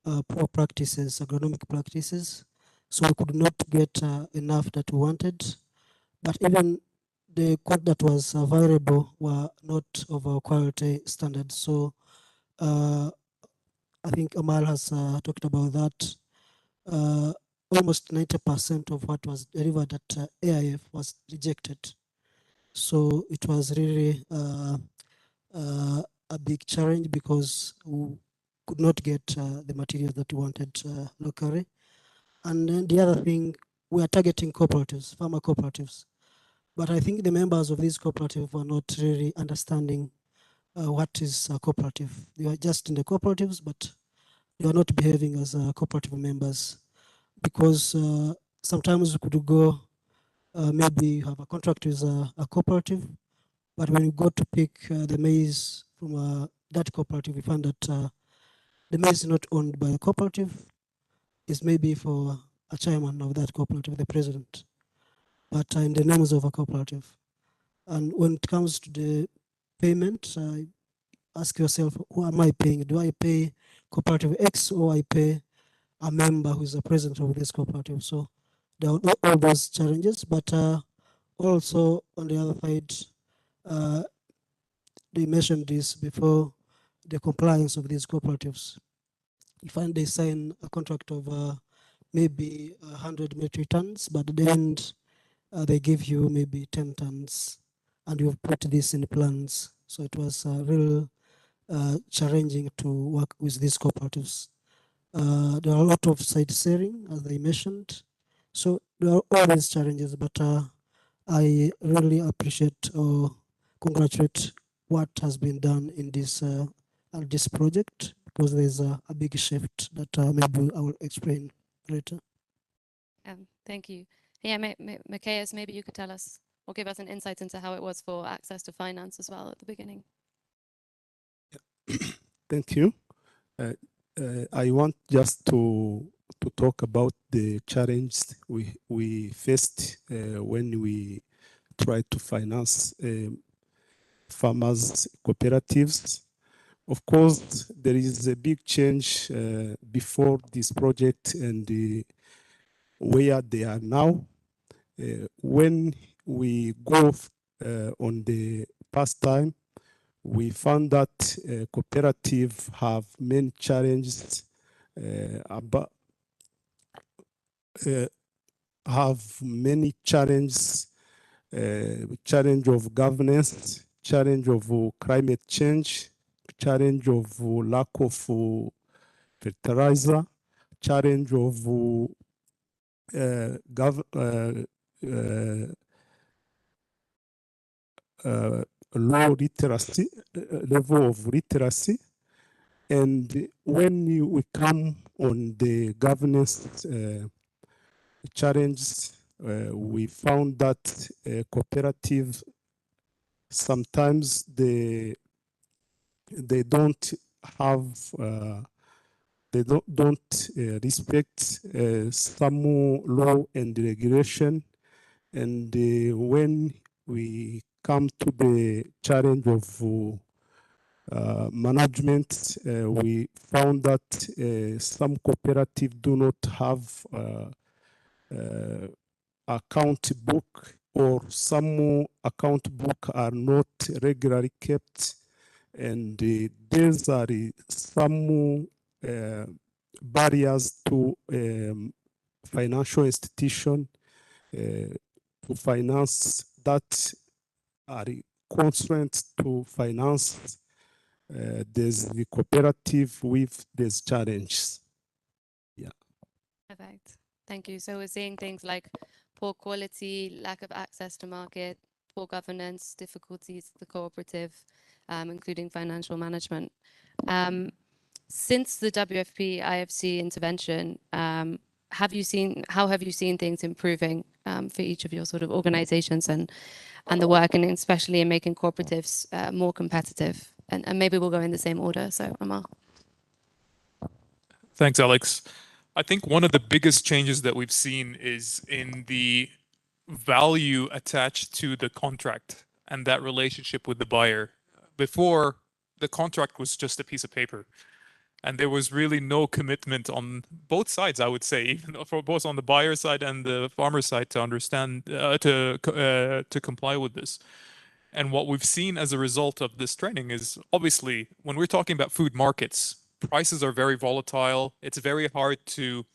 poor practices, agronomic practices. So we could not get enough that we wanted. But even the crop that was available were not of our quality standards. So I think Amal has talked about that. Almost 90% of what was delivered at AIF was rejected. So it was really a big challenge, because we could not get the material that we wanted locally. And then the other thing, we are targeting cooperatives, farmer cooperatives. But I think the members of these cooperatives were not really understanding what is a cooperative. They were just in the cooperatives, but they are not behaving as cooperative members, because sometimes you could go, maybe you have a contract with a cooperative, but when you go to pick the maize from that cooperative, you find that the maize is not owned by the cooperative. It's maybe for a chairman of that cooperative, the president, but in the names of a cooperative. And when it comes to the payment, ask yourself, who am I paying? Do I pay cooperative X, or I pay a member who is the president of this cooperative? So there are all those challenges, but Also, on the other side, uh, they mentioned this before, the compliance of these cooperatives. You find they sign a contract of maybe 100 metric tons, but at the end, they give you maybe 10 tons, and you've put this in plans. So it was real challenging to work with these cooperatives. There are a lot of side selling, as they mentioned. So there are always challenges, but I really appreciate or congratulate what has been done in this project, because there's a big shift that maybe I will explain later. Thank you. Yeah, Matthias, maybe you could tell us or give us an insight into how it was for access to finance as well at the beginning. Thank you. I want just to talk about the challenge we faced when we tried to finance farmers cooperatives. Of course, there is a big change before this project and where they are now. When we go on the past time, we found that cooperative have many challenges about have many challenges, challenge of governance, challenge of climate change, challenge of lack of fertilizer, challenge of low literacy, level of literacy. And when we come on the governance challenges, we found that cooperative sometimes they don't have don't respect some law and regulation. And when we come to the challenge of management, we found that some cooperatives do not have account book, or some account book are not regularly kept, and these are some barriers to financial institution to finance that are constraints to finance there's the cooperative with these challenges. Yeah. Perfect. Thank you. So we're seeing things like poor quality, lack of access to market, poor governance, difficulties, the cooperative, including financial management. Since the WFP IFC intervention, how have you seen things improving for each of your sort of organizations and the work, and especially in making cooperatives more competitive? And maybe we'll go in the same order. So, Amar. Thanks, Alex. I think one of the biggest changes that we've seen is in the value attached to the contract and that relationship with the buyer. Before, the contract was just a piece of paper, and there was really no commitment on both sides, I would say, even for both on the buyer side and the farmer side, to understand to comply with this. And what we've seen as a result of this training is, obviously, when we're talking about food markets, prices are very volatile. It's very hard to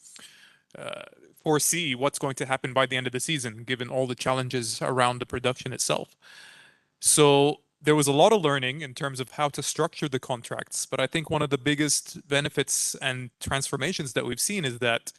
foresee what's going to happen by the end of the season, given all the challenges around the production itself. So there was a lot of learning in terms of how to structure the contracts. But I think one of the biggest benefits and transformations that we've seen is that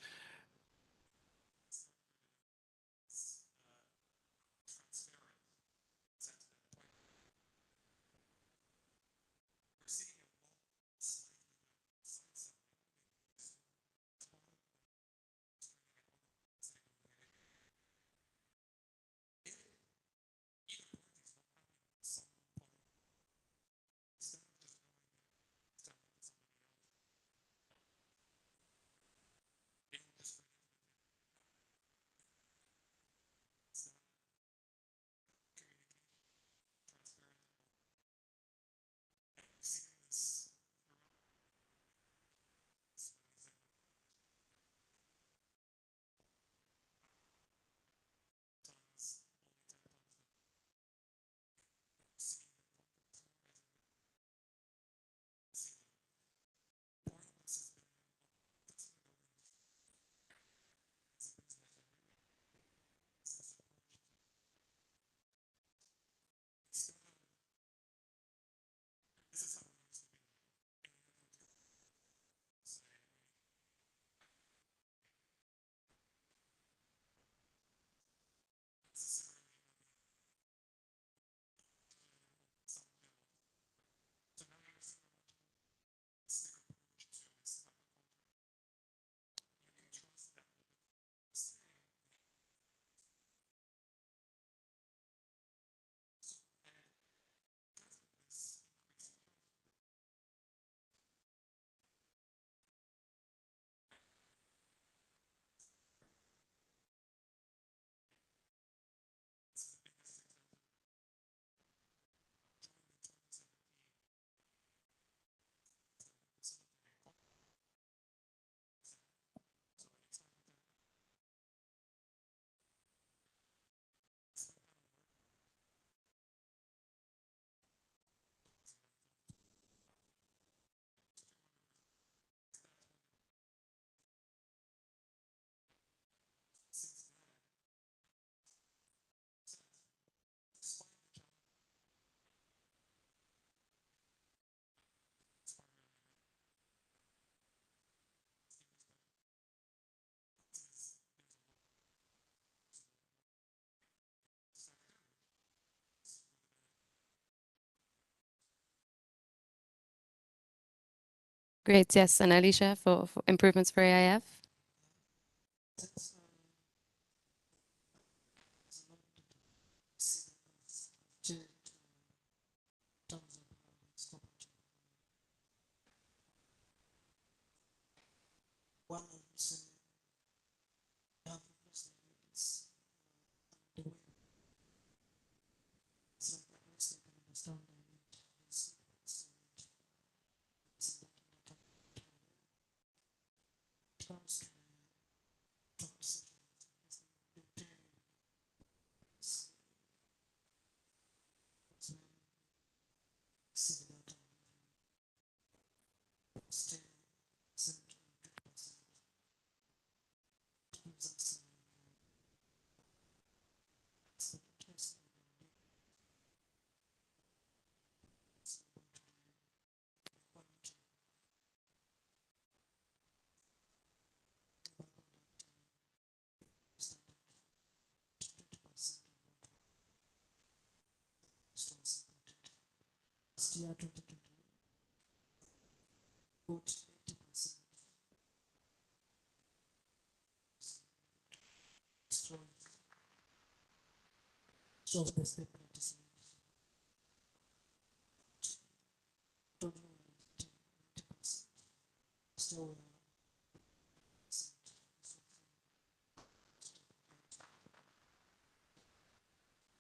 Great, yes. And Alicia for improvements for AIF?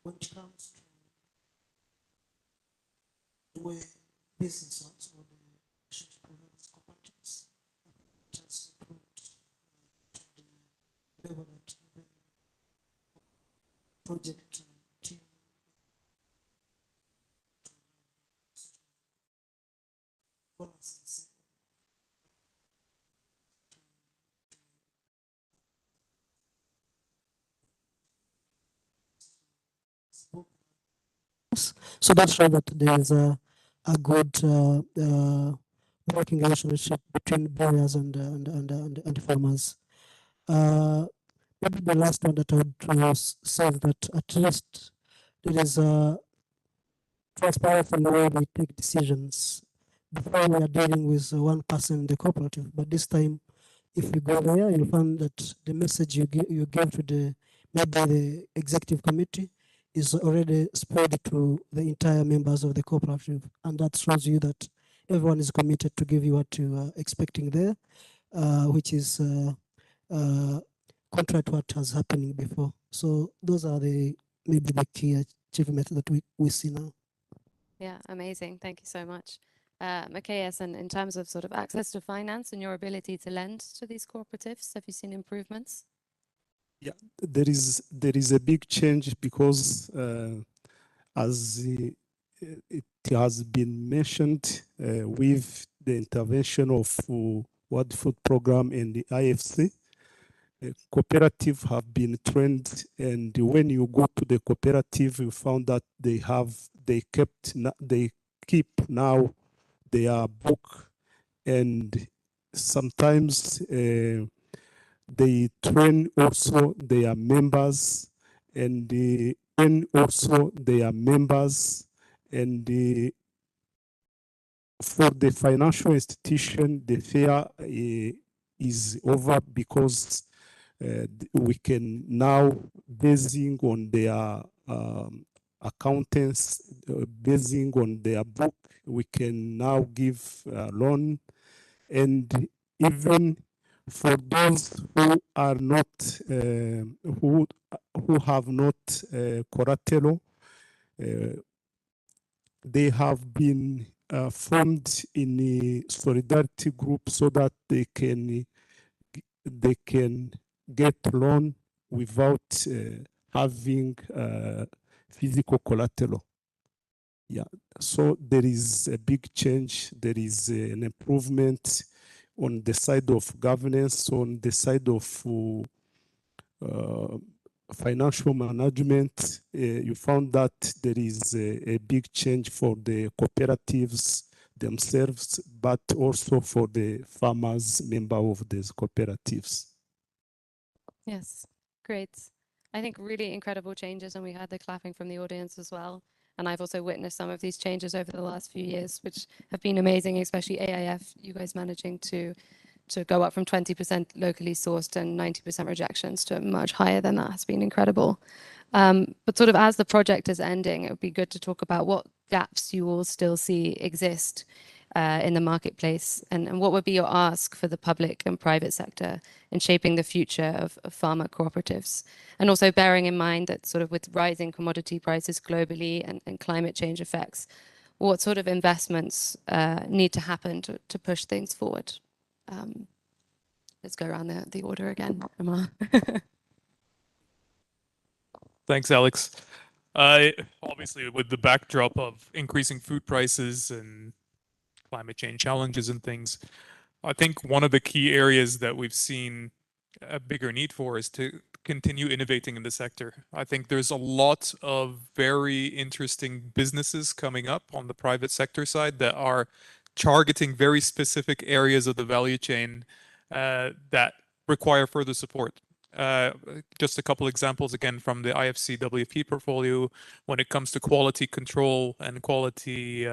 When it comes to the way business or the relationship with cooperatives, it has improved to the level that the project team balances so that's right that there is a good working relationship between buyers and farmers. Maybe the last one that I would say is that at least there is a transparency in the way they take decisions. Before we are dealing with one person in the cooperative, but this time, if you go there, you'll find that the message you give to the maybe the executive committee is already spread to the entire members of the cooperative, and that shows you that everyone is committed to give you what you are expecting there, which is contrary to what has happening before. So those are the maybe the key achievements that we see now. Yeah, amazing. Thank you so much. Matthias, and in terms of sort of access to finance and your ability to lend to these cooperatives, have you seen improvements? Yeah, there is a big change because as it has been mentioned with the intervention of World Food Program and the IFC, cooperative have been trained, and when you go to the cooperative, you found that they keep now their book, and sometimes they train also their members, and they train also their members, and for the financial institution, the fear is over because we can now, basing on their accountants, basing on their book, we can now give loan, and even for those who are not who have not collateral, they have been formed in a solidarity group so that they can get loan without having physical collateral. Yeah, so there is a big change. There is an improvement on the side of governance, on the side of financial management. You found that there is a big change for the cooperatives themselves, but also for the farmers, member of these cooperatives. Yes, great. I think really incredible changes, and we had the clapping from the audience as well. And I've also witnessed some of these changes over the last few years, which have been amazing, especially AIF, you guys managing to go up from 20% locally sourced and 90% rejections to much higher than that has been incredible. But sort of as the project is ending, it would be good to talk about what gaps you all still see exist in the marketplace, and what would be your ask for the public and private sector in shaping the future of pharma cooperatives, and also bearing in mind that sort of with rising commodity prices globally and climate change effects, what sort of investments need to happen to push things forward. Let's go around the order again, Amar. Thanks, Alex. Obviously, with the backdrop of increasing food prices and climate change challenges and things, I think one of the key areas that we've seen a bigger need for is to continue innovating in the sector. I think there's a lot of very interesting businesses coming up on the private sector side that are targeting very specific areas of the value chain that require further support. Just a couple examples again from the IFC WFP portfolio when it comes to quality control and quality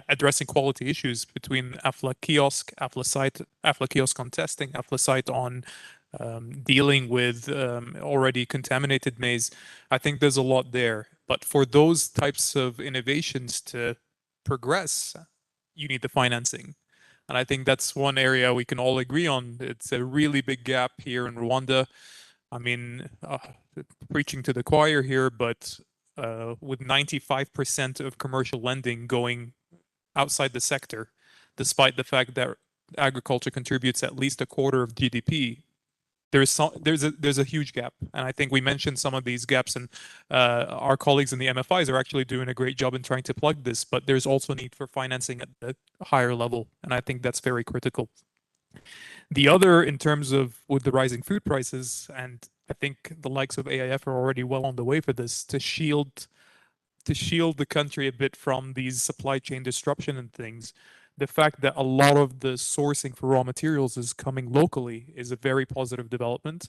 addressing quality issues between Afla Kiosk, Afla Kiosk on testing, Afla Site on dealing with already contaminated maize. I think there's a lot there. But for those types of innovations to progress, you need the financing. And I think that's one area we can all agree on. It's a really big gap here in Rwanda. I mean, preaching to the choir here, but with 95% of commercial lending going outside the sector, despite the fact that agriculture contributes at least a quarter of GDP, there's a huge gap, and I think we mentioned some of these gaps, and our colleagues in the MFIs are actually doing a great job in trying to plug this. But there's also need for financing at the higher level, and I think that's very critical. The other, in terms of with the rising food prices, and I think the likes of AIF are already well on the way for this, to shield the country a bit from these supply chain disruption and things. The fact that a lot of the sourcing for raw materials is coming locally is a very positive development.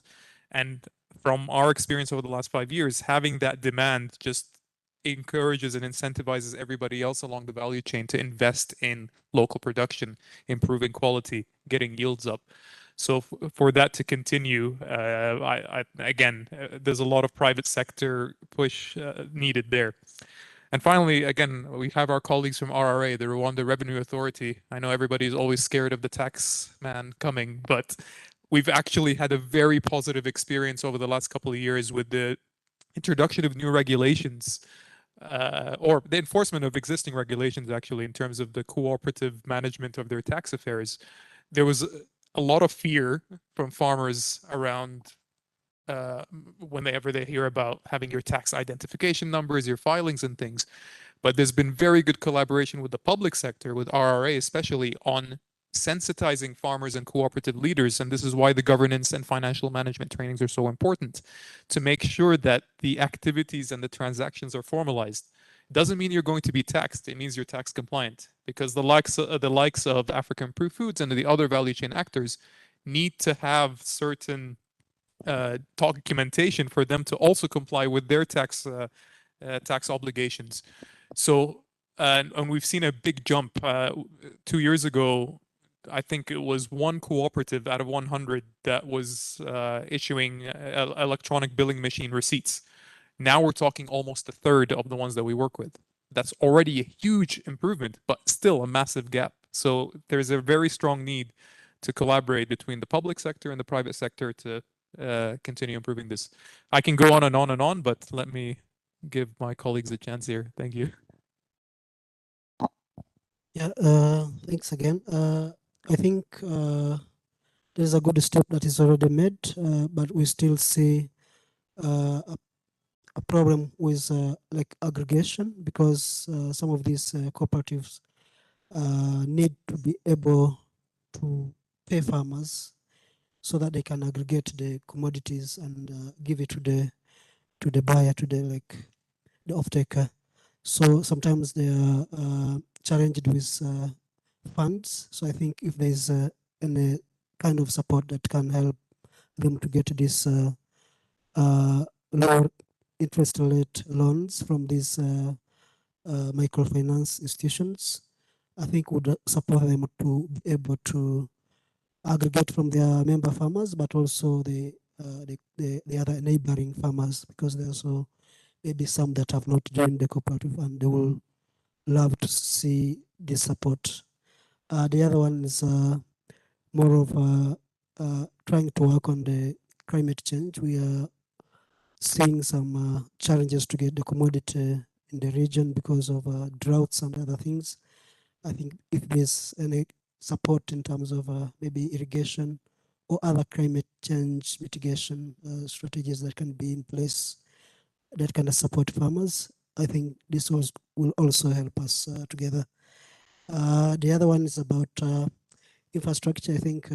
And from our experience over the last 5 years, having that demand just encourages and incentivizes everybody else along the value chain to invest in local production, improving quality, getting yields up. So for that to continue, again, there's a lot of private sector push needed there. And finally, again, we have our colleagues from RRA, the Rwanda Revenue Authority. I know everybody's always scared of the tax man coming, but we've actually had a very positive experience over the last couple of years with the introduction of new regulations, or the enforcement of existing regulations, actually, in terms of the cooperative management of their tax affairs. There was a lot of fear from farmers around whenever they hear about having your tax identification numbers, your filings and things. But there's been very good collaboration with the public sector, with RRA especially, on sensitizing farmers and cooperative leaders. And this is why the governance and financial management trainings are so important, to make sure that the activities and the transactions are formalized. Doesn't mean you're going to be taxed. It means you're tax compliant, because the likes of African Proof Foods and the other value chain actors need to have certain documentation for them to also comply with their tax obligations. So, and we've seen a big jump. 2 years ago, I think it was one cooperative out of 100 that was issuing electronic billing machine receipts. Now we're talking almost a third of the ones that we work with. That's already a huge improvement, but still a massive gap. So there's a very strong need to collaborate between the public sector and the private sector to continue improving this. I can go on and on and on, but let me give my colleagues a chance here. Thank you. Yeah, thanks again. I think there's a good step that is already made, but we still see a problem with like aggregation, because some of these cooperatives need to be able to pay farmers so that they can aggregate the commodities and give it to the buyer, to the off-taker. So sometimes they are challenged with funds. So I think if there's any kind of support that can help them to get this lower interest rate loans from these microfinance institutions, I think would support them to be able to aggregate from their member farmers, but also the other neighboring farmers, because there are also maybe some that have not joined the cooperative and they will love to see this support. The other one is more of trying to work on the climate change. We are seeing some challenges to get the commodity in the region because of droughts and other things. I think if there's any support in terms of maybe irrigation or other climate change mitigation strategies that can be in place that can support farmers, I think this will also help us together. The other one is about infrastructure. I think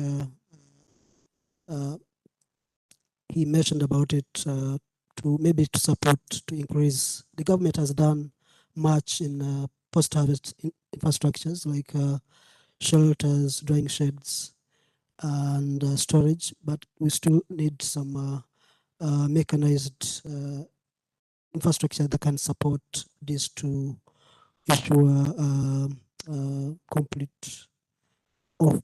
he mentioned about it to maybe to support, to increase. The government has done much in post-harvest infrastructures like shelters, drying sheds, and storage, but we still need some mechanized infrastructure that can support this to ensure complete or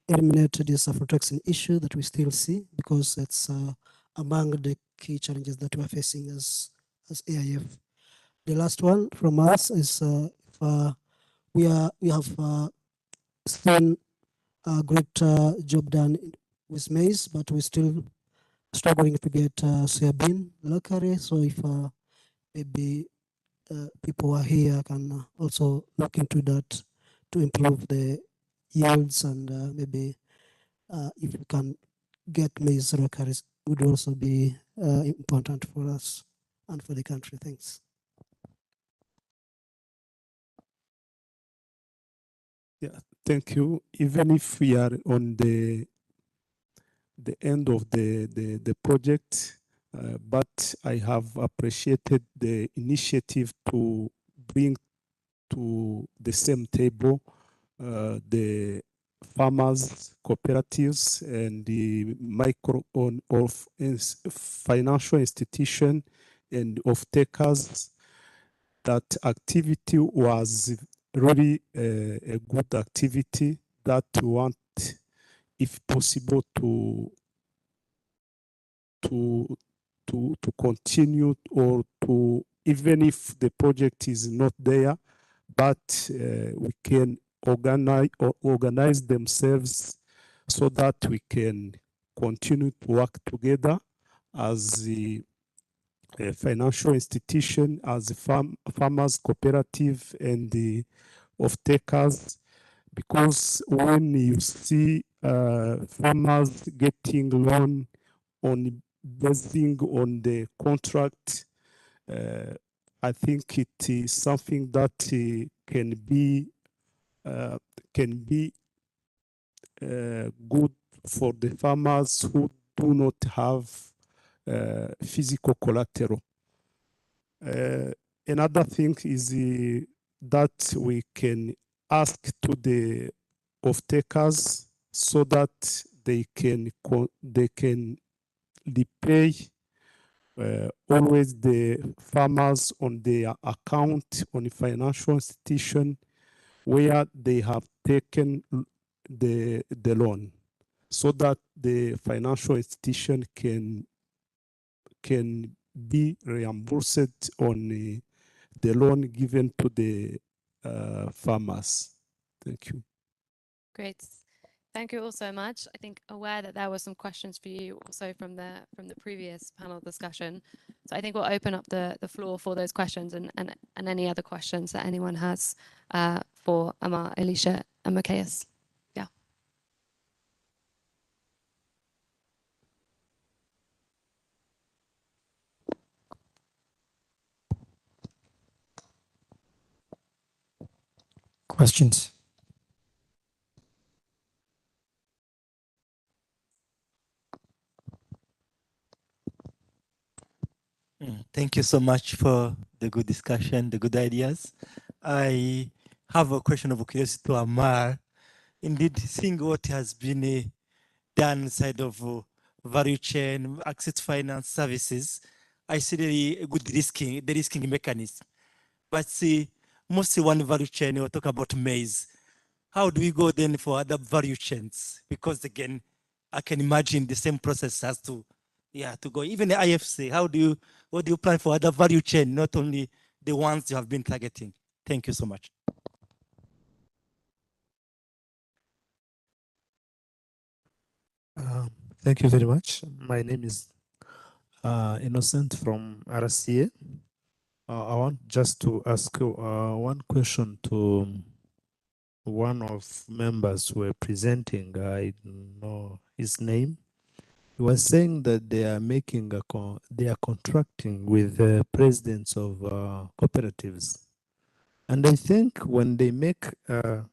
eliminate this aflatoxin issue that we still see, because it's among the key challenges that we're facing as AIF. The last one from us is we have seen a great job done with maize, but we're still struggling to get soybean locally. So if maybe people who are here can also look into that to improve the yields, and maybe if we can get maize locally, would also be important for us and for the country. Thanks. Yeah, thank you. Even if we are on the end of the project, but I have appreciated the initiative to bring to the same table the farmers, cooperatives, and the micro of financial institution and of takers. That activity was really a good activity that we want, if possible, to continue, or to, even if the project is not there, but we can organize themselves so that we can continue to work together as the financial institution, as the farmers cooperative, and the off-takers. Because when you see farmers getting loan on basing on the contract, I think it is something that can be good for the farmers who do not have physical collateral. Another thing is that we can ask to the off-takers so that they can repay always the farmers on their account on the financial institution where they have taken the loan, so that the financial institution can be reimbursed on the loan given to the farmers. Thank you. Great. Thank you all so much. I think aware that there were some questions for you also from the previous panel discussion. So I think we'll open up the floor for those questions and any other questions that anyone has for Amar, Alicia, and Macias. Yeah. Questions? Thank you so much for the good discussion, the good ideas. I have a question of curiosity to Amar. Indeed, seeing what has been done inside of value chain, access finance services, I see the good the risking mechanism. But see, mostly one value chain, we'll talk about maize. How do we go then for other value chains? Because again, I can imagine the same process has to, to go. Even the IFC, what do you plan for other value chain, not only the ones you have been targeting? Thank you so much. Thank you very much. My name is Innocent from RCA. I want just to ask one question to one of members who were presenting. I don't know his name. He was saying that they are making they are contracting with the presidents of cooperatives, and I think when they make a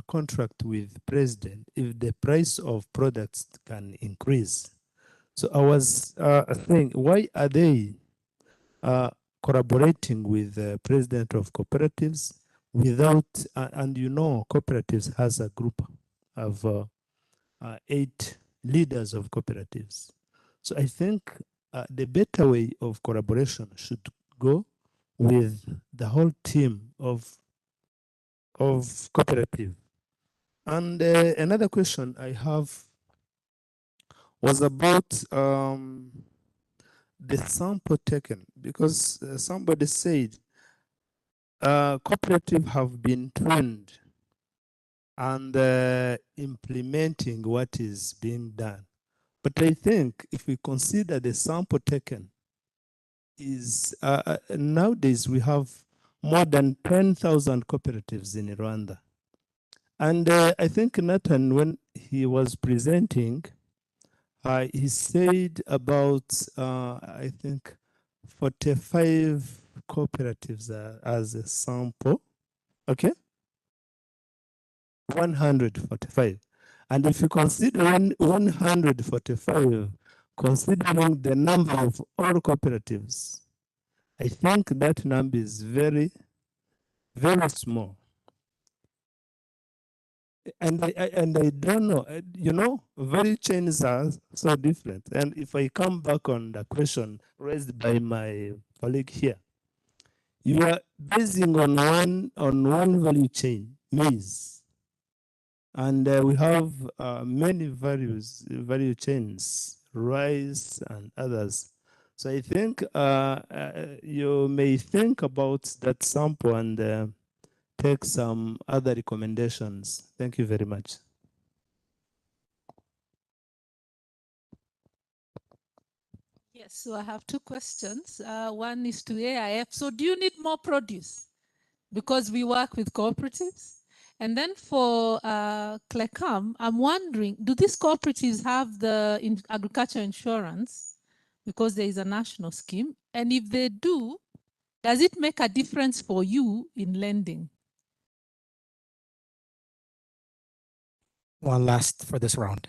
contract with president, if the price of products can increase. So I was saying, why are they collaborating with the president of cooperatives without, and you know, cooperatives has a group of 8 leaders of cooperatives. So I think the better way of collaboration should go with the whole team of cooperative. And another question I have was about the sample taken, because somebody said cooperative have been trained and implementing what is being done. But I think if we consider the sample taken is nowadays we have more than 10,000 cooperatives in Rwanda. And I think Nathan, when he was presenting, he said about, I think, 45 cooperatives as a sample. Okay? 145. And if you consider 145, considering the number of all cooperatives, I think that number is very, very small. And I don't know, you know, value chains are so different. And if I come back on the question raised by my colleague here, you are basing on one value chain, maize. And we have many value chains, rice and others. So I think you may think about that sample and take some other recommendations. Thank you very much. Yes, so I have 2 questions. One is to AIF. So do you need more produce? Because we work with cooperatives. And then for Clecam, I'm wondering, do these cooperatives have the agriculture insurance? Because there is a national scheme. And if they do, does it make a difference for you in lending? One last for this round.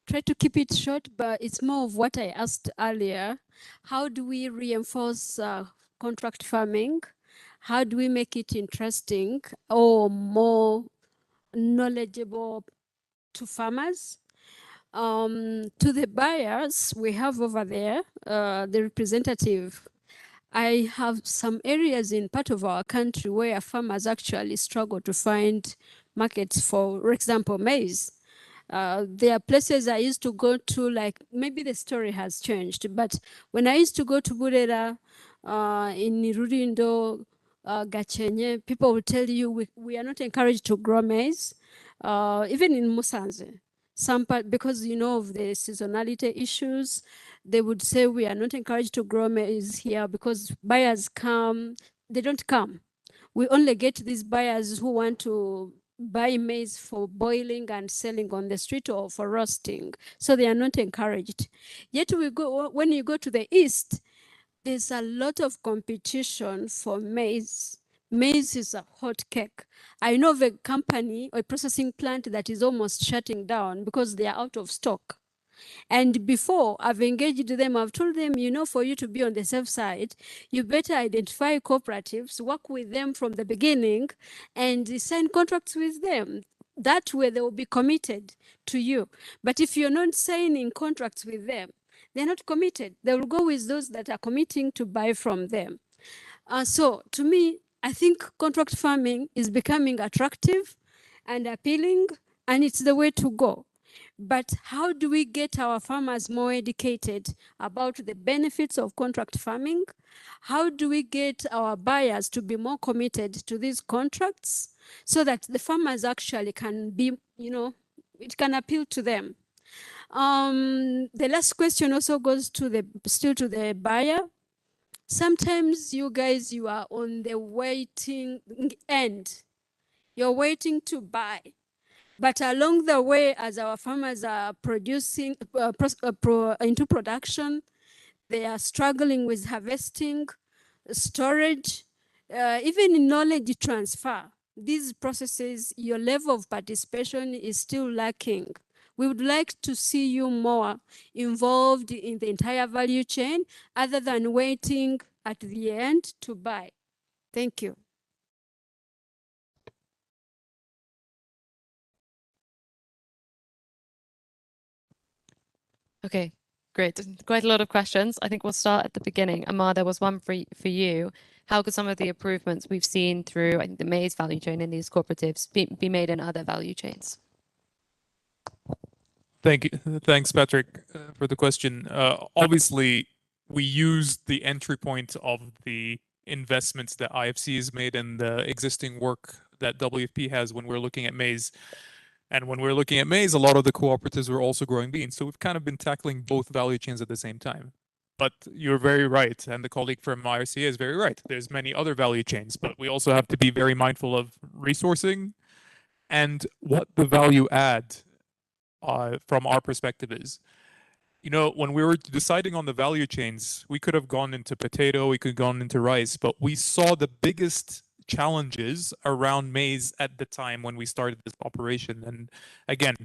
Try to keep it short, but it's more of what I asked earlier. How do we reinforce contract farming? How do we make it interesting or more knowledgeable to farmers? To the buyers we have over there, the representative, I have some areas in part of our country where farmers actually struggle to find markets for example, maize. There are places I used to go to, like maybe the story has changed, but when I used to go to Burera, in Rurindo, Gachenye, people will tell you we are not encouraged to grow maize. Even in Musanze, some part, because you know of the seasonality issues, they would say we are not encouraged to grow maize here because buyers come, they don't come. We only get these buyers who want to buy maize for boiling and selling on the street or for roasting. So they are not encouraged. Yet when you go to the east, there's a lot of competition for maize. Maize is a hot cake. I know of a company or a processing plant that is almost shutting down because they are out of stock. And before I've engaged them, I've told them, you know, for you to be on the safe side, you better identify cooperatives, work with them from the beginning and sign contracts with them. that way they will be committed to you. But if you're not signing contracts with them, they're not committed. They will go with those that are committing to buy from them. So to me, I think contract farming is becoming attractive and appealing, and it's the way to go. But how do we get our farmers more educated about the benefits of contract farming? How do we get our buyers to be more committed to these contracts so that the farmers actually can be, it can appeal to them? The last question also goes to still to the buyer. Sometimes you guys, you are on the waiting end. You're waiting to buy. But along the way, as our farmers are producing into production, they are struggling with harvesting, storage, even in knowledge transfer. These processes, your level of participation is still lacking. We would like to see you more involved in the entire value chain other than waiting at the end to buy. Thank you. Okay, great. Quite a lot of questions. I think we'll start at the beginning. Amar, there was one for you. How could some of the improvements we've seen through, I think, the maize value chain in these cooperatives be made in other value chains? Thank you. Thanks, Patrick, for the question. Obviously, we use the entry point of the investments that IFC has made and the existing work that WFP has when we're looking at maize. And when we're looking at maize, a lot of the cooperatives were also growing beans. So we've kind of been tackling both value chains at the same time. But you're very right, and the colleague from IRCA is very right. There's many other value chains, but we also have to be very mindful of resourcing and what the value add from our perspective is. When we were deciding on the value chains, we could have gone into potato, we could have gone into rice, but we saw the biggest challenges around maize at the time when we started this operation. And again,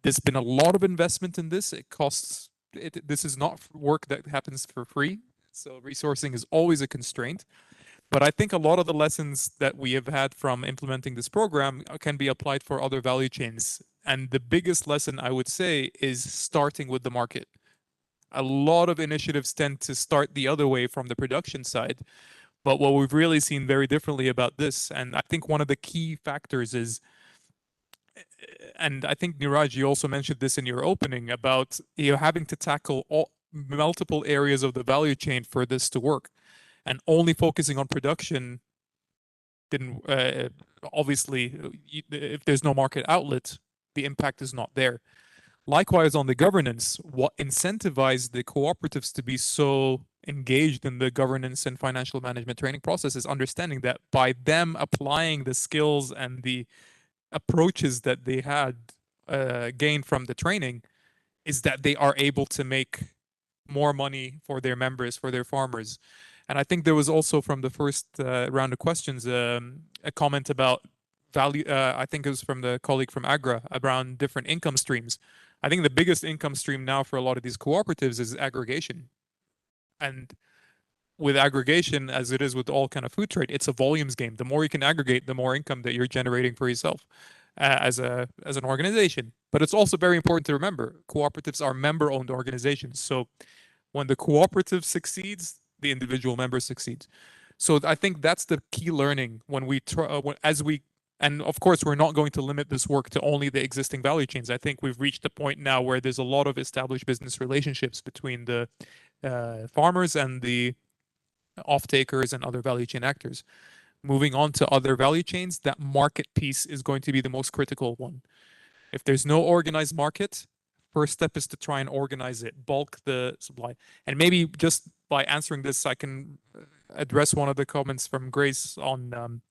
there's been a lot of investment in this. It costs, this is not work that happens for free. So resourcing is always a constraint. But I think a lot of the lessons that we have had from implementing this program can be applied for other value chains. And the biggest lesson I would say is starting with the market. A lot of initiatives tend to start the other way from the production side. But what we've really seen very differently about this, and I think one of the key factors is, and I think Niraj, you also mentioned this in your opening about having to tackle multiple areas of the value chain for this to work. And only focusing on production didn't, obviously, if there's no market outlet, the impact is not there. Likewise, on the governance, what incentivized the cooperatives to be so engaged in the governance and financial management training process is understanding that by them applying the skills and the approaches that they had gained from the training, is that they are able to make more money for their members, for their farmers. And I think there was also from the first round of questions a comment about value. I think it was from the colleague from Agra around different income streams. I think the biggest income stream now for a lot of these cooperatives is aggregation. And with aggregation, as it is with all kind of food trade, it's a volumes game. The more you can aggregate, the more income that you're generating for yourself as an organization. But it's also very important to remember, cooperatives are member-owned organizations. So when the cooperative succeeds, the individual member succeeds. So I think that's the key learning when we try, and of course, we're not going to limit this work to only the existing value chains. I think we've reached a point now where there's a lot of established business relationships between the farmers and the off-takers and other value chain actors. Moving on to other value chains, that market piece is going to be the most critical one. If there's no organized market, first step is to try and organize it, bulk the supply. And maybe just by answering this, I can address one of the comments from Grace on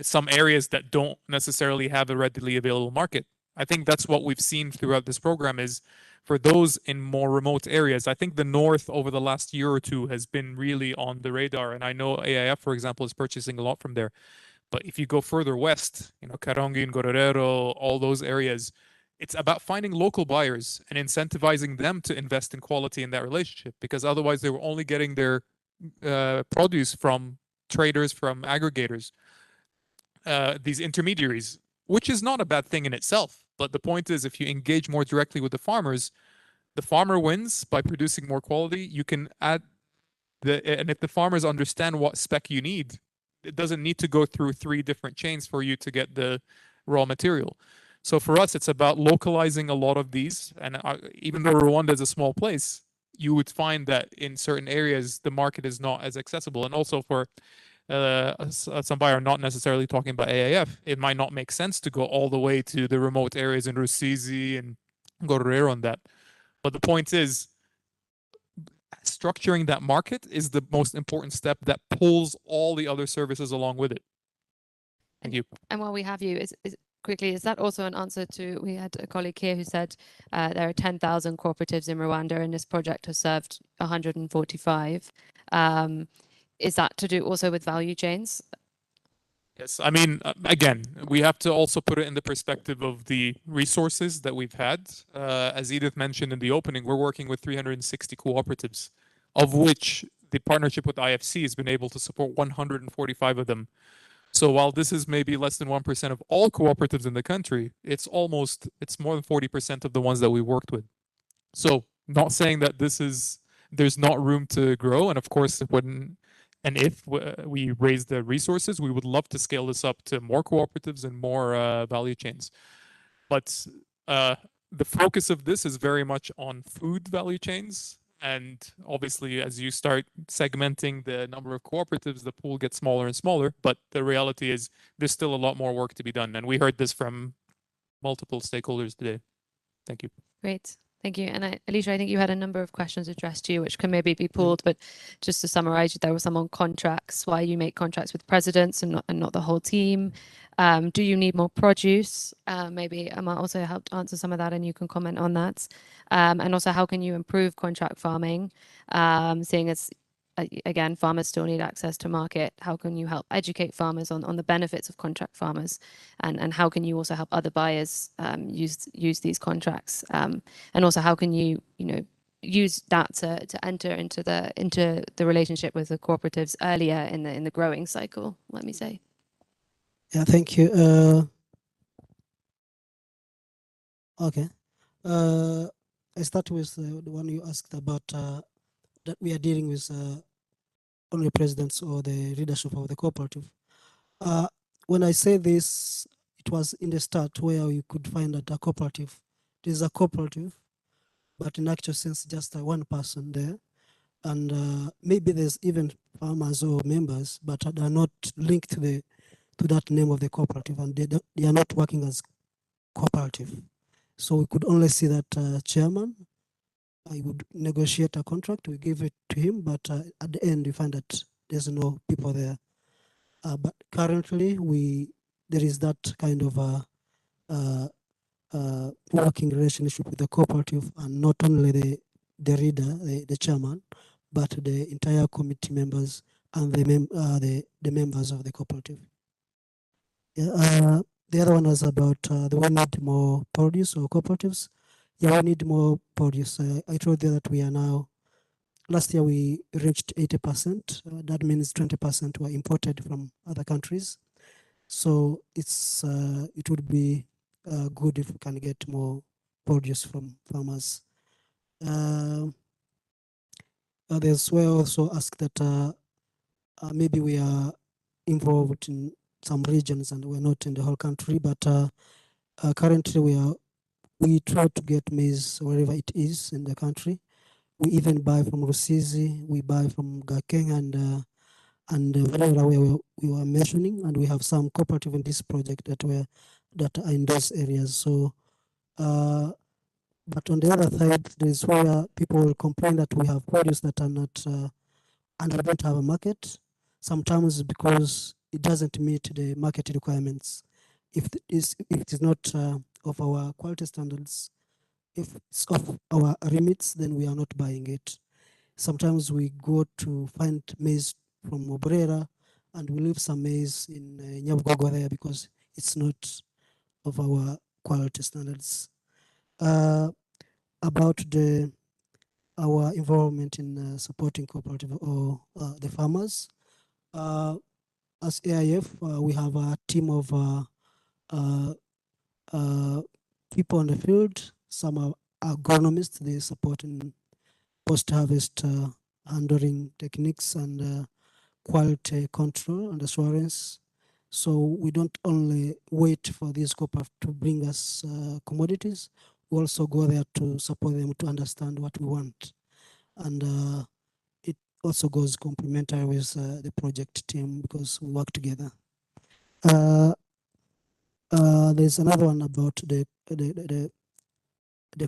some areas that don't necessarily have a readily available market. I think that's what we've seen throughout this program is for those in more remote areas. I think the North over the last year or two has been really on the radar. And I know AIF, for example, is purchasing a lot from there. But if you go further west, Karongi and Guerrero, all those areas, it's about finding local buyers and incentivizing them to invest in quality in that relationship, because otherwise they were only getting their produce from traders, from aggregators, these intermediaries. which is not a bad thing in itself. But the point is, if you engage more directly with the farmer wins by producing more quality. You can add and if the farmers understand what spec you need, it doesn't need to go through 3 different chains for you to get the raw material. So for us, it's about localizing a lot of these. And even though Rwanda is a small place, you would find that in certain areas, the market is not as accessible. And also for some buyer not necessarily talking about AAF, it might not make sense to go all the way to the remote areas in Rusizi and Gorero on that. But the point is, structuring that market is the most important step that pulls all the other services along with it. Thank you. And while we have you, quickly, is that also an answer to, we had a colleague here who said there are 10,000 cooperatives in Rwanda and this project has served 145. Is that to do also with value chains? Yes, I mean, again, we have to also put it in the perspective of the resources that we've had. As Edith mentioned in the opening, we're working with 360 cooperatives, of which the partnership with IFC has been able to support 145 of them. So while this is maybe less than 1% of all cooperatives in the country, it's more than 40% of the ones that we worked with. So not saying that there's not room to grow. And of course, if we raise the resources, we would love to scale this up to more cooperatives and more value chains. But the focus of this is very much on food value chains. And obviously, as you start segmenting the number of cooperatives, the pool gets smaller and smaller. But the reality is there's still a lot more work to be done. And we heard this from multiple stakeholders today. Thank you. Great. Thank you. And Alicia, I think you had a number of questions addressed to you, which can maybe be pulled, but just to summarize, there were some on contracts, why you make contracts with presidents and not the whole team. Do you need more produce? Maybe I might also help answer some of that and you can comment on that. And also, how can you improve contract farming? Seeing as, again, farmers still need access to market. How can you help educate farmers on the benefits of contract farmers? And how can you also help other buyers use these contracts? And also, how can you use that to enter into the relationship with the cooperatives earlier in the growing cycle, let me say? Yeah, thank you. Okay. I start with the one you asked about that we are dealing with only presidents or the leadership of the cooperative. When I say this, it was in the start where you could find that a cooperative, it is a cooperative, but in actual sense, just one person there. And maybe there's even farmers or members, but they are not linked to that name of the cooperative, and they are not working as cooperative. So we could only see that chairman, I would negotiate a contract, we give it to him, but at the end we find that there's no people there. But currently there is that kind of working relationship with the cooperative, and not only the leader, the chairman, but the entire committee members and the members of the cooperative. Yeah, the other one was about do we need more produce or cooperatives? Yeah, we need more produce. I told you that we are now, last year we reached 80%. That means 20% were imported from other countries. So it would be good if we can get more produce from farmers. There's where I also asked that maybe we are involved in some regions and we're not in the whole country, but currently we try to get maize wherever it is in the country. We even buy from Rusizi, we buy from Gakeng and wherever we were mentioning, and we have some cooperative in this project that are in those areas. So, but on the other side, there is where people will complain that we have produce that are not and we don't have a market. Sometimes because it doesn't meet the market requirements. If it is not of our quality standards, if it's of our limits, then we are not buying it. Sometimes we go to find maize from Obrera and we leave some maize in Nyabugogo there because it's not of our quality standards. About our involvement in supporting cooperative or the farmers, as AIF, we have a team of uh, uh, people on the field. Some are agronomists. They support in post-harvest handling techniques and quality control and assurance. So we don't only wait for these cooperative to bring us commodities, we also go there to support them to understand what we want. And it also goes complementary with the project team because we work together. There's another one about the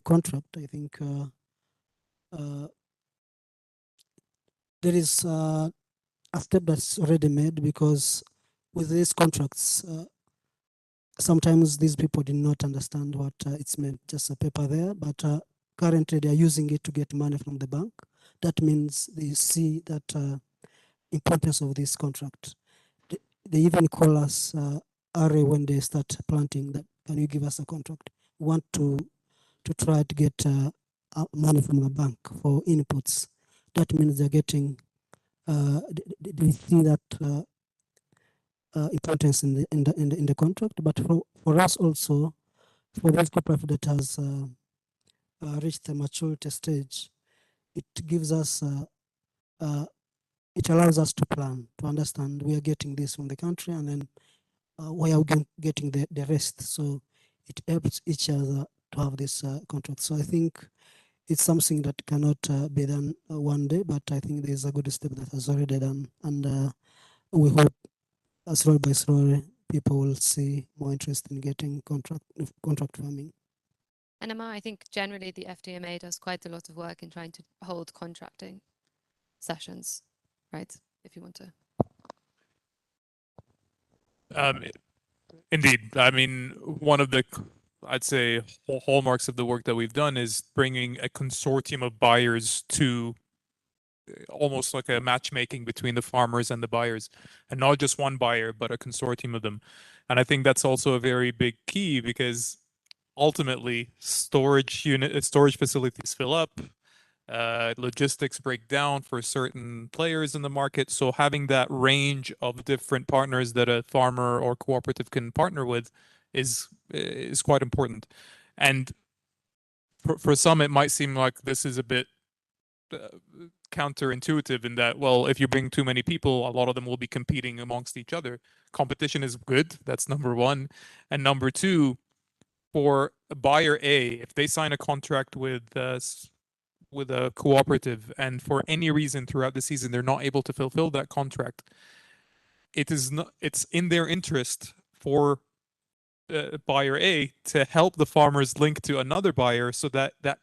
contract. I think there is a step that's already made because with these contracts, sometimes these people did not understand what it's meant, just a paper there, but currently they are using it to get money from the bank. That means they see that importance of this contract. They even call us early when they start planting that, can you give us a contract? We want to try to get money from the bank for inputs. That means they're getting, they see that importance in the contract. But for us also, for that cooperative that has reached the maturity stage, it gives us, it allows us to plan, to understand we are getting this from the country and then where are we getting the rest. So it helps each other to have this contract. So I think it's something that cannot be done one day, but I think there's a good step that has already done. And we hope slowly by slowly, people will see more interest in getting contract farming. And Emma, I think generally the FDMA does quite a lot of work in trying to hold contracting sessions, right? If you want to. Indeed. I mean, one of the, I'd say, hallmarks of the work that we've done is bringing a consortium of buyers to almost like a matchmaking between the farmers and the buyers, and not just one buyer, but a consortium of them. And I think that's also a very big key because ultimately storage facilities fill up, logistics break down for certain players in the market. So having that range of different partners that a farmer or cooperative can partner with is quite important. And for some, it might seem like this is a bit counterintuitive in that, well, if you bring too many people, a lot of them will be competing amongst each other. Competition is good. That's number one. And number two, for buyer A, if they sign a contract with a cooperative and for any reason throughout the season they're not able to fulfill that contract, it's in their interest for buyer A to help the farmers link to another buyer so that that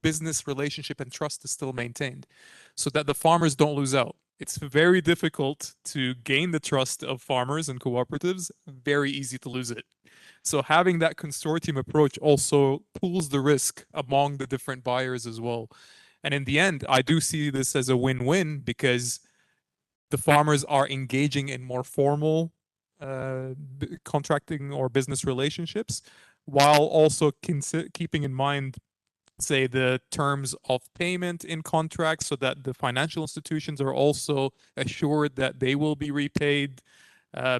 business relationship and trust is still maintained, so that the farmers don't lose out. It's very difficult to gain the trust of farmers and cooperatives, very easy to lose it. So having that consortium approach also pools the risk among the different buyers as well. And in the end, I do see this as a win-win because the farmers are engaging in more formal contracting or business relationships, while also keeping in mind, say, the terms of payment in contracts so that the financial institutions are also assured that they will be repaid.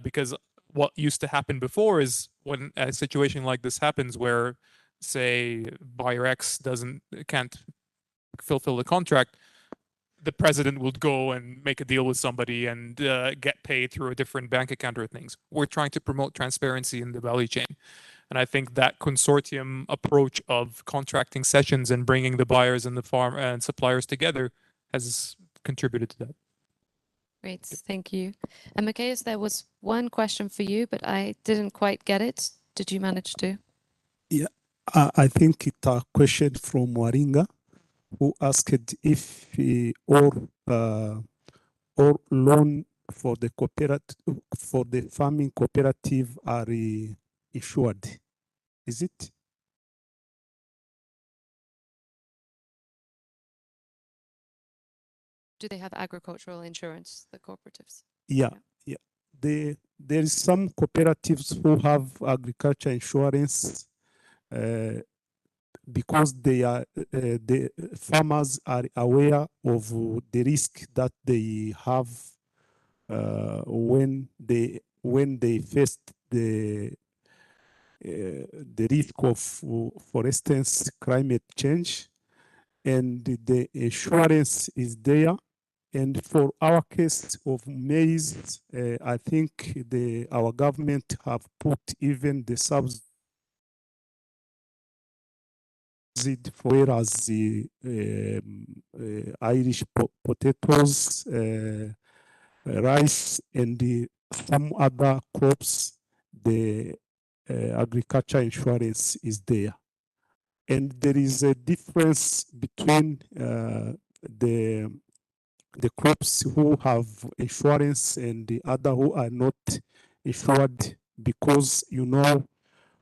Because what used to happen before is when a situation like this happens where, say, buyer X can't fulfill the contract, the president would go and make a deal with somebody and get paid through a different bank account or things. We're trying to promote transparency in the value chain. And I think that consortium approach of contracting sessions and bringing the buyers and the farm and suppliers together has contributed to that. Great, thank you. And Matthias, there was one question for you, but I didn't quite get it. Did you manage to? Yeah, I think it's a question from Waringa, who asked if all loan for the cooperative, for the farming cooperative are insured. Is it? Do they have agricultural insurance, the cooperatives? Yeah. There is some cooperatives who have agriculture insurance because the farmers are aware of the risk that they have when they face the risk of, for instance, climate change, and the insurance is there. And for our case of maize, I think our government have put even the subsidy, whereas the Irish potatoes, rice, and some other crops, the agriculture insurance is there. And there is a difference between the crops who have insurance and the other who are not insured, because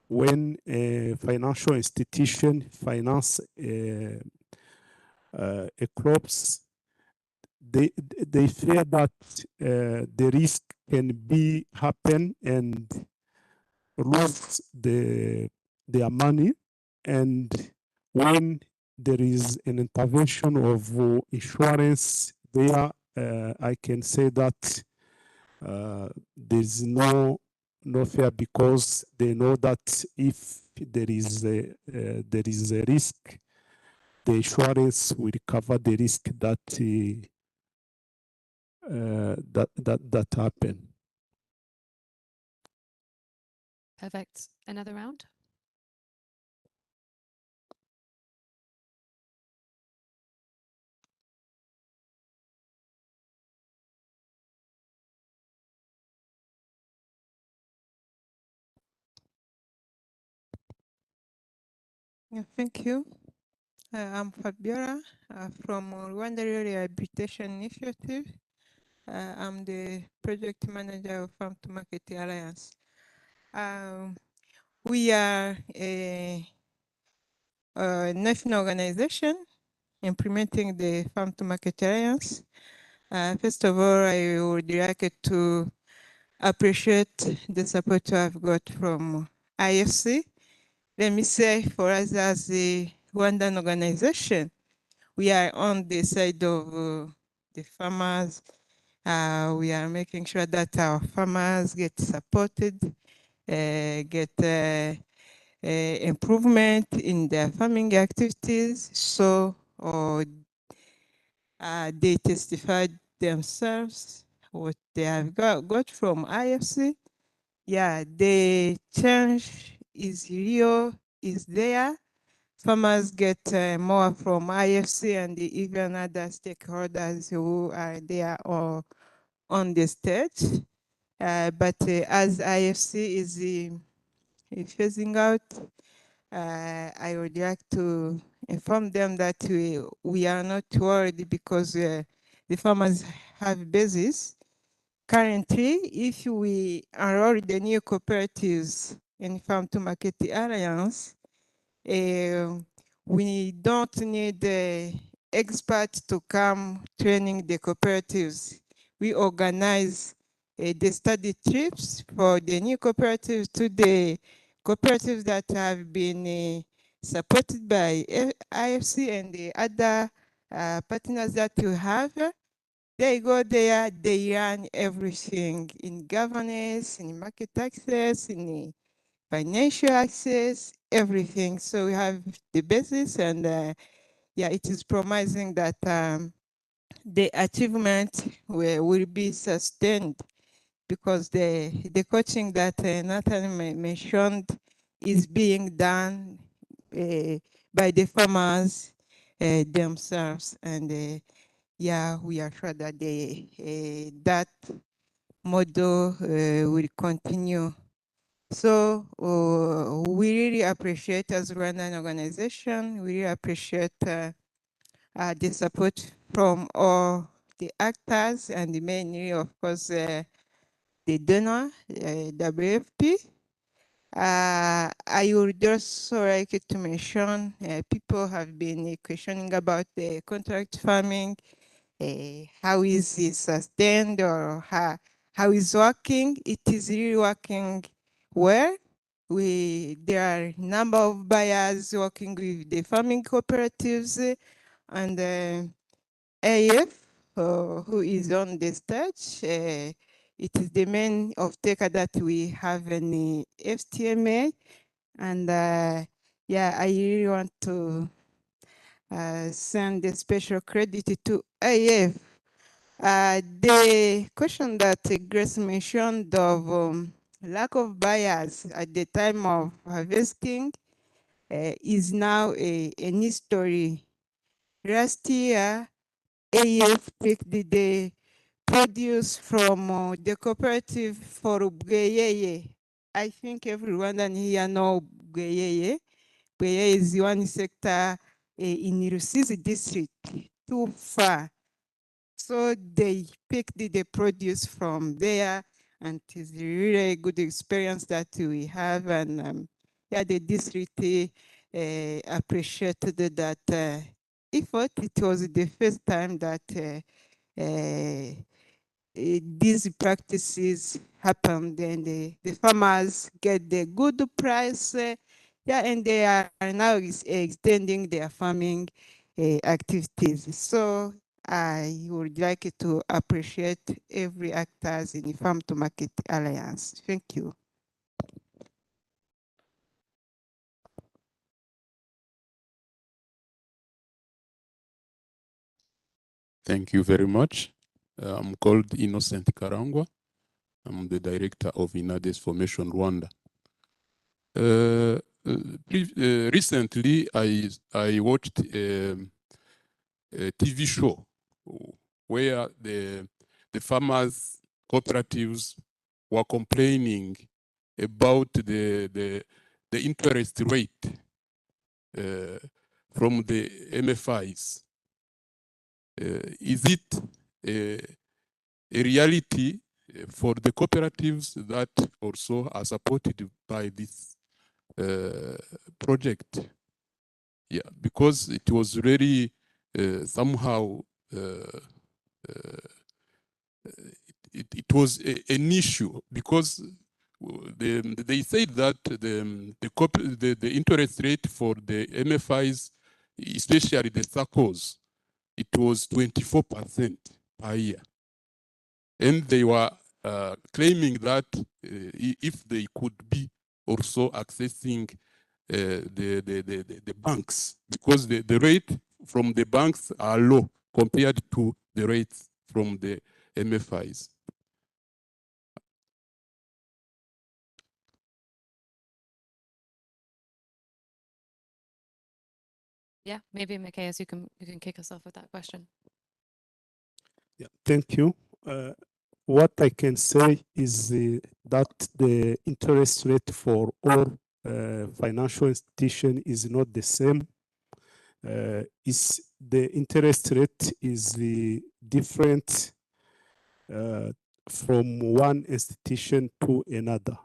when a financial institution finance a crops, they fear that the risk can be happen and lose their money. And when there is an intervention of insurance there, I can say that there's no fear, because they know that if there is a risk, the insurance will cover the risk that that happen. Perfect. Another round? Yeah, thank you. I'm Fabiola from Rwanda Rural Rehabilitation Initiative. I'm the project manager of Farm to Market Alliance. We are a national organization implementing the Farm to Market Alliance. First of all, I would like to appreciate the support I've got from IFC. Let me say, for us as a Rwandan organization, we are on the side of the farmers. We are making sure that our farmers get supported, get improvement in their farming activities. So they testified themselves what they have got from IFC. Yeah, the change is real, is there. Farmers get more from IFC and even other stakeholders who are there or on the stage. But as IFC is phasing out, I would like to inform them that we are not worried, because the farmers have basis. Currently, if we enroll the new cooperatives in Farm to Market Alliance, we don't need experts to come training the cooperatives. We organize the study trips for the new cooperatives to the cooperatives that have been supported by IFC and the other partners that you have. They go there, they learn everything in governance, in market access, in financial access, everything. So we have the basis, and yeah, it is promising that the achievement will be sustained, because the coaching that Nathan mentioned is being done by the farmers themselves. And yeah, we are sure that that model will continue. So we really appreciate, as Rwandan organization, we really appreciate the support from all the actors, and mainly, of course, the donor, WFP. I would also like to mention, people have been questioning about the contract farming. How is it sustained, or how is working? It is really working well. There are a number of buyers working with the farming cooperatives, and AF, who is on the stage. It is the main off-taker that we have in the FTMA. And yeah, I really want to send a special credit to IF. The question that Grace mentioned of lack of buyers at the time of harvesting is now an history. Last year, AF picked the produce from the cooperative for Bweyeye. I think everyone here know Bweyeye. Bweyeye is one sector in Rusizi district, too far. So they picked the produce from there, and it's really a good experience that we have. And yeah, the district appreciated that effort. It was the first time that these practices happened, and the farmers get the good price. Yeah, and they are now extending their farming activities. So I would like to appreciate every actors in the Farm to Market Alliance. Thank you. Thank you very much. I'm called Innocent Karangwa. I'm the director of Inades Formation Rwanda. Recently, I watched a TV show where the farmers cooperatives were complaining about the interest rate from the MFIs. Is it a reality for the cooperatives that also are supported by this project? Yeah, because it was really somehow it was an issue, because they said that the interest rate for the MFIs, especially the SACCOs, it was 24% per year. And they were claiming that if they could be also accessing the banks, because the rate from the banks are low compared to the rates from the MFIs. Yeah, maybe Matthias, you can kick us off with that question. Yeah, thank you. What I can say is that the interest rate for all financial institution is not the same. Is the interest rate is different from one institution to another.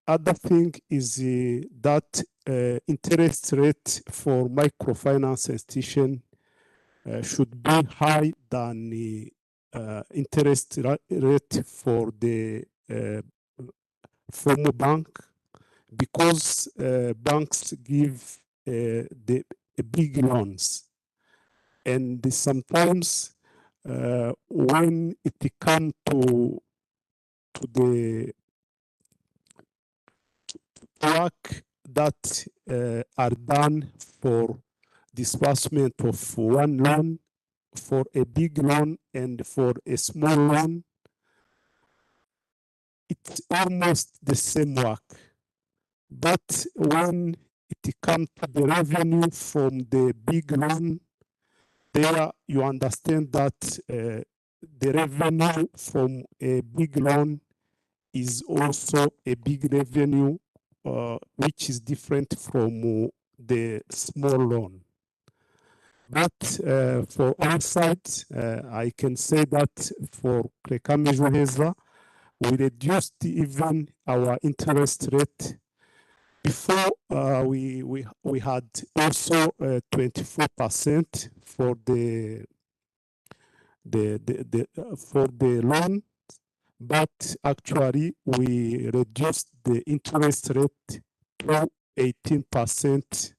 Other thing is that interest rate for microfinance institution should be high than the interest rate for the formal bank, because banks give the big loans, and sometimes when it comes to the work that are done for disbursement of one loan, for a big loan and for a small loan, it's almost the same work. But when it comes to the revenue from the big loan, there you understand that the revenue from a big loan is also a big revenue, which is different from the small loan. But for our side, I can say that for Prekamejuheza, we reduced even our interest rate. Before we had also 24% for the loan, but actually we reduced the interest rate to 18%,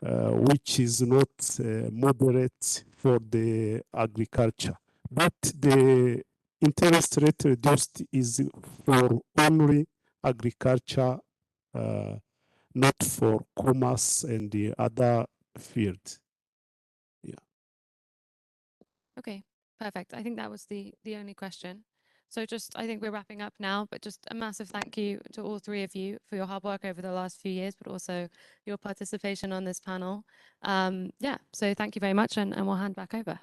which is not moderate for the agriculture. But the interest rate reduced is for only agriculture not for commerce and the other fields. Yeah. Okay, perfect. I think that was the only question. So just, I think we're wrapping up now, but just a massive thank you to all three of you for your hard work over the last few years, but also your participation on this panel. Yeah, so thank you very much, and we'll hand back over.